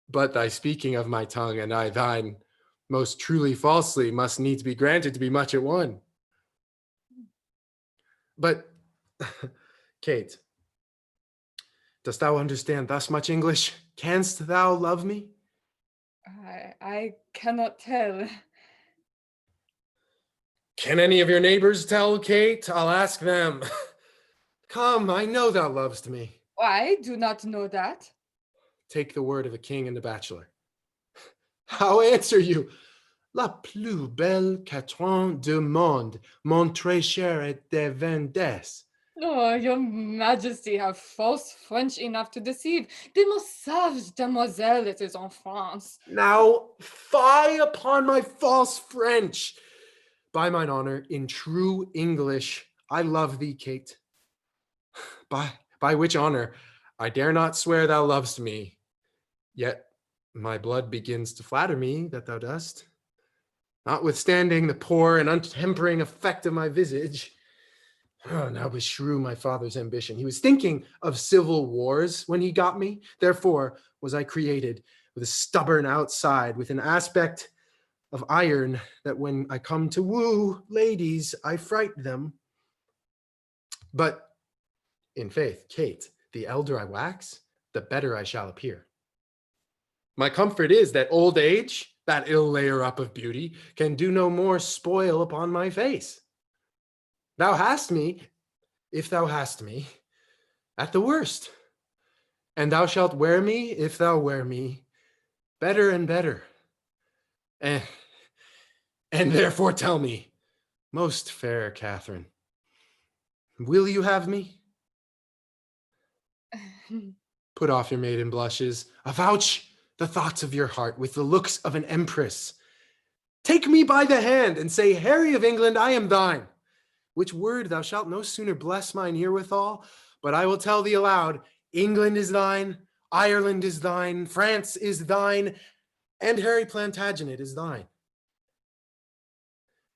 But thy speaking of my tongue and I thine most truly falsely must needs be granted to be much at one. But, Kate, dost thou understand thus much English? Canst thou love me? I cannot tell. Can any of your neighbors tell, Kate? I'll ask them. Come, I know thou lovest me. I do not know that. Take the word of a king and a bachelor. How answer you? La plus belle catron du monde, mon très cher et de Vendès. Oh, your majesty have false French enough to deceive the most savage demoiselle it is en France. Now, fie upon my false French. By mine honor, in true English, I love thee, Kate. By which honor, I dare not swear thou lovest me, yet my blood begins to flatter me that thou dost. Notwithstanding the poor and untempering effect of my visage. Oh, now beshrew my father's ambition. He was thinking of civil wars when he got me. Therefore was I created with a stubborn outside, with an aspect of iron, that when I come to woo ladies, I fright them. But in faith, Kate, the elder I wax, the better I shall appear. My comfort is that old age, that ill layer up of beauty, can do no more spoil upon my face. Thou hast me, if thou hast me, at the worst. And thou shalt wear me, if thou wear me, better and better. And therefore tell me, most fair Catherine, will you have me? Put off your maiden blushes, avouch the thoughts of your heart with the looks of an empress. Take me by the hand and say, Harry of England, I am thine. which word thou shalt no sooner bless mine ear withal, but I will tell thee aloud, England is thine, Ireland is thine, France is thine, and Harry Plantagenet is thine.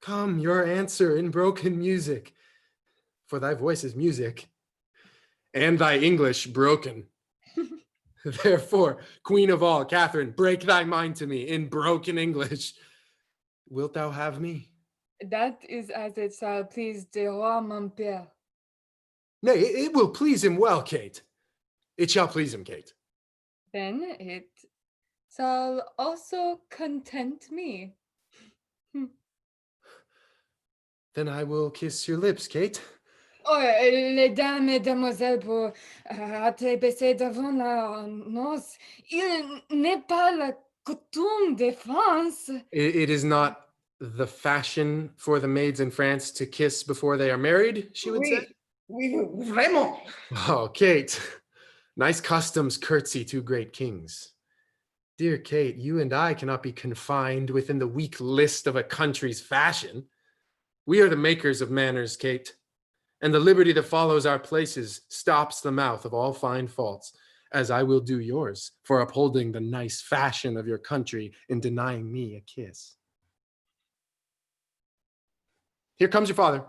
Come, your answer in broken music, for thy voice is music, and thy English broken. Therefore, Queen of all, Catherine, break thy mind to me in broken English. Wilt thou have me? That is as it shall please the roi mon père. Nay, it will please him well, Kate. It shall please him, Kate. Then it shall also content me. Then I will kiss your lips, Kate. Oh, les dames et demoiselles pour hâter baisser devant la noce. Il n'est pas la coutume de France. It is not the fashion for the maids in France to kiss before they are married, she would say? Oui, vraiment. Oh, Kate, nice customs curtsy to great kings. Dear Kate, you and I cannot be confined within the weak list of a country's fashion. We are the makers of manners, Kate, and the liberty that follows our places stops the mouth of all fine faults, as I will do yours for upholding the nice fashion of your country in denying me a kiss. Here comes your father.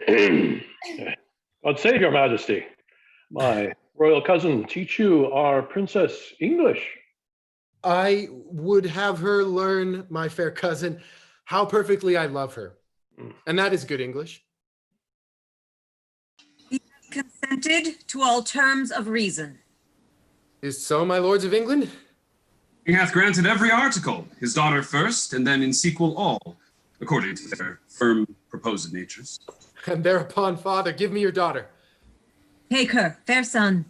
God save your majesty. My royal cousin teach you our princess English. I would have her learn, my fair cousin, how perfectly I love her. And that is good English. He has consented to all terms of reason. Is so, my lords of England? He hath granted every article, his daughter first, and then in sequel all, according to their firm proposed natures. And thereupon, father, give me your daughter. Take her, fair son,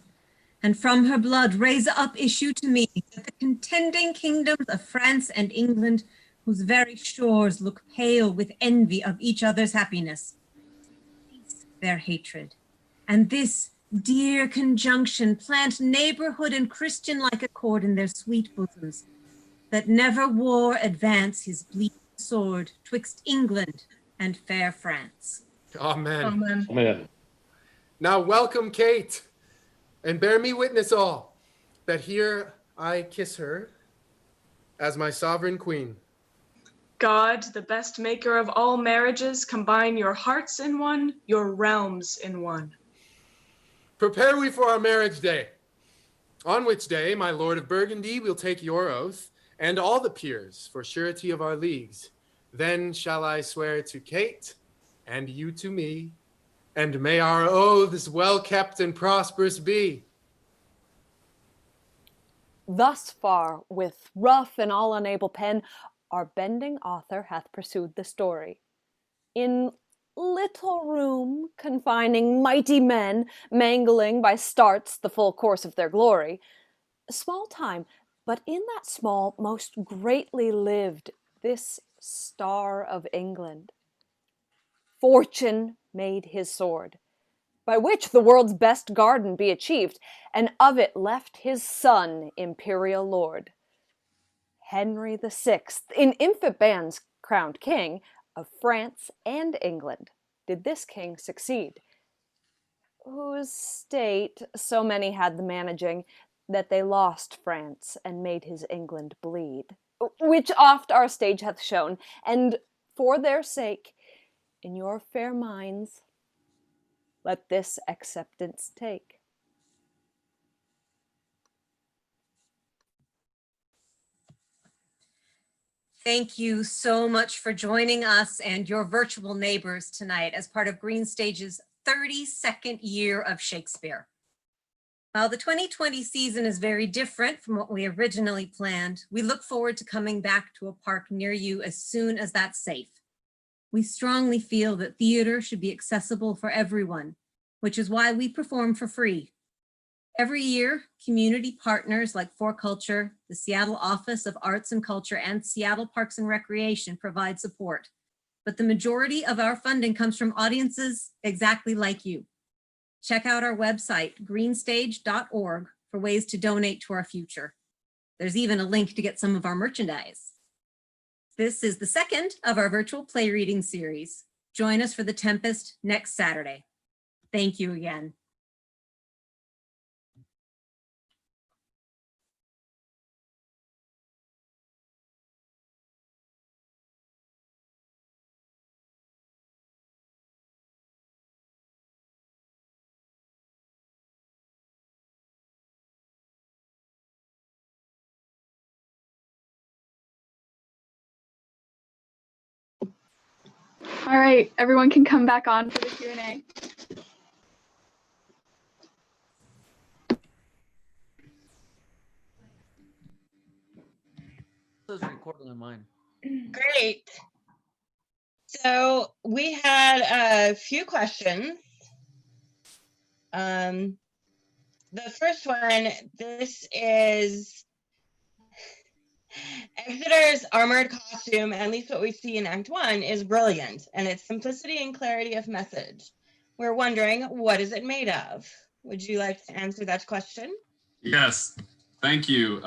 and from her blood raise up issue to me that the contending kingdoms of France and England, whose very shores look pale with envy of each other's happiness, cease their hatred, and this dear conjunction plant neighborhood and Christian-like accord in their sweet bosoms, that never war advance his bleeding sword twixt England and fair France. Amen. Amen. Amen. Now welcome, Kate, and bear me witness all, that here I kiss her as my sovereign queen. God, the best maker of all marriages, combine your hearts in one, your realms in one. Prepare we for our marriage day, on which day my lord of Burgundy will take your oath, and all the peers for surety of our leagues. Then shall I swear to Kate, and you to me, and may our oaths well kept and prosperous be. Thus far, with rough and all unable pen, our bending author hath pursued the story. In little room confining mighty men, mangling by starts the full course of their glory. Small time, but in that small most greatly lived this star of England. Fortune made his sword, by which the world's best garden be achieved, and of it left his son imperial lord. Henry VI, in infant bands crowned king of France and England, did this king succeed, whose state so many had the managing, that they lost France and made his England bleed, which oft our stage hath shown, and for their sake, in your fair minds, let this acceptance take. Thank you so much for joining us and your virtual neighbors tonight as part of GreenStage's 32nd year of Shakespeare. While the 2020 season is very different from what we originally planned, we look forward to coming back to a park near you as soon as that's safe. We strongly feel that theater should be accessible for everyone, which is why we perform for free. Every year, community partners like For Culture, the Seattle Office of Arts and Culture, and Seattle Parks and Recreation provide support. But the majority of our funding comes from audiences exactly like you. Check out our website, greenstage.org, for ways to donate to our future. There's even a link to get some of our merchandise. This is the second of our virtual play reading series. Join us for The Tempest next Saturday. Thank you again. All right, everyone can come back on for the Q&A. This is recording on mine. Great. So we had a few questions. The first one, this is Exeter's armored costume, at least what we see in Act 1, is brilliant, and its simplicity and clarity of message. We're wondering, what is it made of? Would you like to answer that question? Yes, thank you.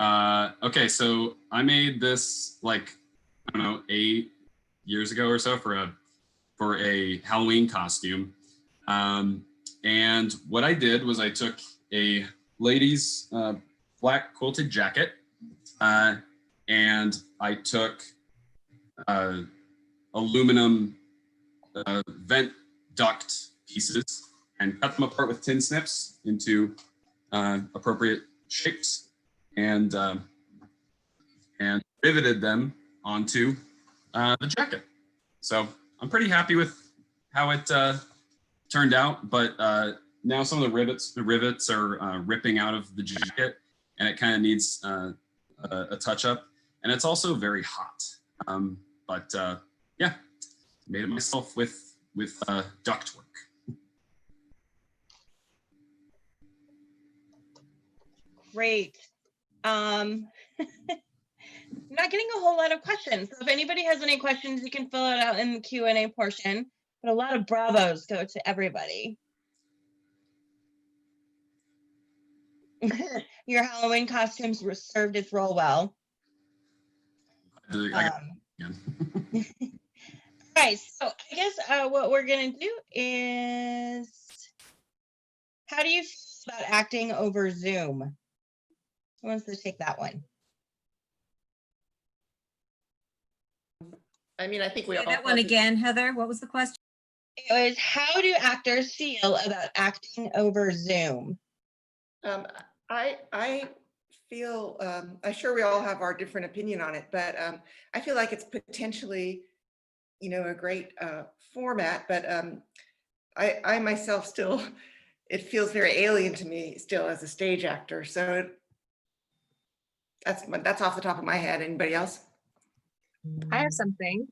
Okay, so I made this like, I don't know, 8 years ago or so for a Halloween costume. And what I did was I took a lady's black quilted jacket, and I took aluminum vent duct pieces and cut them apart with tin snips into appropriate shapes, and riveted them onto the jacket. So I'm pretty happy with how it turned out, but now some of the rivets are ripping out of the jacket, and it kind of needs a touch up, and it's also very hot. But yeah, made it myself with ductwork. Great. Not getting a whole lot of questions. So if anybody has any questions, you can fill it out in the Q&A portion. But a lot of bravos go to everybody. Your Halloween costumes served its role well. All right, so I guess what we're gonna do is, how do you feel about acting over Zoom? Who wants to take that one? I mean, I think we Say all that one again, Heather. What was the question? It was, how do actors feel about acting over Zoom? I feel, I'm sure we all have our different opinion on it, but I feel like it's potentially, you know, a great format, but I myself still, it feels very alien to me still as a stage actor. So that's off the top of my head. Anybody else? I have something.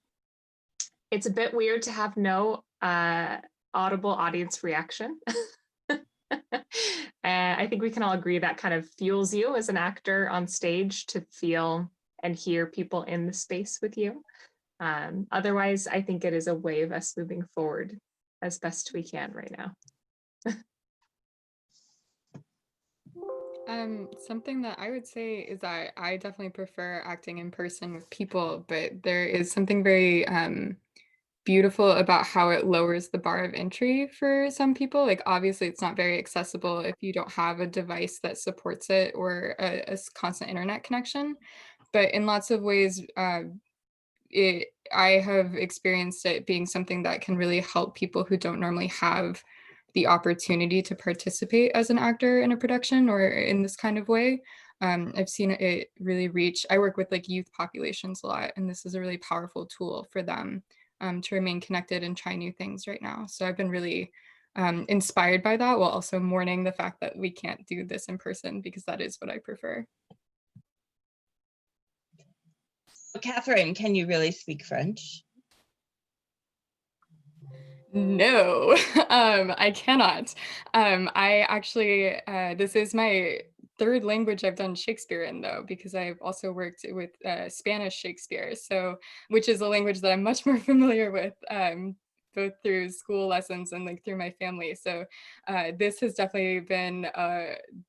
It's a bit weird to have no audible audience reaction. And I think we can all agree that kind of fuels you as an actor on stage to feel and hear people in the space with you. Otherwise, I think it is a way of us moving forward as best we can right now. Something that I would say is that I definitely prefer acting in person with people, but there is something very beautiful about how it lowers the bar of entry for some people. Like, obviously it's not very accessible if you don't have a device that supports it or a constant internet connection, but in lots of ways I have experienced it being something that can really help people who don't normally have the opportunity to participate as an actor in a production or in this kind of way. I've seen it really reach, I work with like youth populations a lot, and this is a really powerful tool for them to remain connected and try new things right now. So I've been really inspired by that, while also mourning the fact that we can't do this in person, because that is what I prefer. Catherine, can you really speak French? No, I cannot. I actually, this is my third language I've done Shakespeare in, though, because I've also worked with Spanish Shakespeare, so which is a language that I'm much more familiar with. both through school lessons and like through my family. So this has definitely been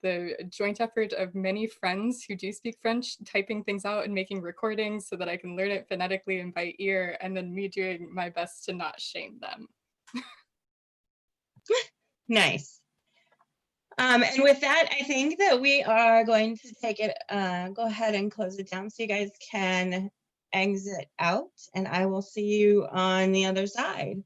the joint effort of many friends who do speak French, typing things out and making recordings so that I can learn it phonetically and by ear, and then me doing my best to not shame them. Nice. And with that, I think that we are going to take it, go ahead and close it down so you guys can exit out, and I will see you on the other side.